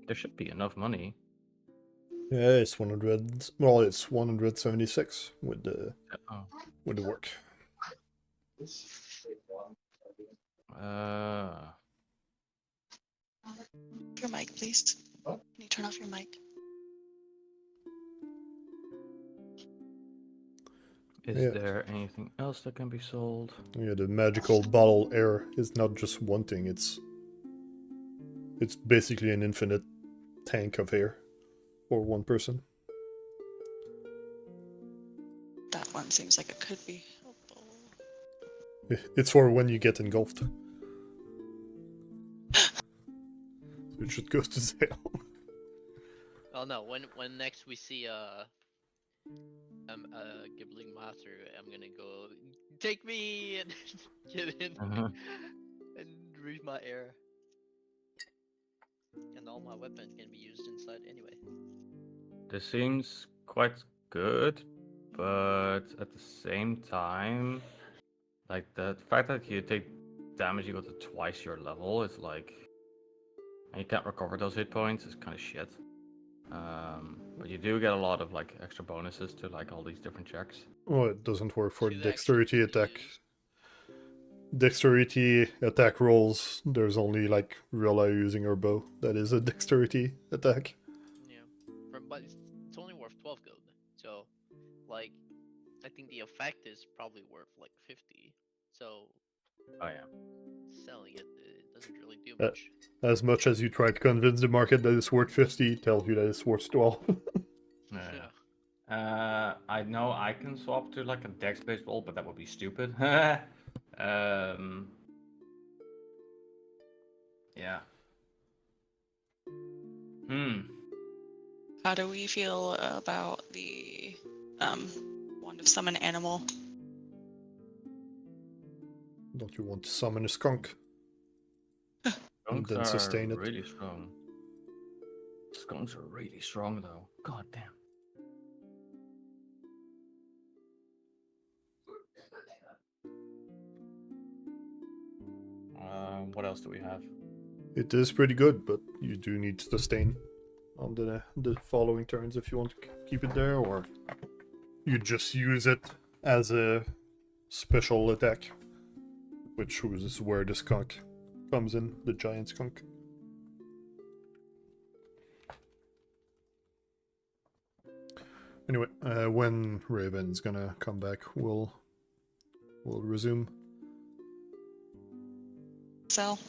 There should be enough money.
Yeah, it's 100. Well, it's 176 with the
Oh.
work.
Your mic, please. Can you turn off your mic?
Is
Yeah.
there anything else that can be sold?
Yeah, the magical bottle air is not just one thing. It's basically an infinite tank of air for one person.
That one seems like it could be helpful.
It's for when you get engulfed. So it should go to Zael.
Oh no, when next we see a Gibbling Master, I'm gonna go take me and get in and breathe my air. And all my weapons can be used inside anyway.
This seems quite good, but at the same time, like the fact that you take damage equal to twice your level is like, and you can't recover those hit points is kind of shit. But you do get a lot of like extra bonuses to like all these different checks.
Oh, it doesn't work for
Two
dexterity
actions can be
attack.
used.
Dexterity attack rolls. There's only like Rilla using her bow. That is a dexterity attack.
Yeah, but it's only worth 12 gold. So, like, I think the effect is probably worth like 50. So,
Oh yeah.
selling it doesn't really do
Uh,
much.
As much as you try to convince the market that it's worth 50, it tells you that it's worth 12.
Yeah. I know I can swap to like a dex-based roll, but that would be stupid. Yeah.
How do we feel about the wand of summon animal?
Don't you want to summon a skunk?
Skunks
then
are
sustain it.
really strong. Skunks are really strong though. God damn. What else do we have?
It is pretty good, but you do need to sustain on the following turns if you want to keep it there, or you just use it as a special attack, which is where the skunk comes in, the giant skunk. Anyway, when Raven's gonna come back, we'll resume.
Zael?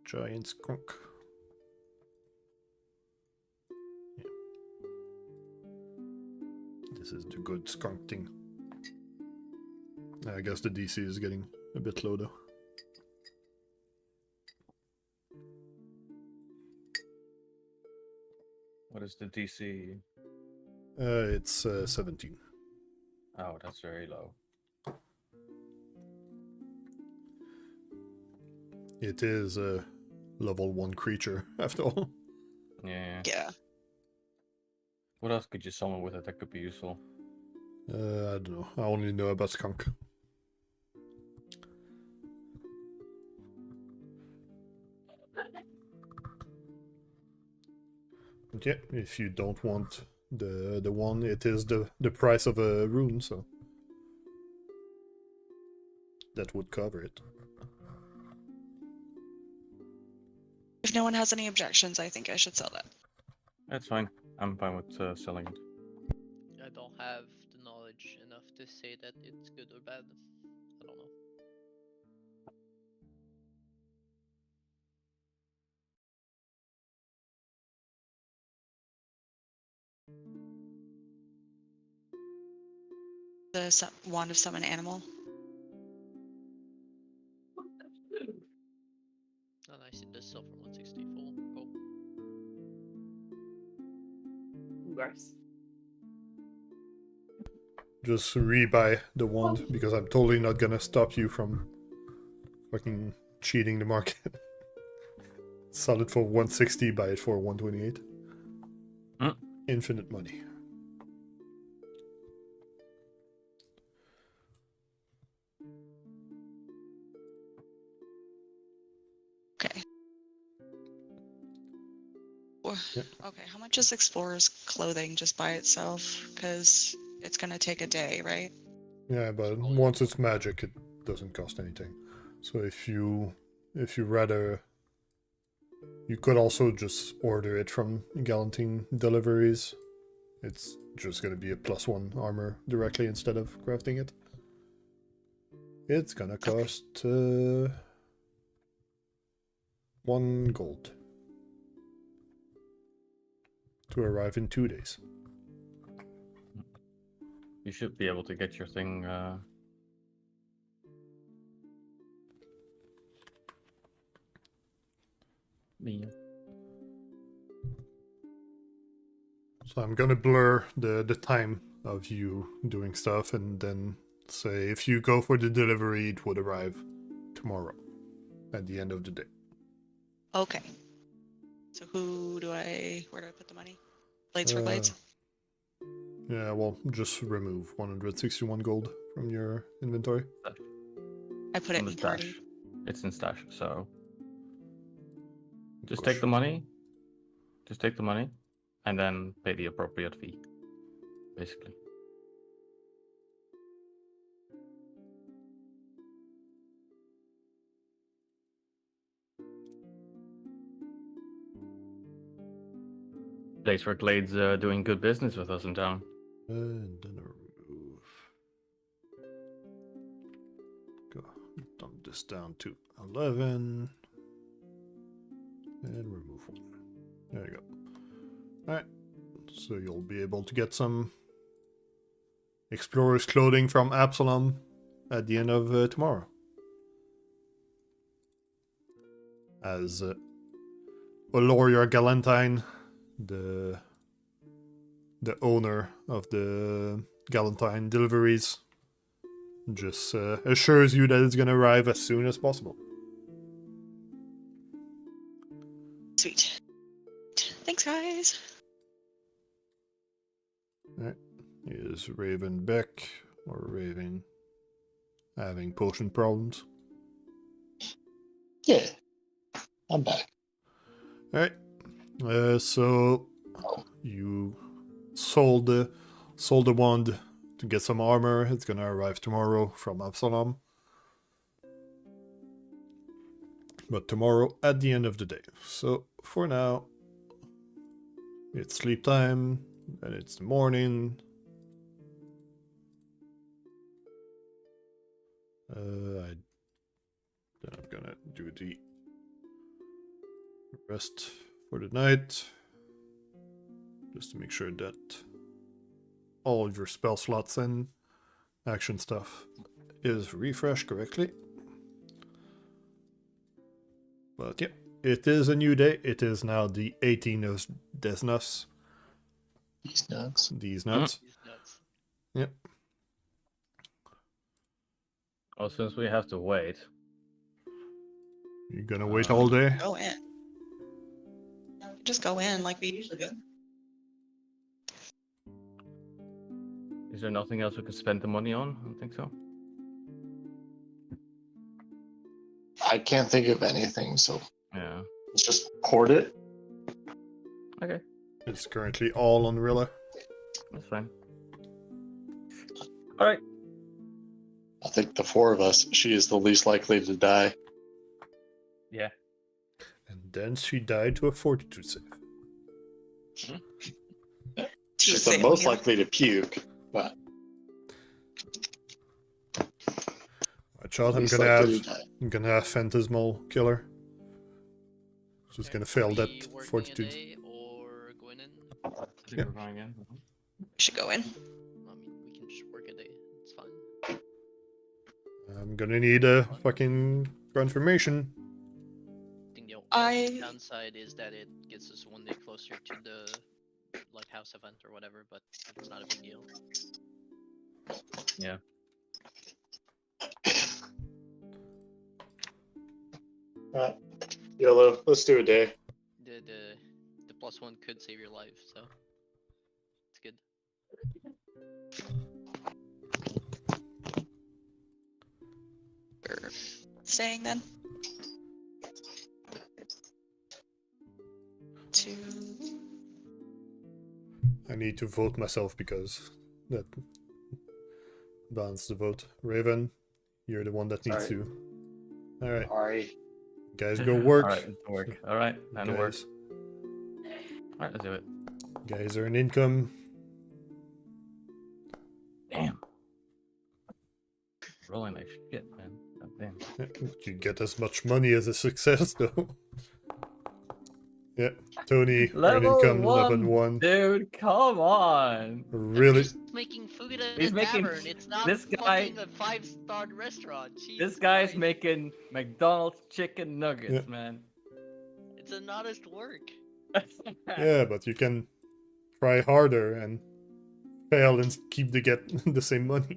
Giant skunk. Yeah. This is the good skunk thing. I guess the DC is getting a bit low though.
What is the DC?
It's 17.
Oh, that's very low.
It is a level 1 creature, after all.
Yeah.
Yeah.
What else could you summon with it that could be useful?
I don't know. I only know about skunk. But yeah, if you don't want the one, it is the price of a rune, so that would cover it.
If no one has any objections, I think I should sell that.
That's fine. I'm fine with selling it.
I don't have the knowledge enough to say that it's good or bad. I don't know.
The wand of summon animal.
Oh, nice. It does sell for 160 full. Cool.
Just rebuy the wand because I'm totally not gonna stop you from fucking cheating the market. Sell it for 160, buy it for 128.
Mm.
Infinite money.
Okay.
Yep.
Okay, how much is Explorer's clothing just by itself? Because it's gonna take a day, right?
Yeah, but once it's magic, it doesn't cost anything. So if you rather, you could also just order it from Galantine Deliveries. It's just gonna be a +1 armor directly instead of crafting it. It's gonna cost 1 gold to arrive in 2 days.
You should be able to get your thing. Mia.
So I'm gonna blur the time of you doing stuff and then say if you go for the delivery, it would arrive tomorrow at the end of the day.
Okay. So where do I put the money? Blades for blades?
Yeah, well, just remove 161 gold from your inventory.
I put it
On the
in
stash.
party.
It's in stash, so just
Gosh.
take the money. Just take the money, and then pay the appropriate fee. Basically. Place for Glade's doing good business with us in town.
And then remove. Go dump this down to 11. And remove 1. There you go. Alright. So you'll be able to get some explorer's clothing from Absalom at the end of tomorrow. As Oloria Galantine, the owner of the Galantine deliveries, just assures you that it's gonna arrive as soon as possible.
Sweet. Thanks, guys.
Alright. Is Raven back? Or Raven having potion problems?
Yeah, I'm back.
Alright. So you sold the wand to get some armor. It's gonna arrive tomorrow from Absalom. But tomorrow at the end of the day. So for now, it's sleep time, and it's the morning. Then I'm gonna do the rest for the night, just to make sure that all of your spell slots and action stuff is refreshed correctly. But yeah, it is a new day. It is now the 18th of Desnos.
These nuts.
These nuts.
He's nuts.
Yep.
Well, since we have to wait.
You're gonna wait all day?
Go in. Just go in like we usually do.
Is there nothing else we could spend the money on? I don't think so.
I can't think of anything, so
Yeah.
let's just hoard it.
Okay,
It's currently all on Rilla.
that's fine. All right.
I think the 4 of us, she is the least likely to die.
Yeah.
And then she died to a fortitude save.
She's the
Save
most
me.
likely to puke, but
Watch out, I'm
least
gonna
likely
have
to die.
Phantasmal Killer. She's
Okay,
gonna
are
fail
we
that
working a
fortitude.
day or going in?
I think
Yeah.
we're going in.
We should go in.
I mean, we can just work a day. It's fine.
I'm gonna need a fucking confirmation.
I think the
I-
only downside is that it gets us 1 day closer to the like house event or whatever, but it's not a big deal.
Yeah.
YOLO, let's do a day.
The +1 could save your life, so it's good.
We're staying then. 2.
I need to vote myself because that bans the vote. Raven, you're the one that needs
Sorry.
to. Alright,
Sorry.
guys, go work.
Alright, it's work. Alright, and work.
Guys,
Alright, let's do it.
guys earn income.
Damn. Rolling like shit, man. God damn.
You get as much money as a success, though. Yeah, Tony, earn
Level
income,
1,
11-1.
dude, come on.
Really?
He's making food at
He's
a
making-
tavern. It's not
this guy-
fucking a 5-star restaurant. Jesus
This guy's
Christ.
making McDonald's chicken nuggets,
Yeah.
man.
It's an honest work.
Yeah, but you can try harder and fail and keep the get the same money.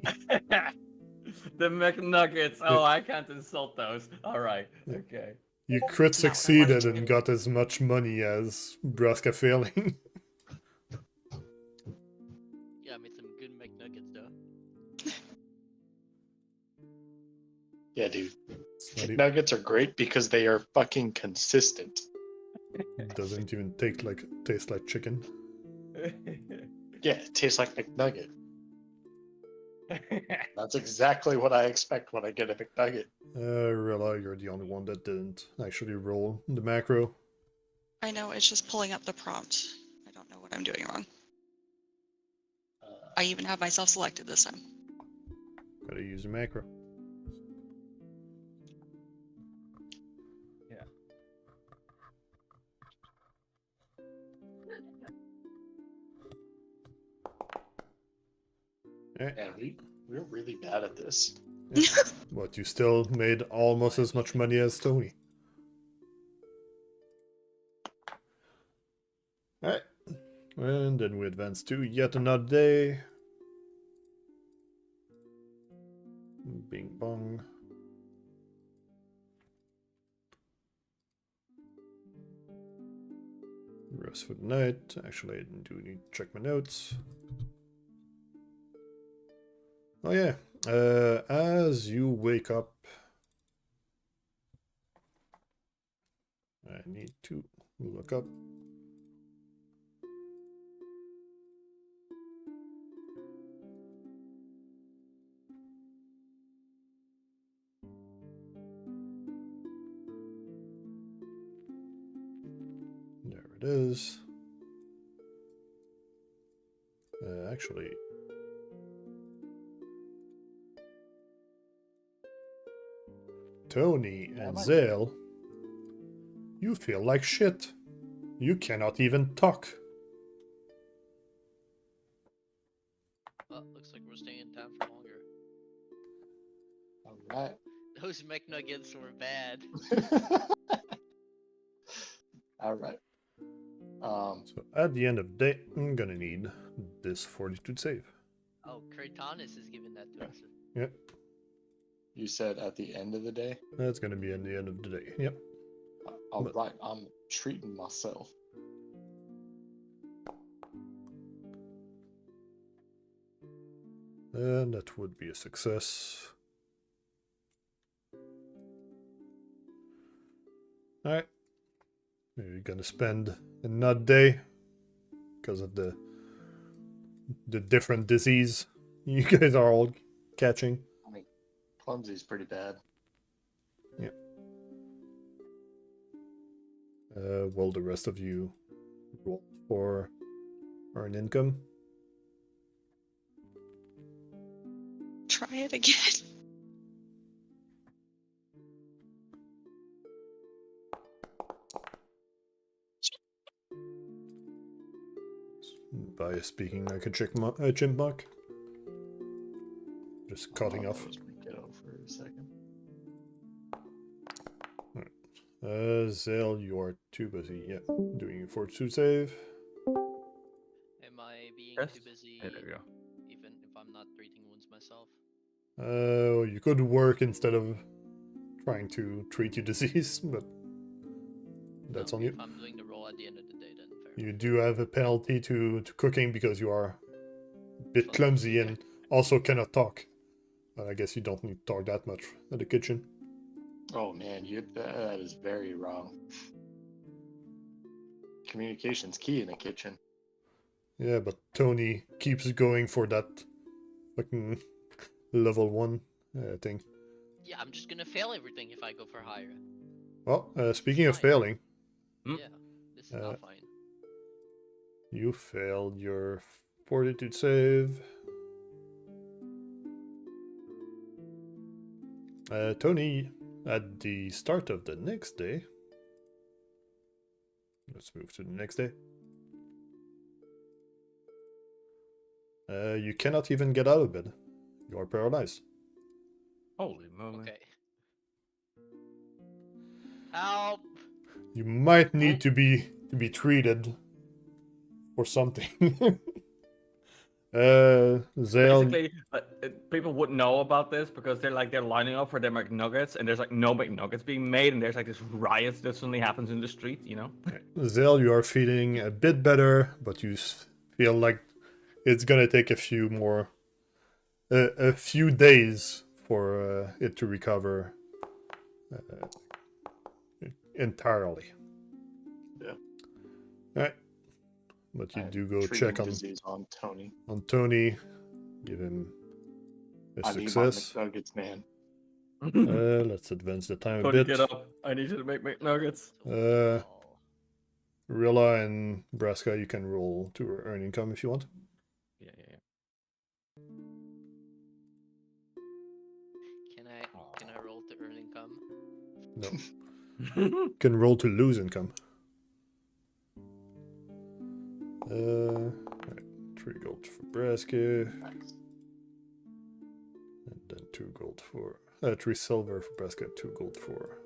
The McNuggets. Oh, I can't insult those. Alright,
Yeah.
okay.
You crit succeeded and got as much money as Braska failing.
Yeah, I made some good McNuggets though.
Yeah, dude.
It's not
Nuggets are great because they are fucking consistent.
It doesn't even taste like chicken.
Yeah, it tastes like McNugget. That's exactly what I expect when I get a McNugget.
Rilla, you're the only one that didn't actually roll the macro.
I know, it's just pulling up the prompt. I don't know what I'm doing wrong. I even have myself selected this time.
Gotta use the macro.
Yeah.
Yeah, we're really bad at this.
But you still made almost as much money as Tony. Alright. And then we advance to yet another day. Bing bong. Rest for the night. Actually, I do need to check my notes. Oh yeah. As you wake up, I need to look up. There it is. Actually, Tony and Zael, you feel like shit. You cannot even talk.
Well, looks like we're staying in town for longer.
Alright.
Those McNuggets were bad.
Alright.
So at the end of the day, I'm gonna need this fortitude save.
Oh, Kratos is giving that to us.
Yep,
You said at the end of the day?
that's gonna be at the end of the day. Yep.
Alright, I'm treating myself.
And that would be a success. Alright. We're gonna spend another day because of the different disease you guys are all catching.
I mean, clumsy's pretty bad.
Will the rest of you roll for earn income?
Try it again.
By speaking like a chipmunk. Just cutting off.
Get over for a second.
Zael, you are too busy. Yep, doing your fortitude save.
Am I being
Yes.
too busy
There we go.
even if I'm not treating wounds
You could work instead of trying to treat your disease, but that's on you.
If I'm doing the roll at the end of the day, then fair
You
enough.
do have a penalty to cooking because you are a bit
Oh,
clumsy
okay.
and also cannot talk. But I guess you don't need to talk that much at the kitchen.
Oh man, that is very wrong. Communication's key in a kitchen.
Yeah, but Tony keeps going for that fucking level 1 thing.
Yeah, I'm just gonna fail everything if I go for higher.
Well, speaking of
Fine.
failing,
Hmm?
Yeah, this is not fine.
you failed your fortitude save. Tony, at the start of the next day, let's move to the next day. You cannot even get out of bed. You are paralyzed.
Holy moly.
Okay. Help!
You might need to be treated for something. Zael,
Basically, people wouldn't know about this because they're lining up for their McNuggets, and there's like no McNuggets being made, and there's like this riot that suddenly happens in the street, you know?
Zael, you are feeling a bit better, but you feel like it's gonna take a few days for it to recover entirely.
Yeah.
Alright. But you
I'm
do go
treating
check on
disease on Tony.
Tony. Give him a
I need my
success.
McNuggets, man.
Let's advance the time a
Tony,
bit.
get up. I need you to make McNuggets.
Rilla and Braska, you can roll to earn income if you want.
Yeah.
Can I roll to earn income?
No. You can roll to lose income. Right. 3 gold for Braska.
Nice.
And then 2 gold for 3 silver for Braska, 2 gold for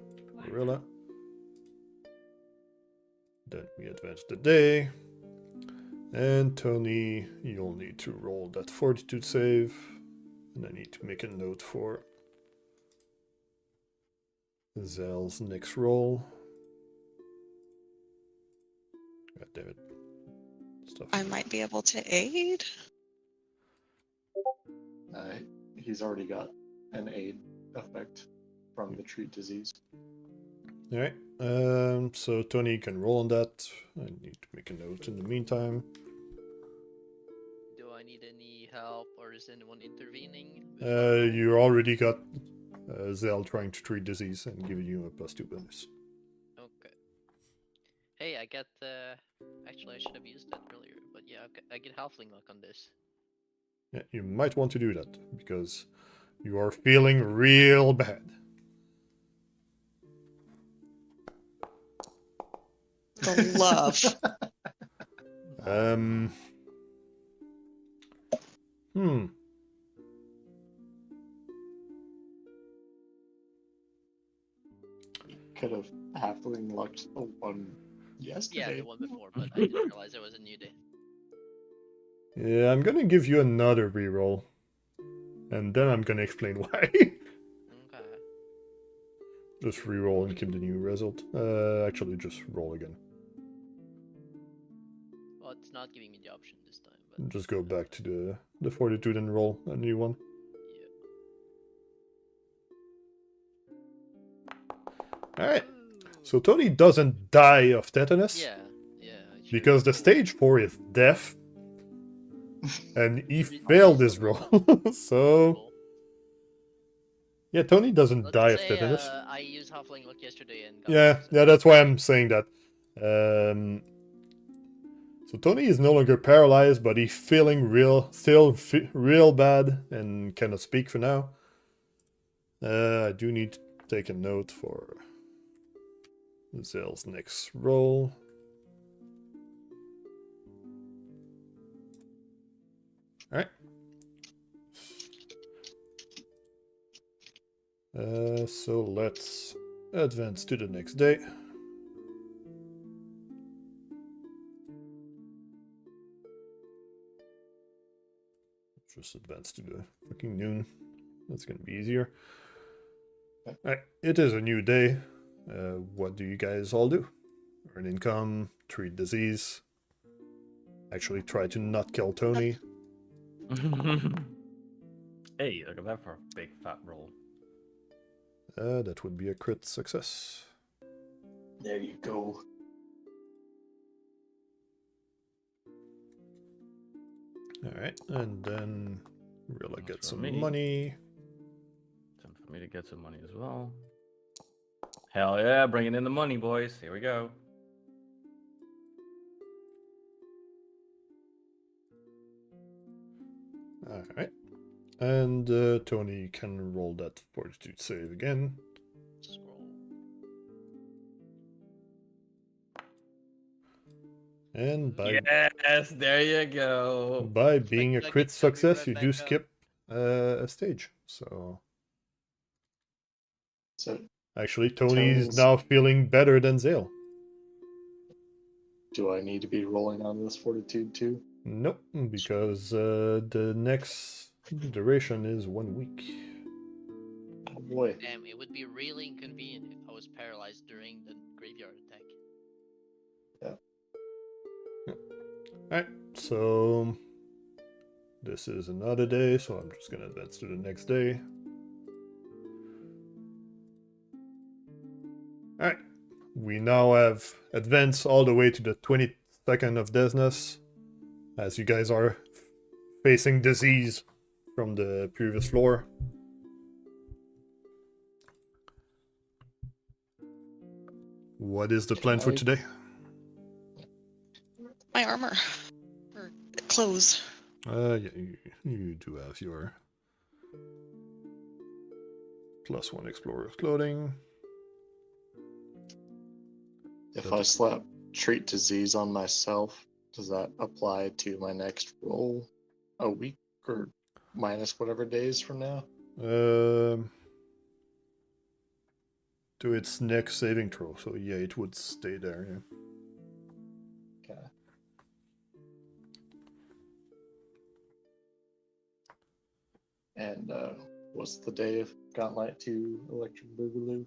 Rilla. Then we advance the day. And Tony, you'll need to roll that fortitude save. And I need to make a note for Zael's next roll. God damn it. Stuff.
I might be able to aid.
He's already got an aid effect from the treat disease.
Alright. So Tony can roll on that. I need to make a note in the meantime.
Do I need any help, or is anyone intervening?
You already got Zael trying to treat disease and giving you a +2 bonus.
Okay. Hey, I get actually I should have used that earlier, but yeah, I get halfling luck on this.
Yeah, you might want to do that because you are feeling real bad.
The love.
Could have halfling lucked the one yesterday.
Yeah, the one before, but I didn't realize it was a new day.
Yeah, I'm gonna give you another reroll. And then I'm gonna explain why.
Okay.
Just reroll and keep the new result. Actually, just roll again.
Well, it's not giving me the option this time, but
Just go back to the fortitude and roll a new one.
yeah.
Alright. So Tony doesn't die of tetanus.
Yeah.
Because the stage 4 is death. And he
Really?
failed his roll. So
Cool.
yeah, Tony doesn't
Let's
die of
say,
tetanus.
I used halfling luck yesterday and got
Yeah,
it, so-
that's why I'm saying that. So Tony is no longer paralyzed, but he's feeling real bad and cannot speak for now. I do need to take a note for Zael's next roll. Alright. So let's advance to the next day. Just advance to the fucking noon. That's gonna be easier. Alright, it is a new day. What do you guys all do? Earn income, treat disease. Actually, try to not kill Tony.
Hey, look at that for a big fat roll.
That would be a crit success.
There you go.
Alright, and then Rilla
That's
gets
for
some
me.
money.
Time for me to get some money as well. Hell yeah, bringing in the money, boys. Here we go.
Alright. And Tony can roll that fortitude save again.
Scroll.
And by
Yes, there you go.
by
It's
being
like
a
Dougie
crit
Toby
success, you
right
do
back up.
skip a stage. So
So,
actually, Tony's
Tony's-
now feeling better than Zael.
do I need to be rolling on this fortitude too?
Nope, because the next duration is 1 week.
Oh boy.
Damn, it would be really inconvenient if I was paralyzed during the graveyard attack.
Alright, so this is another day, so I'm just gonna advance to the next day. Alright, we now have advanced all the way to the 22nd of Desnas, as you guys are facing disease from the previous floor. What is the plan for
Right.
today?
My armor. Or clothes.
Yeah, you do have your +1 explorer's clothing.
If I slap treat disease on myself, does that apply to my next roll a week or minus whatever days from now?
To its next saving throw, so yeah, it would stay there. Yeah.
Okay. And what's the day of Gauntlight 2 Electric Boogaloo?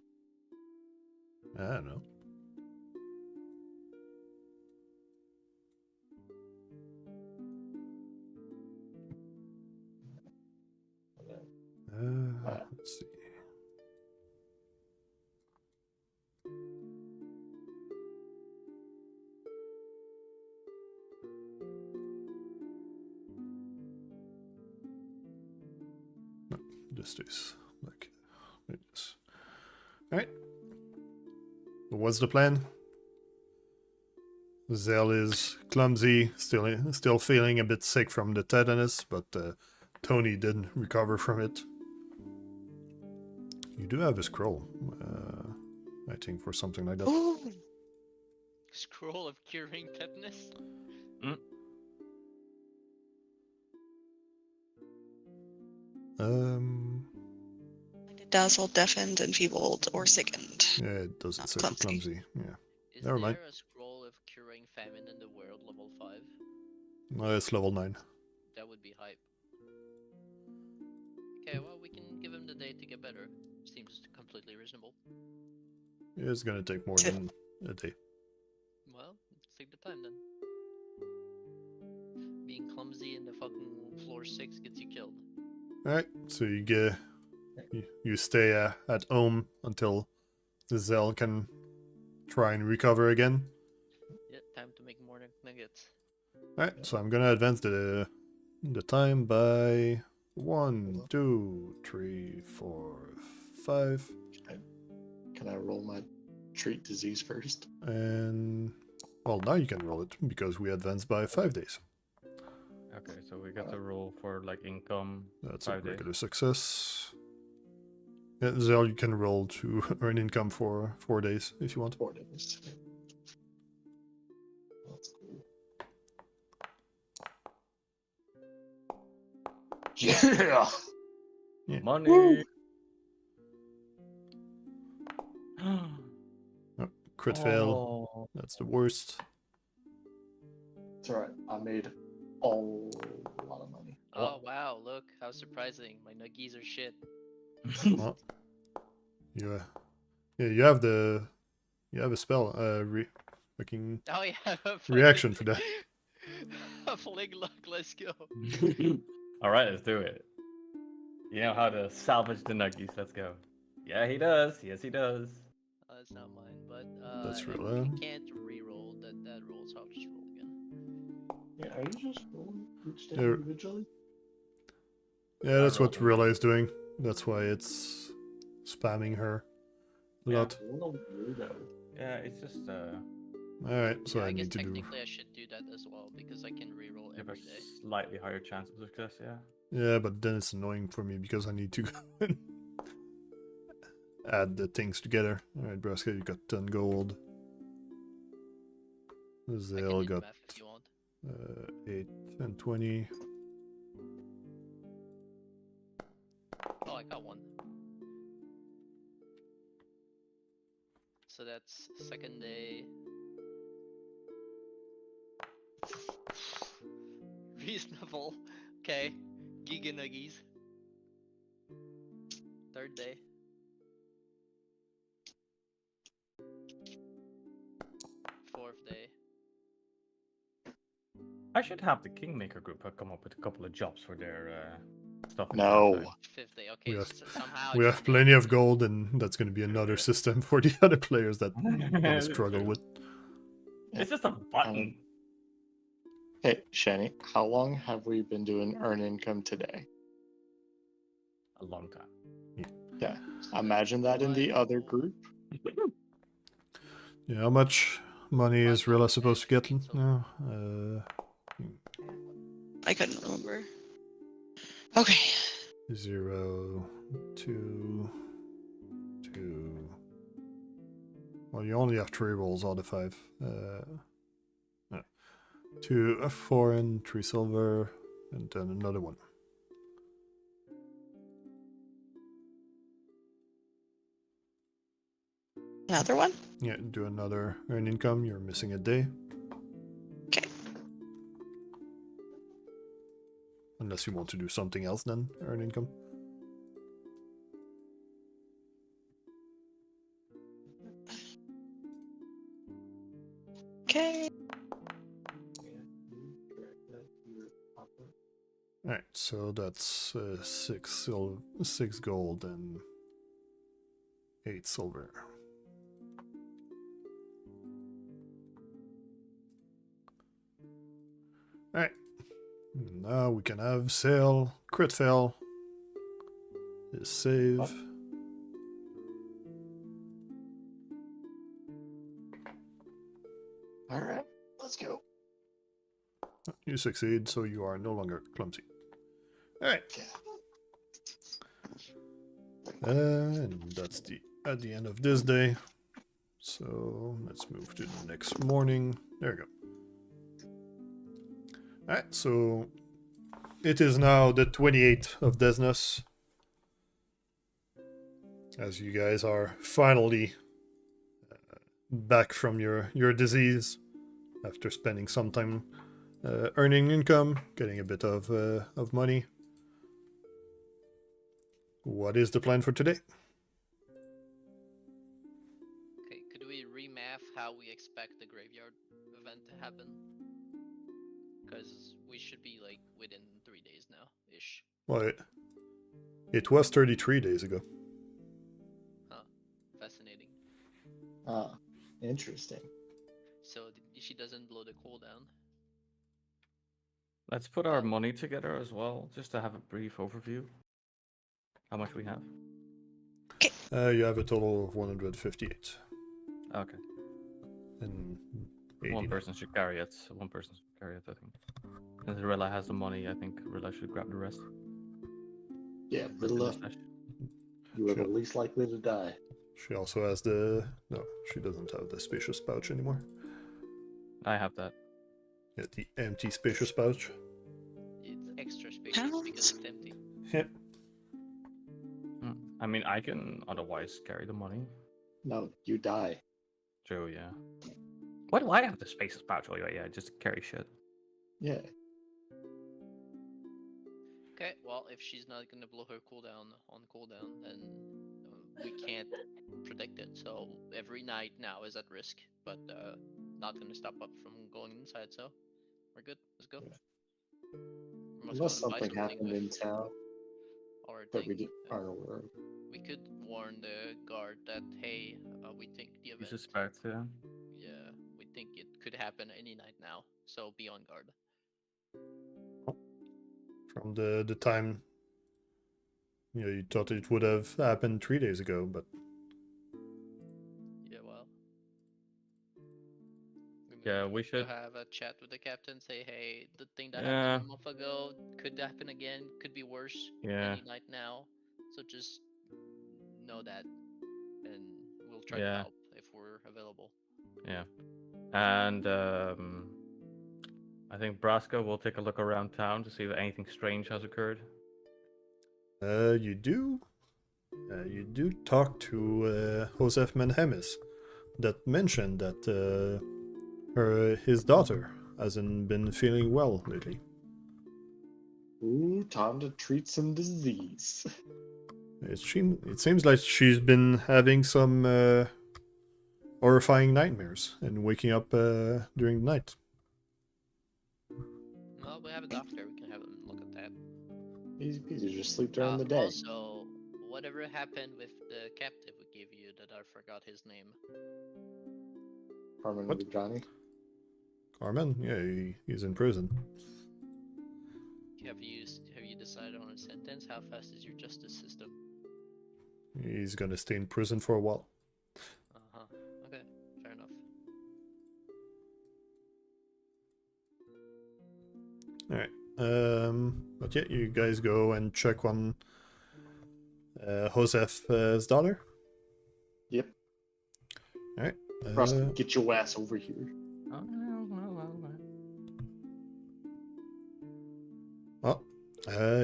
I don't know. Let's see. No, just this. Like this. Alright. What's the plan? Zael is clumsy, still feeling a bit sick from the tetanus, but Tony did recover from it. You do have a scroll, I think, for something like that.
Ooh.
Scroll of curing tetanus?
Dazzled, deafened, enfeebled, or sickened.
Yeah, it doesn't
Not
say
clumsy.
clumsy. Yeah,
Is
Never
there
mind.
a scroll of curing famine in the world level 5?
It's level 9.
That would be hype. Okay, well, we can give him the day to get better. Seems completely reasonable.
It's gonna take more than a day.
Well, let's take the time then. Being clumsy in the fucking floor 6 gets you killed.
Alright, so you stay at home until Zael can try and recover again.
Yeah, time to make more nuggets.
Alright, so I'm gonna advance the time by 1, 2, 3, 4, 5,
Can I roll my treat disease first?
and well, now you can roll it because we advanced by 5 days.
Okay, so we get to roll for like income.
That's
5
a
days.
regular success. Yeah, Zael, you can roll to earn income for 4 days if you want.
4 days. That's cool. Yeah!
Yeah.
Money.
Woo!
Crit fail.
Oh.
That's the worst.
It's alright. I made a lot of money.
Oh wow, look how surprising. My nuggies are shit.
Well, you, yeah, you have a spell, fucking
Oh yeah,
reaction for
fucking-
that.
A fling luck, let's go.
All right, let's do it. You know how to salvage the nuggies. Let's go. Yeah, he does. Yes, he does.
It's not mine, but
That's
if
Rilla.
you can't re-roll that roll, so I'll just roll again.
Yeah, are you just rolling each day
Yeah.
individually?
Yeah, that's what
rolled them.
Rilla is doing. That's why it's spamming her a
Yeah.
lot.
What a weirdo.
Yeah, it's just
Alright, so
Yeah,
I
I guess
need to do.
technically I should do that as well because I can re-roll
you have a
every day.
slightly higher chance of success. Yeah.
Yeah, but then it's annoying for me because I need to go and add the things together. Alright, Braska, you got 10 gold.
I can
Zael
do the
got
math if you want.
8 and 20.
Oh, I got one. So that's second day. Reasonable. Okay. Giga nuggies. Third day. Fourth day.
I should have the Kingmaker group come up with a couple of jobs for their stuff. in
No.
the meantime.
Fifth day. Okay.
have-
Somehow.
We
I
have
just
plenty
need
of gold, and that's going to be another system for the other players that gonna struggle with.
It's just a button.
Hey, Shani, how long have we been doing earn income today?
A long time.
Yeah. Imagine that in the other group.
Yeah, how much money is
Five
Rilla
gold
supposed to
and
get
8 silver.
now?
I couldn't remember. Okay.
0, 2, 2. Well, you only have 3 rolls out of 5. 2, 4, and 3 silver, and then another one.
Another one?
Yeah, do another earn income. You're missing a day.
Okay.
Unless you want to do something else, then earn income.
Okay.
Alright, so that's 6 gold and 8 silver. Alright, now we can have Zael, crit fail, his save.
Alright, let's go.
You succeed, so you are no longer clumsy. Alright. And that's at the end of this day. So let's move to the next morning. There we go. Alright, so it is now the 28th of Desnas. As you guys are finally back from your disease after spending some time earning income, getting a bit of money. What is the plan for today?
Okay, could we remath how we expect the graveyard event to happen? Because we should be like within 3 days now, ish.
Well, it was 33 days ago.
Fascinating.
Ah, interesting.
So she doesn't blow the cooldown.
Let's put our money together as well, just to have a brief overview. How much we have?
You have a total of 158.
Okay.
And
One
89.
person should carry it. One person should carry it, I think. Since Rilla has the money, I think Rilla should grab the rest.
Yeah,
Put it in the
Rilla,
stash.
you are the
Sure.
least likely to die.
She also has the... No, she doesn't have the spacious pouch anymore.
I have that.
Yeah, the empty spacious pouch.
It's extra spacious because it's empty.
Yep.
I mean, I can otherwise carry the money.
No, you die.
True, yeah. Why do I have the spaces pouch? Oh, yeah, just carry shit.
Yeah.
Okay, well, if she's not gonna blow her cooldown on cooldown, then we can't predict it. So every night now is at risk, but not gonna stop up from going inside. So we're good. Let's go. We must go
Unless
and buy
something happened in
with
town
our
that we
thing.
aren't aware of.
We could warn the guard that hey, we think the
You
event.
suspect, yeah.
Yeah, we think it could happen any night now. So be on guard.
From the time you thought it would have happened 3 days ago, but
Yeah, well.
Yeah,
Maybe
we
need to
should.
have a chat with the captain. Say, hey, the thing that
Yeah.
happened a month ago could happen again. Could be worse
Yeah.
any night now. So just know that, and we'll try to
Yeah.
help if we're available.
Yeah. And I think Braska will take a look around town to see if anything strange has occurred.
you do talk to Josef Menhemes that mentioned that his daughter hasn't been feeling well lately.
Ooh, time to treat some disease.
It seems like she's been having some horrifying nightmares and waking up during the night.
Well, we have a doctor. We can have him look at that.
Easy peasy, just sleep during the day.
Also, whatever happened with the captive we gave you that I forgot his name.
Carmen
What?
Rujani.
Carmen? Yeah, he's in prison.
Have you decided on a sentence? How fast is your justice system?
He's gonna stay in prison for a while.
Uh-huh. Okay, fair enough.
Alright. But yeah, you guys go and check on Josef's daughter.
Yep.
Alright.
Rusty, get your ass over here.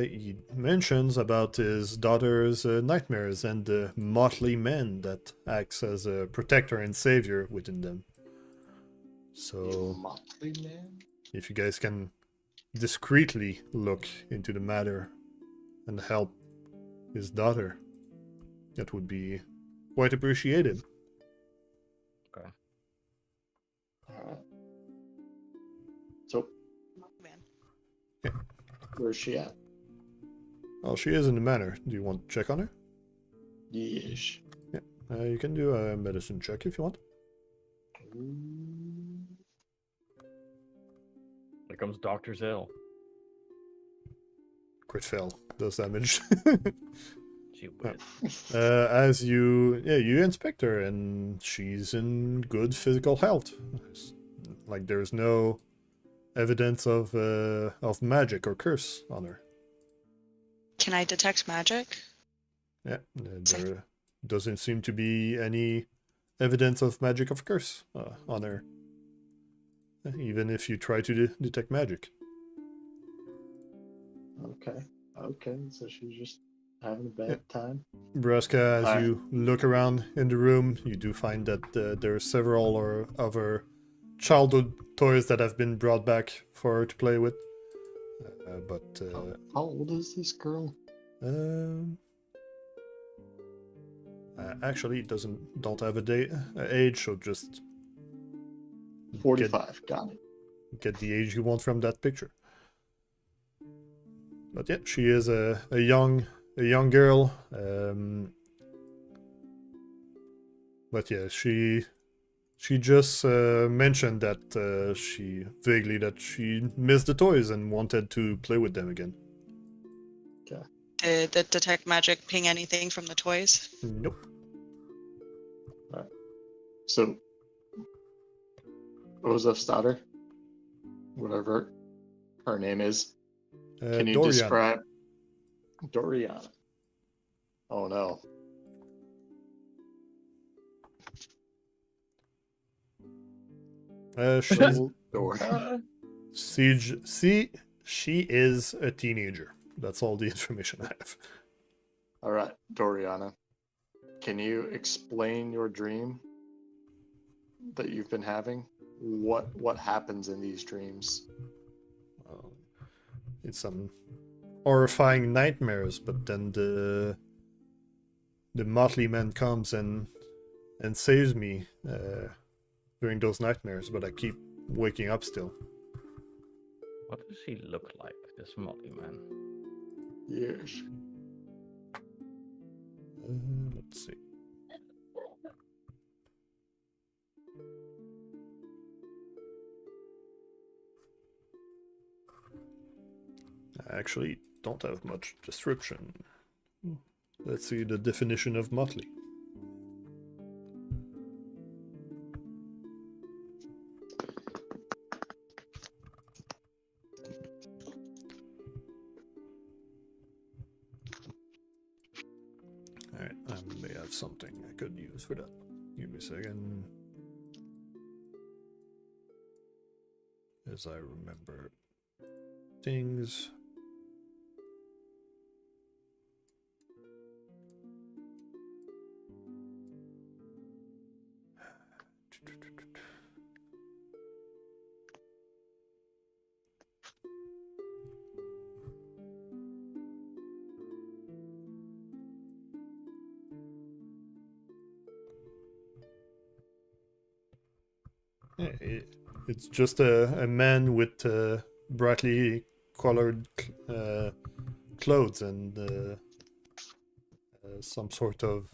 He mentions about his daughter's nightmares and the motley man that acts as a protector and savior within them. So,
Motley man?
if you guys can discreetly look into the matter and help his daughter, that would be quite appreciated.
Okay.
Alright. So,
Man.
where's she at?
Well, she is in the manor. Do you want to check on her?
Yeesh.
You can do a medicine check if you want.
Here comes Dr. Zael.
Crit fail. Does damage.
She would.
As you inspect her, and she's in good physical health. Like there's no evidence of magic or curse on her.
Can I detect magic?
Yeah, there doesn't seem to be any evidence of magic of curse on her. Even if you try to detect magic.
Okay, so she's just having a bad time.
Braska, as
Alright.
you look around in the room, you do find that there are several of her childhood toys that have been brought back for her to play with.
How old is this girl?
Actually, it don't have a age, so just
45. Got it.
get the age you want from that picture. But yeah, she is a young girl. But yeah, she just mentioned that she missed the toys and wanted to play with them again.
Did the detect magic ping anything from the toys?
Nope.
So, Josef's daughter, whatever her name is, can you
Dorian.
describe Doriana? Oh no.
She's
Doriana.
she is a teenager. That's all the information I have.
All right, Doriana. Can you explain your dream that you've been having? What happens in these dreams?
It's some horrifying nightmares, but then the motley man comes and saves me during those nightmares, but I keep waking up still.
What does he look like, this motley man?
Yes.
Let's see. I actually don't have much description. Let's see the definition of motley. Alright, I may have something I could use for that. Give me a second. As I remember things. It's just a man with brightly colored clothes and some sort of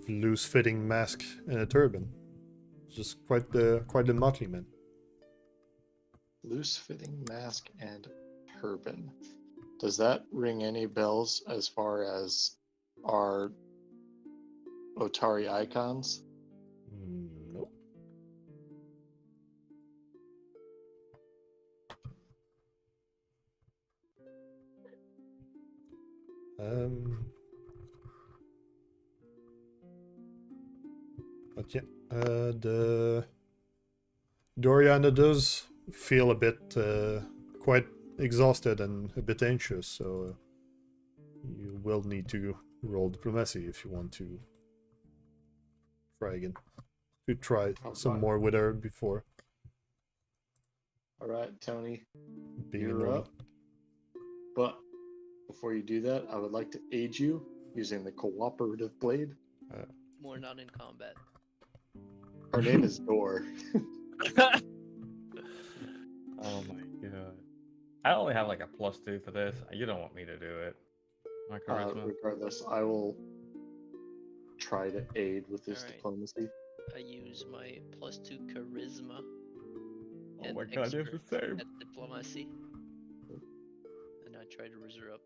loose-fitting mask and a turban. Just quite the motley man.
Loose-fitting mask and turban. Does that ring any bells as far as our Otari icons?
Nope. But yeah, the Doriana does feel a bit quite exhausted and a bit anxious, so you will need to roll diplomacy if you want to try again. To try some more with her before.
All right, Tony,
Being
you're
annoying.
up. But before you do that, I would like to aid you using the cooperative blade.
More not in combat.
Her name is Dor.
Oh my god. I only have like a +2 for this. You don't want me to do it. My charisma.
Regardless, I will try to aid with this
Alright.
diplomacy.
I use my +2 charisma
Oh
and
my god, you have the
expert
same.
at diplomacy, and I try to raise her up.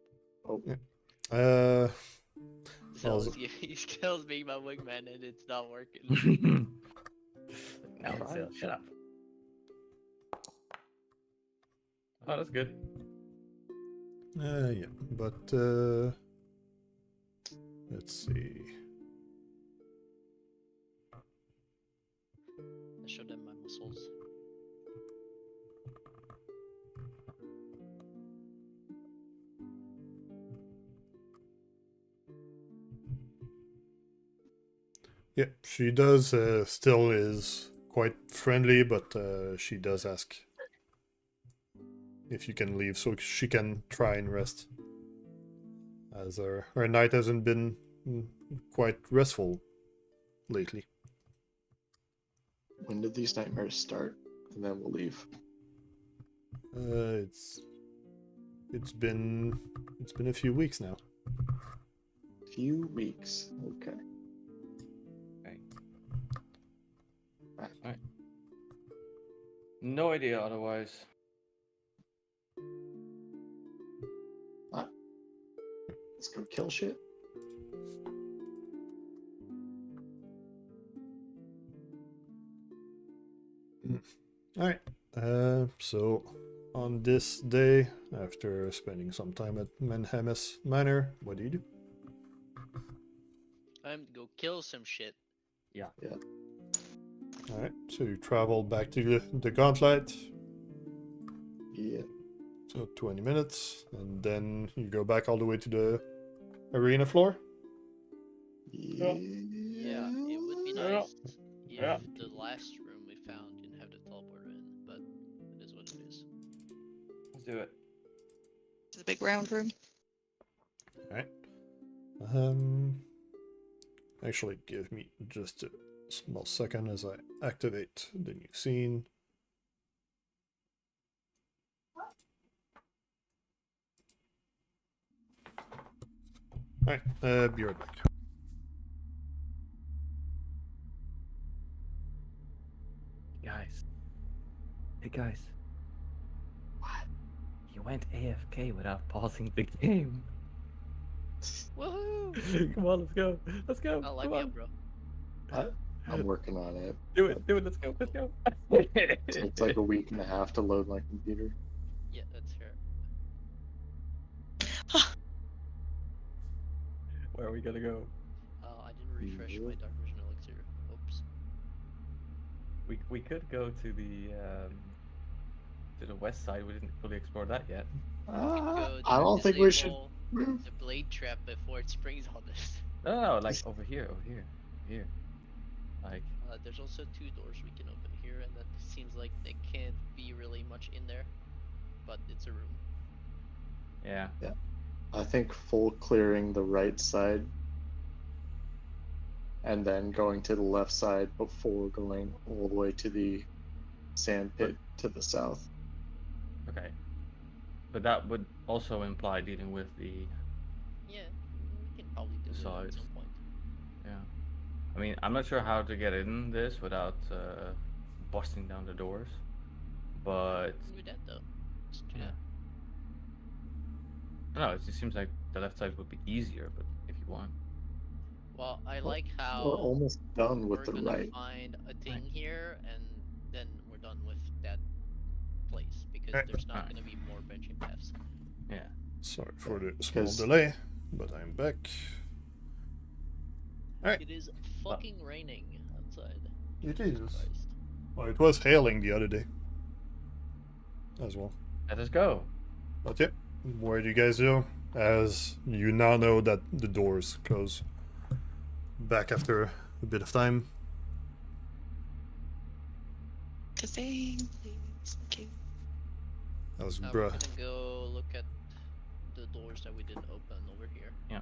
Oh,
Zael
Also-
is giving these kills being my wingman, and it's not working.
Now, Zael, shut up. Oh, that's good.
yeah, but let's see.
I showed them my muscles.
Yeah, she does still is quite friendly, but she does ask if you can leave so she can try and rest. As her night hasn't been quite restful lately.
when did these nightmares start? And then we'll leave.
It's been a few weeks now.
Few weeks. Okay.
Alright. No idea otherwise.
Let's go kill shit.
Alright. So on this day, after spending some time at Manhamas Manor, what do you do?
Time to go kill some shit.
Alright, so you travel back to the Gauntlight.
Yeah.
So 20 minutes, and then you go back all the way to the arena floor.
Yeah.
Yeah, it would be
Yeah.
nice if
Yeah.
the last room we found didn't have the teleporter in, but it is what it is.
do it.
To the big round room.
Alright. Actually, give me just a small second as I activate the new scene. Alright, be right back.
Guys. Hey guys. What? You went AFK without pausing the game.
Woohoo!
Come on, let's go. Let's go.
Oh, light
Come
me
on.
up, bro.
I'm working on it.
Do it. Do it. Let's go. Let's go.
It takes like a week and a half to load my computer.
Yeah, that's fair.
Where are we gonna go?
I didn't refresh my Dark Vision Elixir. Oops.
We could go to the west side. We didn't fully explore that yet.
We could go
I don't think we should
disable
move.
the blade trap before it springs on us.
No, like over here, over here, here. Like
There's also 2 doors we can open here, and that seems like they can't be really much in there, but it's a room.
yeah.
I think full clearing the right side and then going to the left side before going all the way to the sand pit to the south.
Okay. But that would also imply dealing with the
Yeah, we can probably do it at
Sides.
some point.
yeah. I mean, I'm not sure how to get in this without busting down the doors, but
Do that though. Let's do
yeah.
that.
No, it just seems like the left side would be easier, but if you want.
Well, I like
We're
how
almost done
we're
with the
gonna
right.
find a thing here, and then we're done with that place because
Alright.
there's not
Alright.
gonna be more branching paths.
Yeah.
Sorry for the small
'Cause-
delay, but I'm back. Alright.
It is fucking raining outside.
It
Jesus
is.
Christ.
Well, it was hailing the other day as well.
Let us go.
But yeah, where do you guys go? As you now know that the doors close back after a bit of time.
The thing, please. Thank you.
As
We're
bruh.
gonna go look at the doors that we didn't open over here.
Yeah.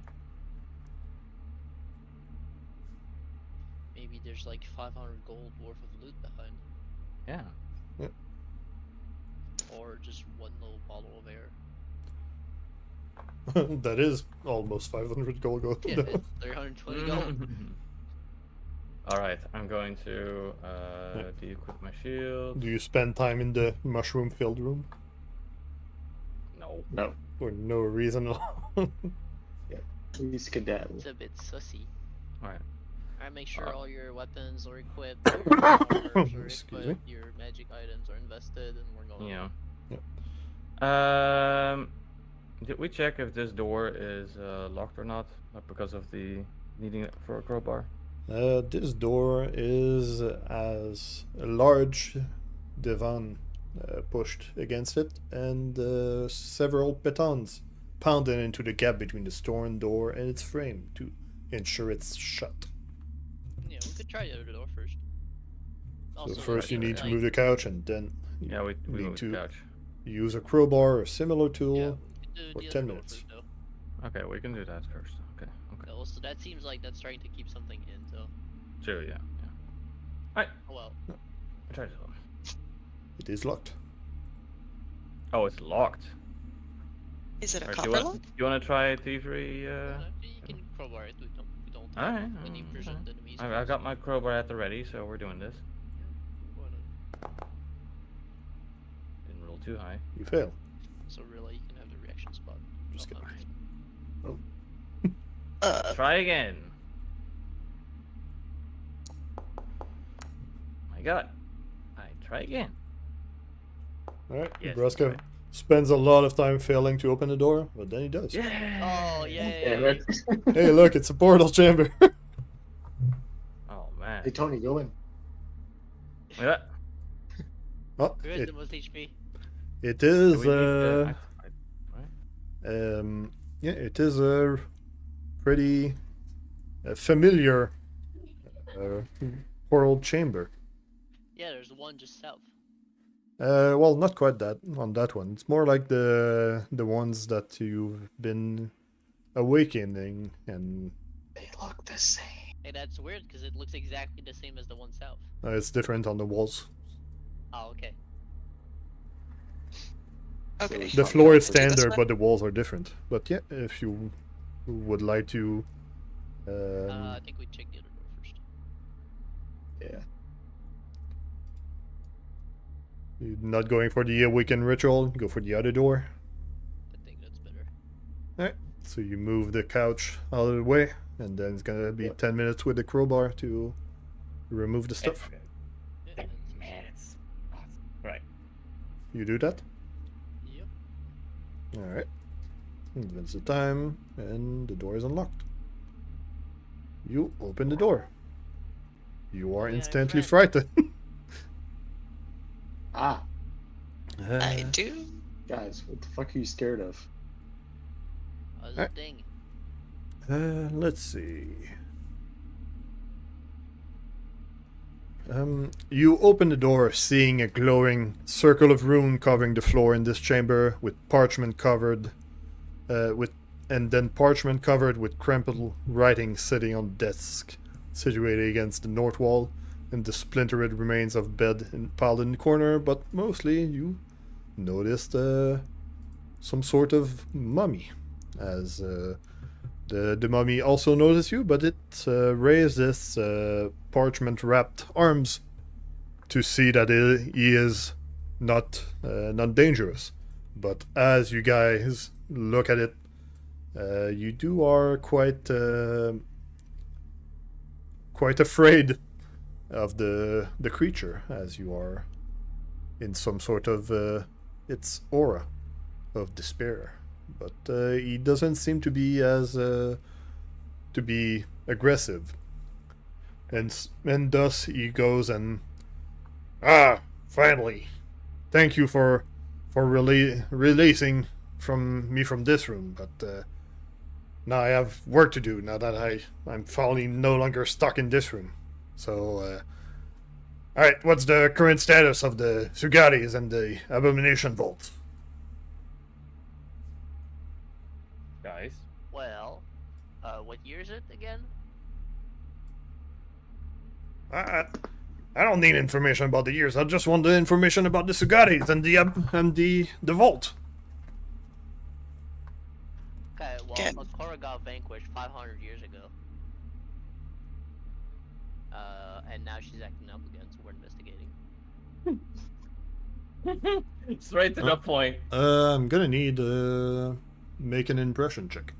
Maybe there's like 500 gold worth of loot behind,
Yeah.
or just one little bottle of air.
That is almost 500 gold.
Yeah, it's 320 gold.
Alright, I'm going to de-equip my shield.
Do you spend time in the mushroom-filled room?
No.
No,
For no reason at all?
we skedaddle.
It's a bit sussy.
Alright.
Alright, make sure
Alright.
all your weapons are equipped, your armors are
Excuse
equipped, your magic items are invested, and we're going.
Yeah.
Yep.
Did we check if this door is locked or not? Because of the needing it for a crowbar?
This door is as a large divan pushed against it, and several pitons pounded into the gap between the stone door and its frame to ensure it's shut.
Yeah, we could try the other door first.
So
Also,
first you
like,
need to move the couch, and then you
Yeah, we
need
moved
to
the couch.
use a crowbar or a similar tool.
Yeah, we could do
for
the
10
other door
minutes.
first, though.
Okay, we can do that first. Okay, okay.
Also, that seems like that's trying to keep something in, so.
Sure, yeah, yeah.
Oh well.
Try this one.
It is locked.
Oh, it's locked.
Is it a
Alright,
copper
do
lock?
you want to try thievery?
You can crowbar it, we don't have
Alright,
any imprisoned enemies.
I got my crowbar at the ready, so we're doing this. Didn't roll too high.
You fail.
So Rilla, you can have the reaction spot.
Just
Oh,
kidding.
no.
Try again. My God. I try again.
Alright,
Yes,
Braska
right.
spends a lot of time failing to open the door, but then he does.
Yeah.
Oh,
Damn
yay!
it.
Hey, look, it's a portal chamber.
Oh man.
Hey Tony, go in.
Yeah.
Oh,
Who has the most HP?
it
Do
is,
we need right?
yeah, it is a pretty familiar portal chamber.
Yeah, there's one just south.
Well, not quite that on that one. It's more like the ones that you've been awakening, and
They look the same.
Hey, that's weird because it looks exactly the same as the one south.
it's different on the walls.
Oh, okay.
Okay.
The
Fuck,
floor is
do this
standard,
one.
but the walls are different. But yeah, if you would like to,
I think we check the other door first.
Yeah.
you're not going for the awaken ritual, go for the other door.
I think that's better.
So you move the couch out of the way, and then it's gonna be 10 minutes with the crowbar to remove the stuff.
Okay.
Yeah,
10
that's-
minutes. Awesome. Right.
You do that?
Yep.
Alright. And that's the time, and the door is unlocked. You open the door. You are
Yeah, I'm
instantly
frightened.
frightened.
Ah,
I do.
guys, what the fuck are you scared of?
Oh, this
Alright.
thing.
Let's see. You open the door, seeing a glowing circle of rune covering the floor in this chamber, with parchment covered, and then parchment covered with crumpled writing sitting on the desk, situated against the north wall, and the splintered remains of bed piled in the corner. But mostly, you noticed some sort of mummy, as the mummy also noticed you, but it raised its parchment-wrapped arms to see that he is not dangerous. But as you guys look at it, you are quite afraid of the creature, as you are in some sort of its aura of despair. But he doesn't seem to be as to be aggressive, and thus he goes and finally, thank you for releasing from this room. But now I have work to do. Now that I'm finally no longer stuck in this room. So all right, what's the current status of the Sugaris and the Abomination Vault?
Guys.
Well, what year is it again?
I don't need information about the years. I just want the information about the Sugaris and the vault.
Okay, well,
Okay.
Makora got vanquished 500 years ago. And now she's acting up again, so we're investigating.
Straight to the point.
I'm gonna need make an impression check.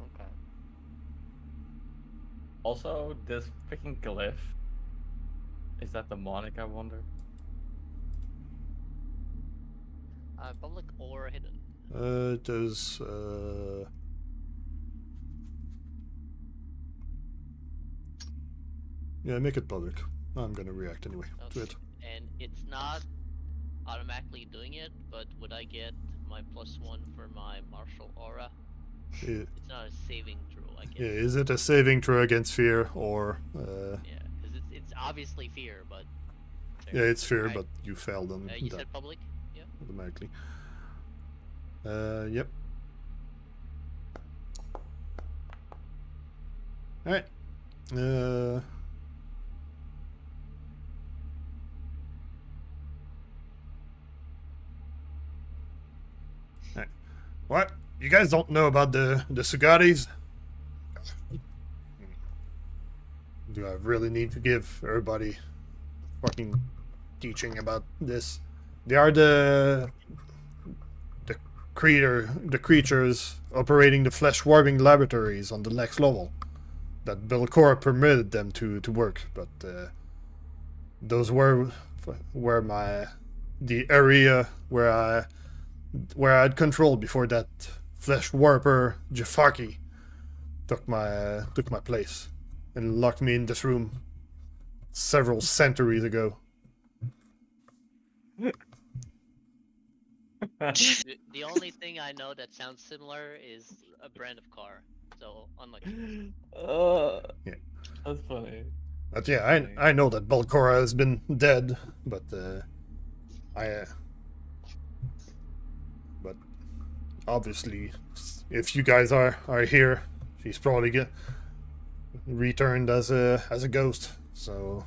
Okay.
Also, this freaking glyph. Is that demonic, I wonder?
Public or hidden?
It is yeah, make it public. I'm gonna react anyway to
Okay.
it.
And it's not automatically doing it, but would I get my +1 for my martial aura?
Yeah,
It's not a saving throw, I guess.
yeah, is it a saving throw against fear or
Yeah, because it's obviously fear, but.
yeah, it's fear,
Alright.
but you failed on
You
that
said public? Yeah.
automatically. Yep. Alright. Alright. What? You guys don't know about the Sugaris? Do I really need to give everybody fucking teaching about this? They are the creatures operating the flesh warping laboratories on the next level that Belcor permitted them to work, but those were the area where I had control before that flesh warper Jafaki took my place and locked me in this room several centuries ago.
The only thing I know that sounds similar is a brand of car. So, unlucky.
Yeah.
That's funny.
But yeah, I know that Belcora has been dead, but But obviously, if you guys are here, she's probably get returned as a ghost. So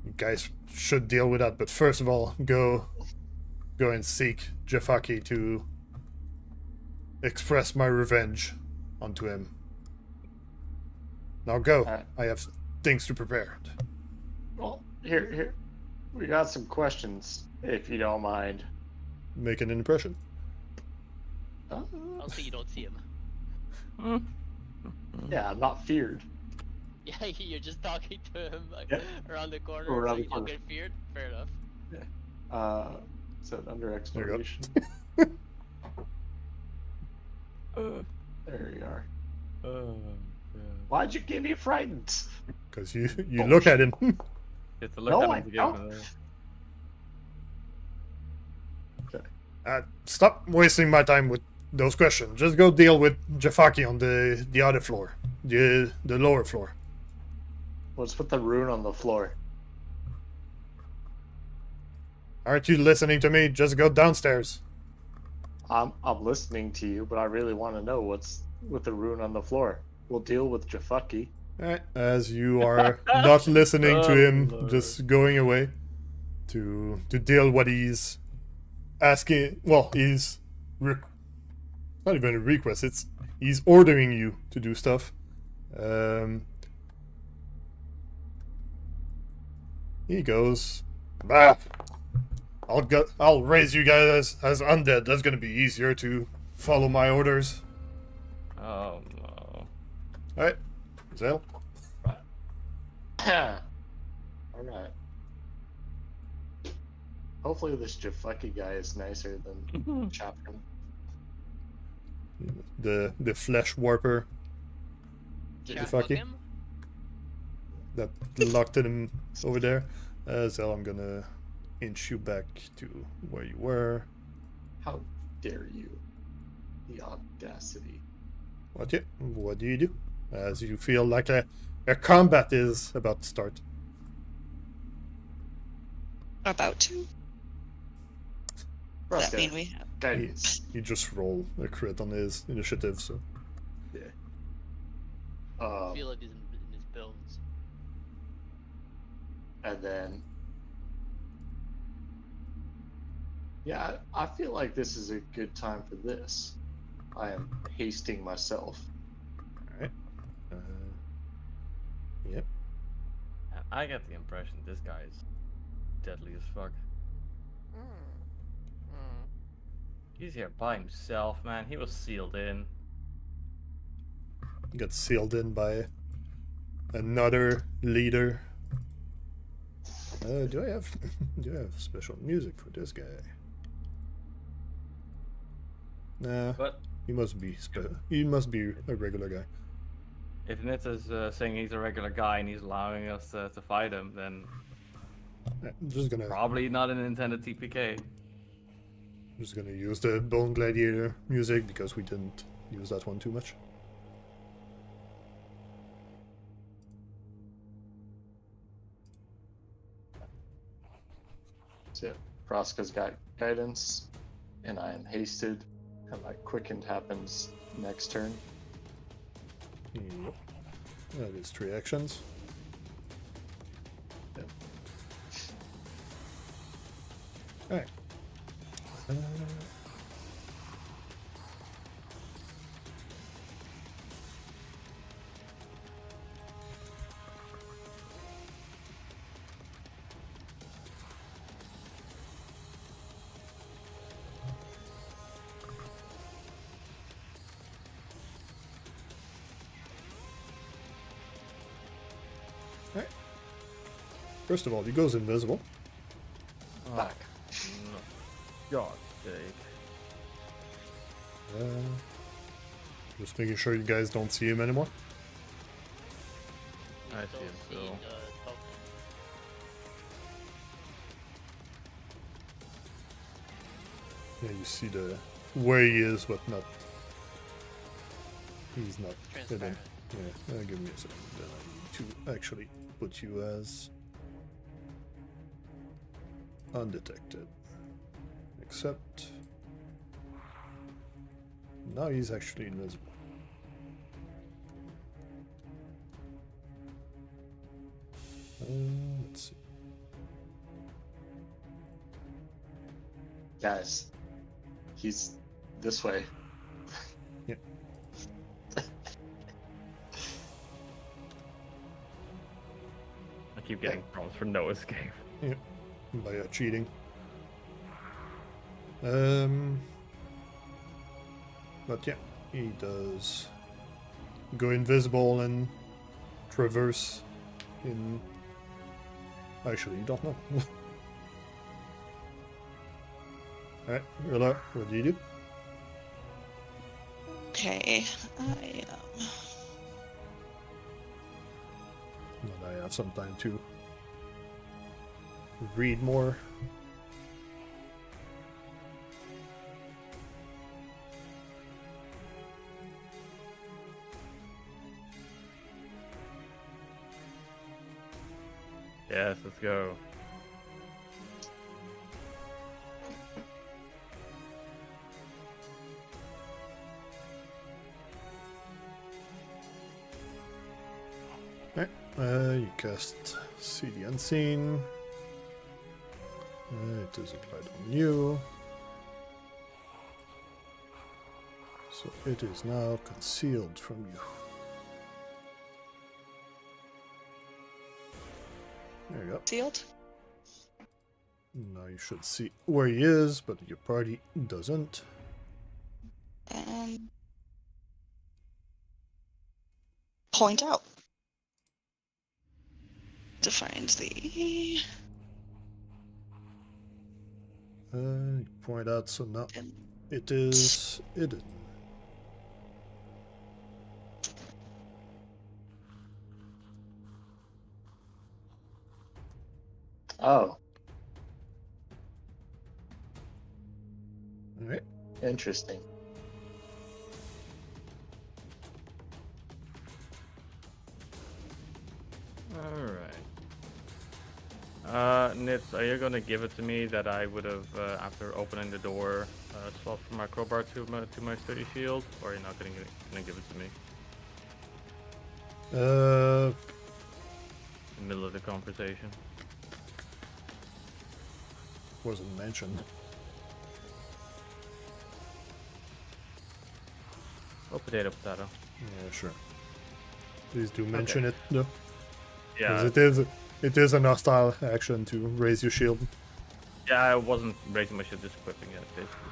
you guys should deal with that. But first of all, go and seek Jafaki to express my revenge onto him. Now go. I have things to prepare.
Well, here. We got some questions, if you don't mind.
Make an impression.
I'll see you don't see him.
Yeah, I'm not feared.
Yeah, you're just talking to him like around the corner,
Around
so
the
you
corner.
don't get feared. Fair enough.
So under exploration. There you are. Why'd you get me frightened?
Because you look at him.
It's a look
No,
at
I
him to
don't.
give
Stop wasting my time with those questions. Just go deal with Jafaki on the other floor, the lower floor.
What's with the rune on the floor?
Aren't you listening to me? Just go downstairs.
I'm listening to you, but I really want to know what's with the rune on the floor. We'll deal with Jafaki.
Alright, as you are not listening to him,
Lord.
just going away to deal what he's asking. Well, he's not even a request. He's ordering you to do stuff. He goes, bah. I'll raise you guys as undead. That's gonna be easier to follow my orders.
Oh no.
Alright, Zael.
Alright. Hopefully this Jafaki guy is nicer than Chaplain.
The flesh warper
Chat
fuck
bug
you.
him?
that locked him over there. Zael, I'm gonna inch you back to where you were.
How dare you? The audacity.
What do you do? As you feel like a combat is about to start.
About to? Does that mean we have?
Guidance.
He just rolled a crit on his initiative, so
I feel it is in his bones.
And then, yeah, I feel like this is a good time for this. I am hasting myself.
alright. Yep.
I get the impression this guy is deadly as fuck. He's here by himself, man. He was sealed in.
He got sealed in by another leader. Do I have special music for this guy? Nah,
But
he must be a regular guy.
if Nitz is saying he's a regular guy and he's allowing us to fight him, then
I'm just gonna
probably not an intended TPK.
use the Bone Gladiator music because we didn't use that one too much.
So Braska's got guidance, and I am hasted, and my quickened happens next turn.
Yep. That is 3 actions.
Yep.
Alright. First of all, he goes invisible.
Back.
God's sake.
Just making sure you guys don't see him anymore.
I see
Don't
him
see
still.
the token.
Yeah, you see where he is, but not. He's not hidden.
Transparent.
Yeah, give me a second. Then I need to actually put you as undetected. Except now he's actually invisible. Let's see.
Guys, he's this way.
Yep.
I keep getting prompts for no escape.
Yep. By cheating. But yeah, he does go invisible and traverse in. Actually, you don't know. Alright, Rilla, what do you do?
Okay,
And I have some time to read more.
Yes, let's go.
Alright, you cast See the Unseen. It is applied on you. So it is now concealed from you. There you go.
sealed.
Now you should see where he is, but your party doesn't.
And point out to find the
You point out, so now
and
it is hidden.
Oh,
Alright.
interesting.
Alright. Nits, are you gonna give it to me that I would have, after opening the door, swapped from my crowbar to my sturdy shield? Or are you not gonna give it to me? In the middle of the conversation?
Wasn't mentioned.
Oh, potato, potato.
Yeah, sure. Please do mention it, though. 'Cause
Yeah,
it is an hostile action to raise your shield.
yeah, I wasn't raising my shield, just equipping it, basically.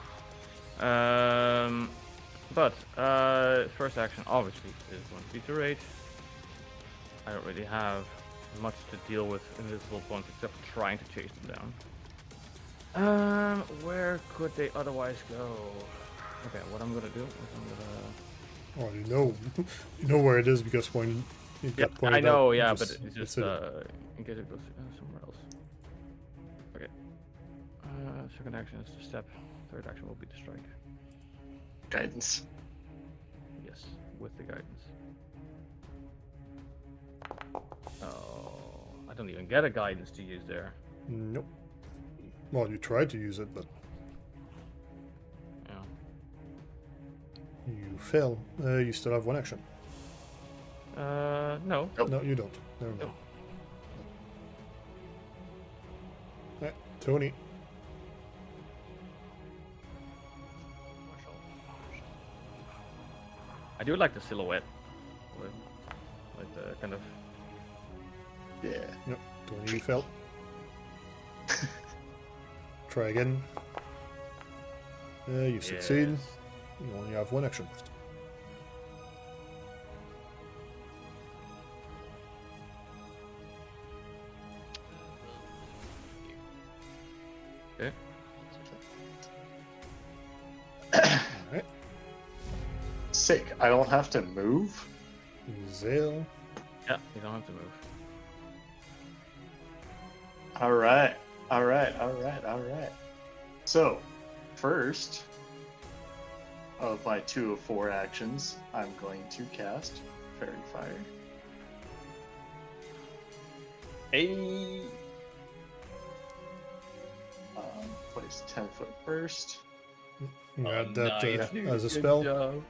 But, first action, obviously, is going to be to rage. I don't really have much to deal with invisible points except for trying to chase them down. Where could they otherwise go? Okay, what I'm gonna do is I'm gonna...
Oh, you know, you know where it is because when it
Yeah,
got pointed
I know,
out,
yeah,
you
but it's just,
hidden.
in case it goes somewhere else. Okay. Second action is to step. Third action will be to strike.
Guidance.
Yes, with the guidance. Oh, I don't even get a guidance to use there.
Nope. Well, you tried to use it, but
Yeah.
you fail. You still have one action.
No.
Nope.
No, you don't. Never mind.
Nope.
Alright, Tony.
I do like the silhouette. Like the kind of...
Yeah.
Nope, Tony, you failed. Try again. You succeed.
Yes.
You only have one action left.
Okay.
Alright.
Sick. I don't have to move.
Zael.
Yeah, you don't have to move.
All right. All right. All right. All right. So, first of my 2 of 4 actions, I'm going to cast Fairy Fire.
Hey.
place 10-foot burst.
You
Oh,
add that
nice, dude.
as a
Good
spell.
job.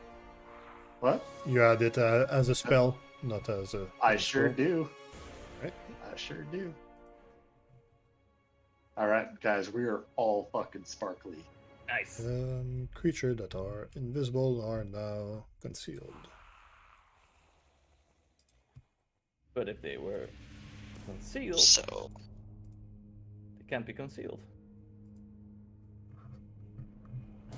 What?
You add it as a spell, not as a.
I
as a
sure
scroll.
do.
Right.
I sure do. All right, guys, we are all fucking sparkly.
Nice.
Creatures that are invisible are now concealed.
But if they were concealed,
So,
they can't be concealed. No.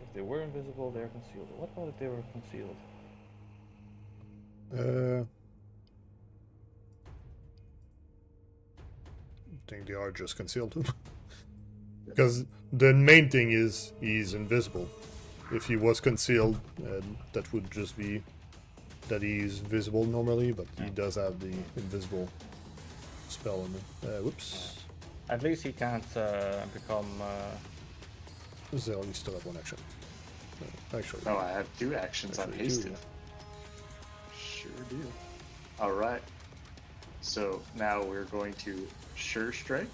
If they were invisible, they're concealed. What about if they were concealed?
I think they are just concealed. Because the main thing is he's invisible. If he was concealed, that would just be that he's visible normally, but he does have the invisible spell on him. Whoops.
At least he can't become.
Zael, you still have one action. Actually.
Oh, I have 2 actions. I'm
Actually, you
hasted. Sure do. All right. So now we're going to Sure Strike.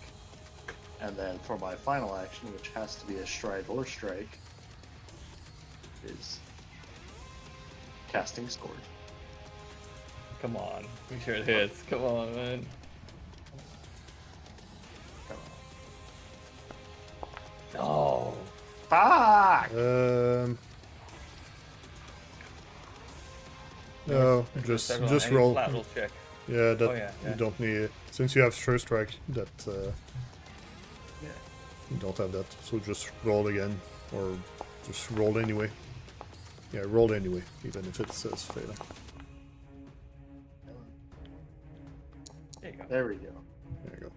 And then for my final action, which has to be a Stride or Strike, is Casting Sword.
Come on, make sure it hits. Come on, man.
Come on.
Oh.
Fuck!
No, just
Any
roll.
flat roll check.
Yeah, that
Oh, yeah.
you don't need it. Since you have Sure Strike, that
Yeah.
you don't have that. So just roll again, or just roll anyway. Yeah, roll anyway, even if it says failing.
There you go.
There we go.
There you go.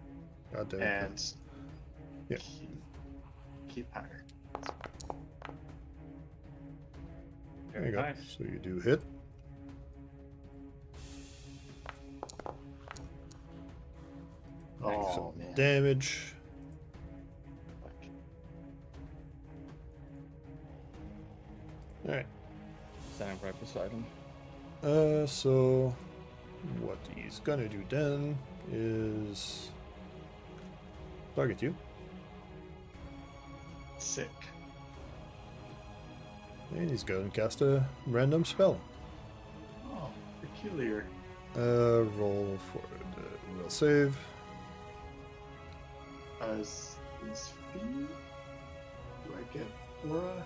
God damn it.
And
Yeah.
keep higher.
There
Very
you go.
nice.
So you do hit.
Oh
Some
man.
damage. Alright.
Standing right beside him.
So what he's gonna do then is target you.
Sick.
And he's going to cast a random spell.
Oh, peculiar.
Roll for the will save.
As is speed? Do I get aura?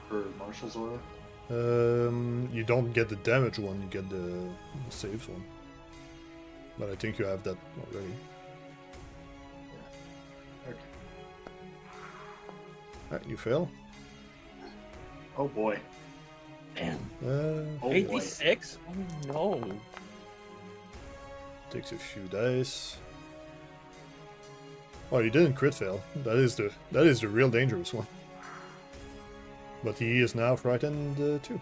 For Marshall's aura?
You don't get the damage one, you get the saves one. But I think you have that already.
Okay.
Alright, you fail.
Oh boy.
Damn.
Oh boy.
86? Oh no.
Takes a few dice. Oh, you didn't crit fail. That is the real dangerous one. But he is now frightened too.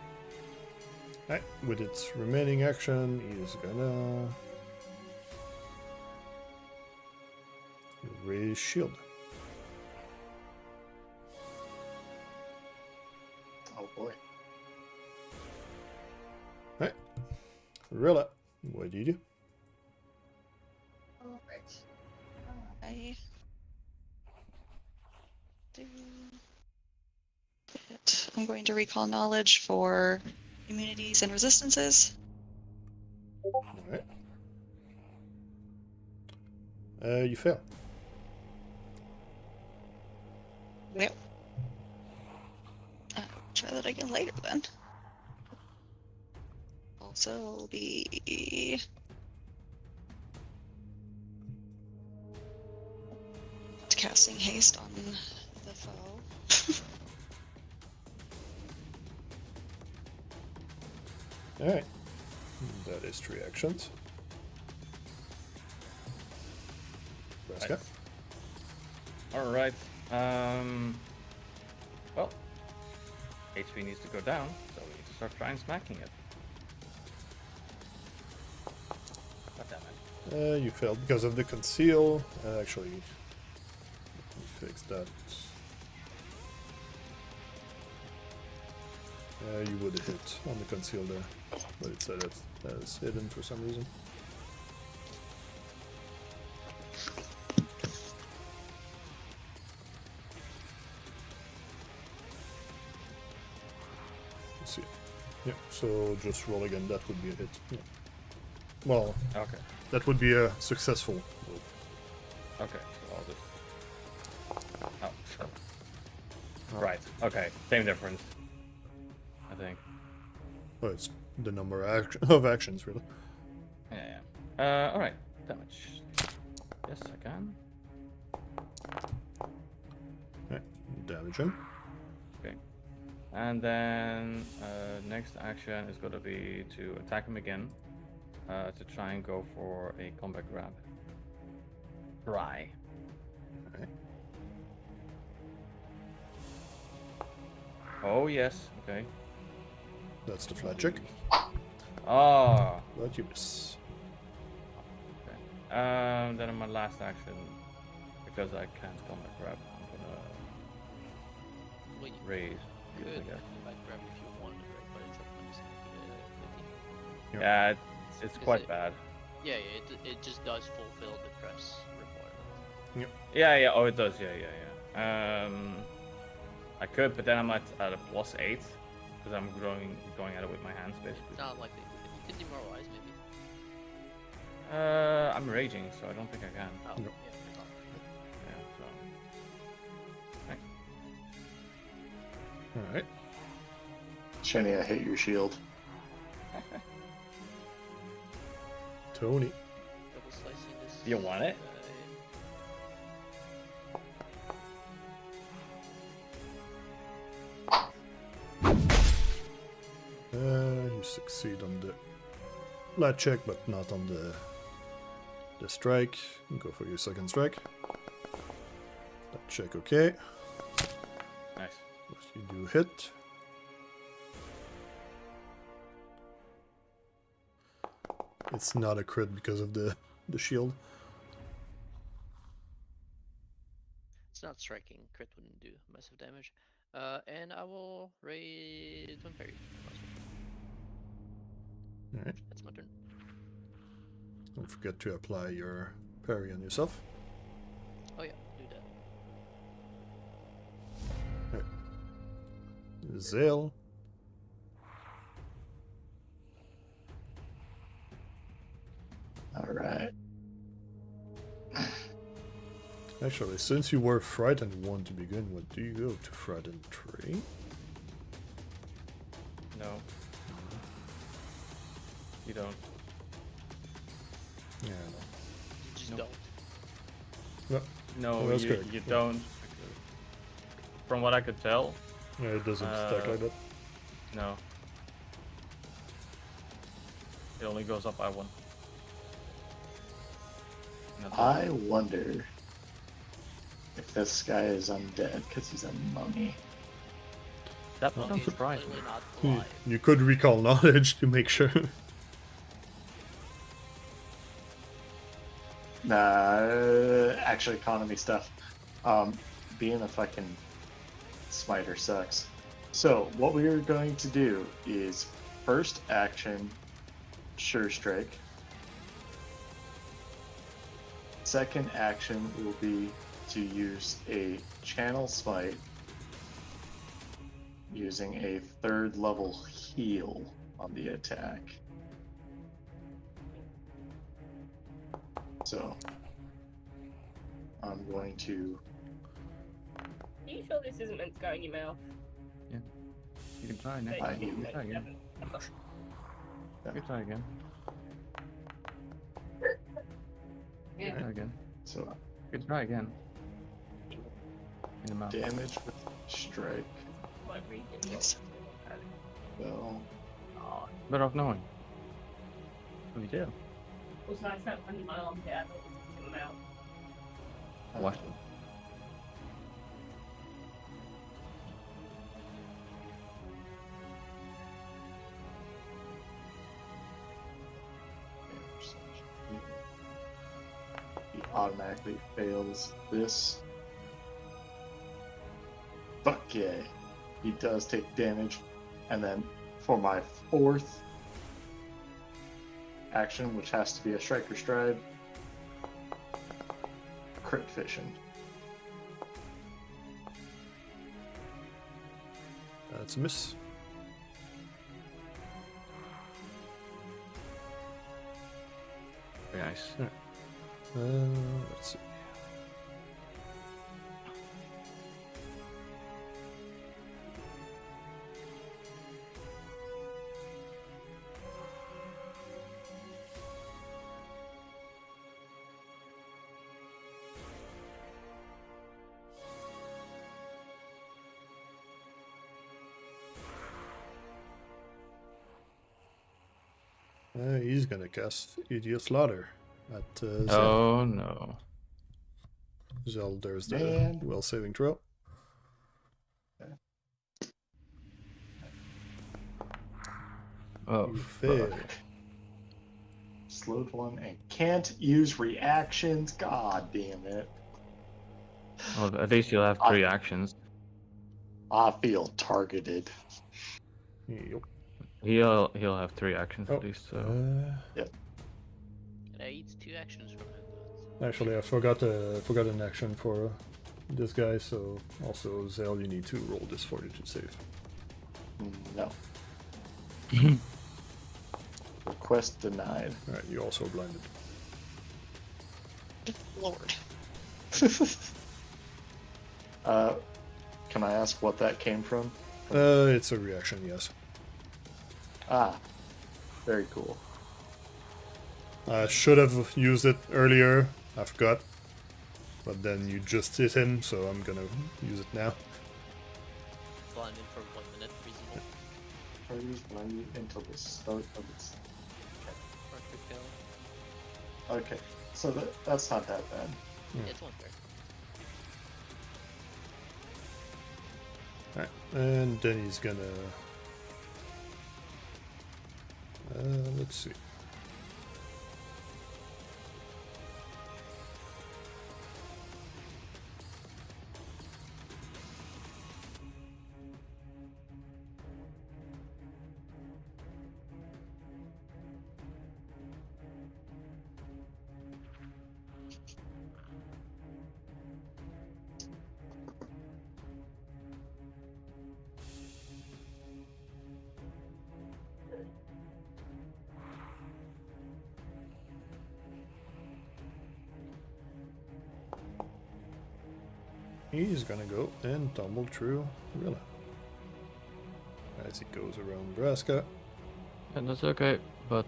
Alright, with its remaining action, he is gonna raise shield.
Oh boy.
Alright. Rilla, what do you do?
alright. I do it. I'm going to recall knowledge for immunities and resistances.
Alright. You fail.
Yep. Try that again later then. Also be casting haste on the foe.
Alright. That is 3 actions. Braska.
Alright. Well, HP needs to go down, so we need to start trying smacking it. God damn it.
You failed because of the conceal. Actually, let me fix that. You would have hit on the conceal there, but it said it as hidden for some reason. Yeah, so just roll again, that would be a hit. Yeah. Well,
Okay.
that would be a successful roll.
Okay, so I'll just. Oh, sure. Right. Okay. Same difference. I think.
Oh, it's the number of actions, really.
Yeah. All right. Damage. Yes, I can.
Right, damage him.
Okay. And then next action is going to be to attack him again. To try and go for a combat grab. Try.
Alright.
Oh yes. Okay.
That's the flat check.
Oh.
But you miss.
Okay. Then in my last action, because I can't combat grab, I'm gonna
Well, you
raise.
could
I guess.
combat grab if you wanted, right? But it's like minus 50.
Yeah, it's
Is
quite
it-
bad.
Yeah, it just does fulfill the press requirement.
Yeah. Oh, it does. Yeah. I could, but then I'm at a +8 because I'm going at it with my hands basically.
It's not likely. You could demoralize maybe.
I'm raging, so I don't think I can.
Oh,
No.
yeah, you're not.
Yeah. So.
Alright.
Shenny, I hate your shield.
Tony.
Double slicing this.
You want it?
You succeed on the flat check, but not on the strike. Go for your second strike. That check, okay.
Nice.
You do hit. It's not a crit because of the shield.
It's not striking. Crit wouldn't do massive damage. And I will raid Twin Parry.
Alright.
That's my turn.
Don't forget to apply your parry on yourself.
Oh yeah, do that.
Zael.
Alright.
Actually, since you were frightened 1 to begin with, do you go to frightened 3?
No. You don't.
Yeah,
You just
Nope.
don't.
No,
Oh, that's
you,
good.
you don't. From what I could tell,
no. Yeah, it doesn't stack like that.
no. It only goes up by 1. That's all.
I wonder if this guy is undead because he's a mummy.
That
Oh.
doesn't
He's
surprise me.
clearly not
Hmm.
alive.
You could recall knowledge to make sure.
Nah, actually, economy stuff. Being a fucking smiter sucks. So, what we are going to do is first action, Sure Strike. Second action will be to use a Channel Smite using a 3rd level heal on the attack. So, I'm going to.
Are you sure this isn't meant to go in your mouth?
You can try next.
I
You
do.
can try again. You can try again.
Yeah.
Try again.
So,
You can try again. In the mouth.
damage with strike.
Might read it.
Yes.
Well,
Oh,
Better off knowing. What do you do?
also, I felt under my armpit. I thought it was in the mouth.
What?
he automatically fails this. Fuck yeah. He does take damage. And then for my 4th action, which has to be a striker stride, crit fission.
That's a miss.
nice.
Let's see. He's gonna cast Idiot Slaughter at Zael.
Oh no.
Zael, there's the
Man.
will saving throw.
Oh,
You fail.
fuck.
Slowed one and can't use reactions. God damn it.
Well, at least you'll have 3 actions.
I feel targeted.
Yep.
He'll have 3 actions
Oh,
at least. So
And I eat 2 actions from him. But...
actually, I forgot an action for this guy. So also, Zael, you need to roll this fortitude save.
No. Request denied.
All right, you also blinded.
Lord.
Can I ask what that came from?
It's a reaction, yes.
Ah, very cool.
I should have used it earlier. I forgot. But then you just hit him, so I'm gonna use it now.
Blind him for 1 minute, reasonable.
Parties blinded until the start of its.
Or quick kill.
Okay, so that's not that bad.
It's 1 turn.
Alright, and then he's gonna... let's see. He's gonna go and tumble through Rilla. As he goes around Braska.
and that's okay. But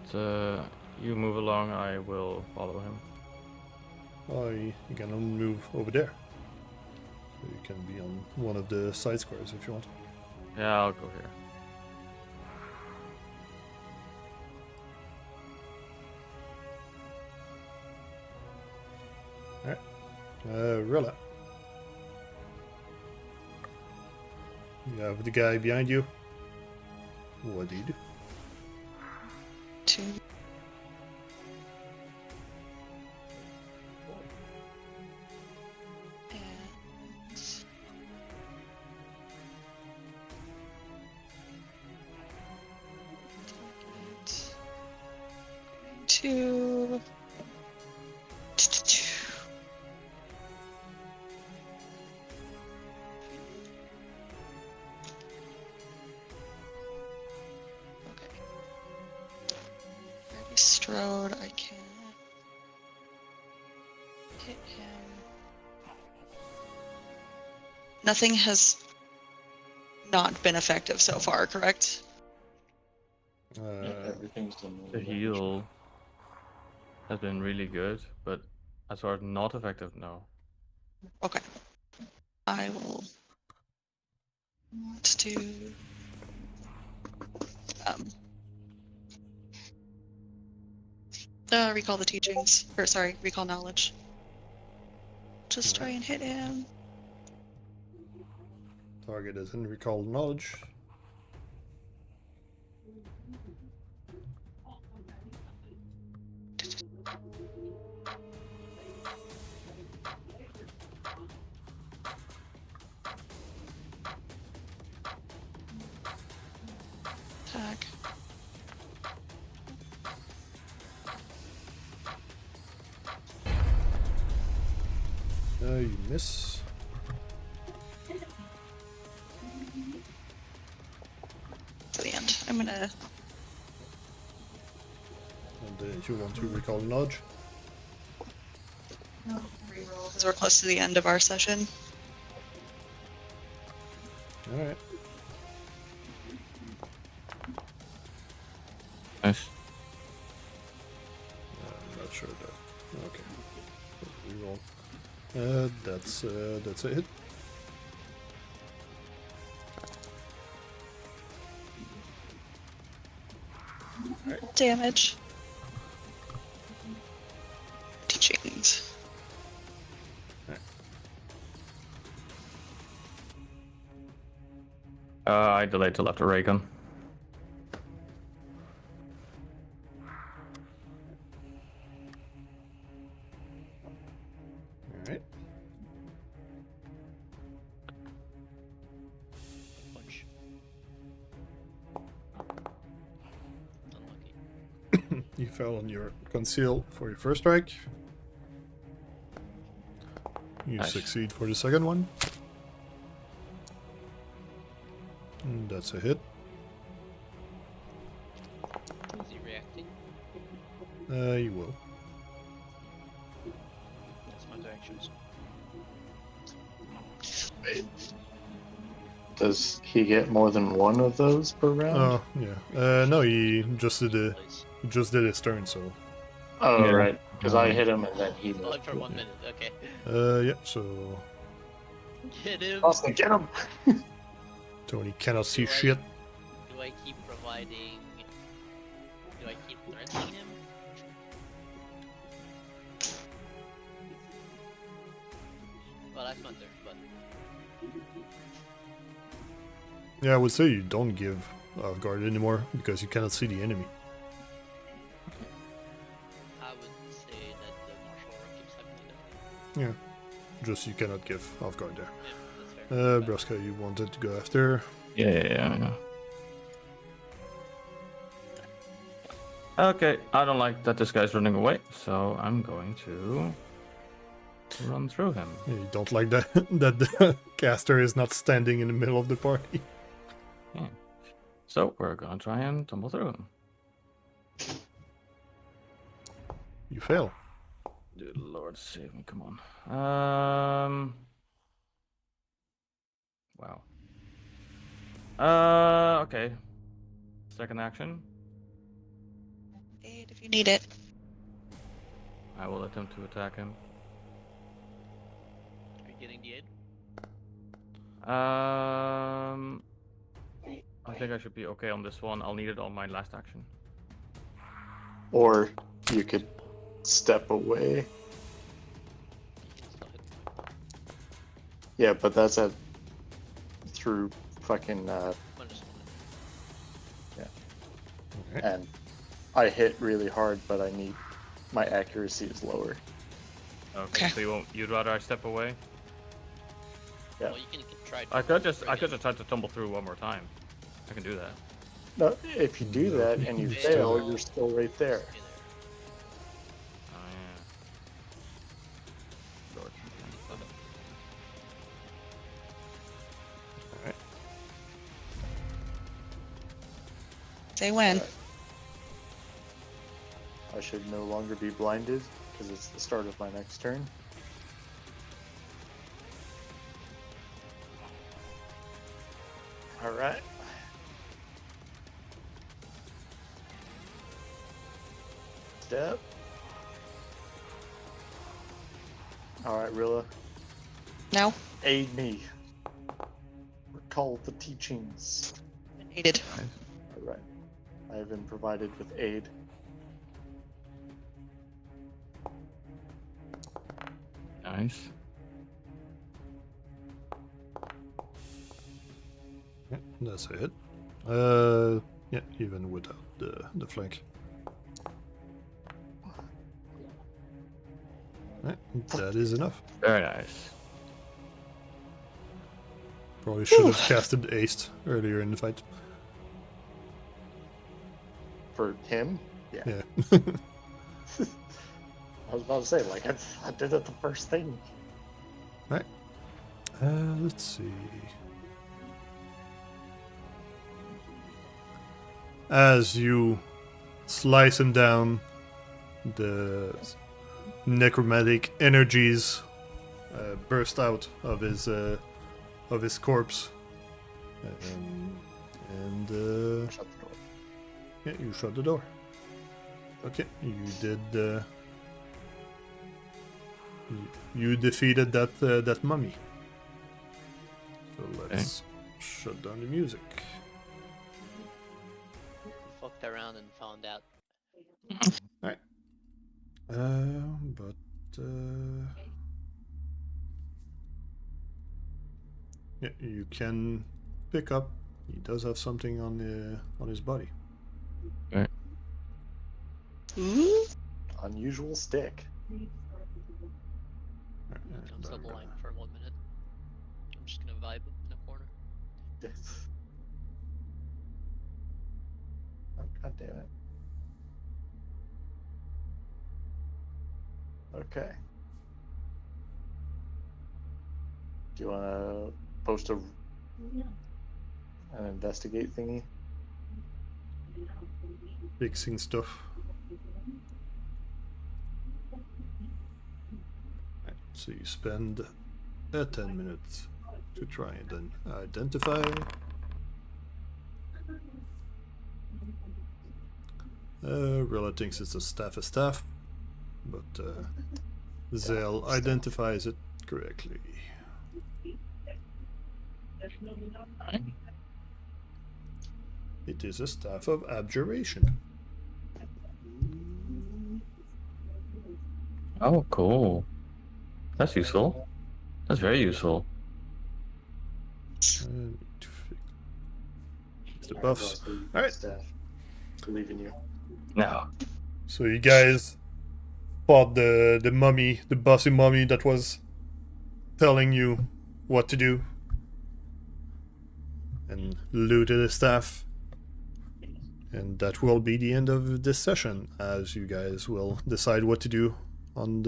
you move along, I will follow him.
Oh, you can only move over there. So you can be on one of the side squares if you want.
Yeah, I'll go here.
Rilla. You have the guy behind you. What do you do?
2. And... Target. 2... Strode, I can hit him. Nothing has not been effective so far, correct?
Everything's done.
The heal has been really good, but as far as not effective, no.
Okay. I will. Let's do. Recall the teachings. Or sorry, recall knowledge. Just try and hit him.
Target is in recall knowledge.
Attack.
You miss.
To the end. I'm gonna.
And if you want to recall knowledge.
Because we're close to the end of our session.
Alright.
Nice.
I'm not sure though. Okay. Reroll. That's a hit.
Damage. Teachings.
I delayed till after Raycon.
Alright.
Punch. Unlucky.
You fell on your conceal for your first strike. You
Nice.
succeed for the second one. And that's a hit.
Is he reacting?
You will.
That's my directions.
Does he get more than one of those per round?
Oh, yeah. No, he just did
Please.
his turn, so.
Oh,
Yeah.
right. Because I hit him and then he
Only
moved.
for 1 minute. Okay.
Yeah, so
Get him.
Austin, get him!
Tony cannot see
Do I-
shit.
Do I keep providing? Do I keep threatening him? Well, that's my turn, but
Yeah, I would say you don't give off guard anymore because you cannot see the enemy.
I would say that the martial arm keeps happening.
Yeah. Just you cannot give off guard there.
Yeah, that's fair.
Braska, you wanted to go after.
Yeah. Okay, I don't like that this guy's running away, so I'm going to run through him.
Yeah, you don't like that that the caster is not standing in the middle of the party.
So we're gonna try and tumble through him.
You fail.
Good Lord, save me! Come on. Wow. Okay. Second action.
Aid if you need it.
I will attempt to attack him.
Are you getting the aid?
I think I should be okay on this one. I'll need it on my last action.
Or you could step away.
Still hit.
Yeah, but that's through fucking
Minus one.
and I hit really hard, but I need my accuracy is lower.
Okay.
Okay.
So you'd rather I step away?
Yeah.
Well, you can try.
I could just try to tumble through one more time. I can do that.
No, if you do that and you fail, you're still right there.
Stay there.
Oh yeah. Lord.
Alright.
They win.
I should no longer be blinded because it's the start of my next turn. All right. Step. All right, Rilla,
No?
aid me. Recall the teachings.
Aided.
All right. I have been provided with aid.
Nice.
Yeah, that's a hit. Yeah, even without the flank. Right, that is enough.
Very nice.
Probably should have casted Ace earlier in the fight.
For him? Yeah.
Yeah.
I was about to say, like, I did it the first thing.
Right. Let's see. As you slice him down, the necromantic energies burst out of his corpse. And
Shut the door.
yeah, you shut the door. Okay, you did. You defeated that mummy. So let's shut down the music.
Fucked around and found out.
Alright. Yeah, you can pick up. He does have something on his body.
Ooh.
Unusual stick.
Alright,
Comes
and
up the
I'm
line for 1 minute. I'm just gonna vibe in the corner.
Yes. Oh, God damn it. Okay. Do you want to post an investigate thingy?
fixing stuff. Right, so you spend 10 minutes to try and then identify. Rilla thinks it's a staff, but Zael identifies it correctly. It is a staff of abjuration.
Oh, cool. That's useful. That's very useful.
It's the buffs. Alright.
Staff. Believe in you.
No.
So you guys fought the mummy, the bossy mummy that was telling you what to do, and looted the staff. And that will be the end of this session, as you guys will decide what to do on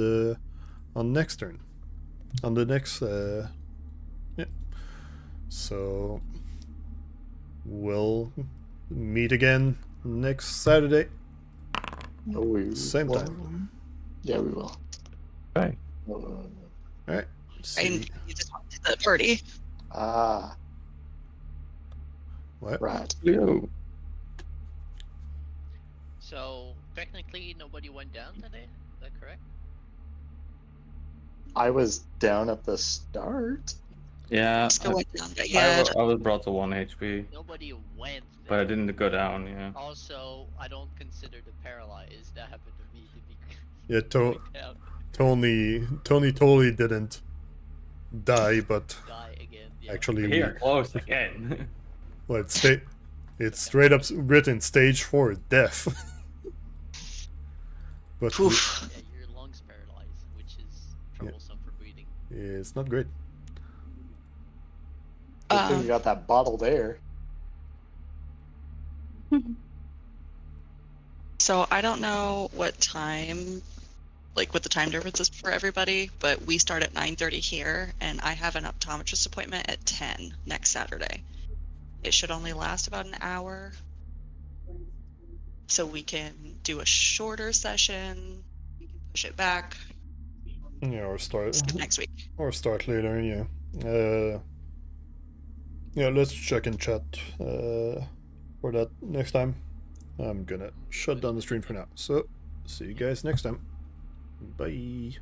next turn, on the next yeah. So we'll meet again next Saturday,
Oh, we
same
will.
time.
Yeah, we will.
Okay.
No.
All right.
I just want to the party.
Ah,
What?
right.
Yo.
So technically nobody went down today? Is that correct?
I was down at the start.
Yeah.
Still went down, but
I
yeah.
was brought to 1 HP,
Nobody went
but I
there.
didn't go down. Yeah.
Also, I don't consider the paralyzed that happened to me to be
Yeah,
going down.
Tony totally didn't die, but
Die again. Yeah.
actually
Here, close again.
well, it's straight up written stage 4 death. But
Oof.
Yeah, your lungs paralyzed, which is troublesome for breathing.
it's not great.
Good thing you got that bottled air.
So I don't know what time, like what the time difference is for everybody, but we start at 9:30 here, and I have an optometrist appointment at 10 next Saturday. It should only last about an hour, so we can do a shorter session. We can push it back.
Yeah, or start
Next week.
or start later. Yeah. Yeah. Let's check in chat for that next time. I'm gonna shut down the stream for now. So see you guys next time. Bye.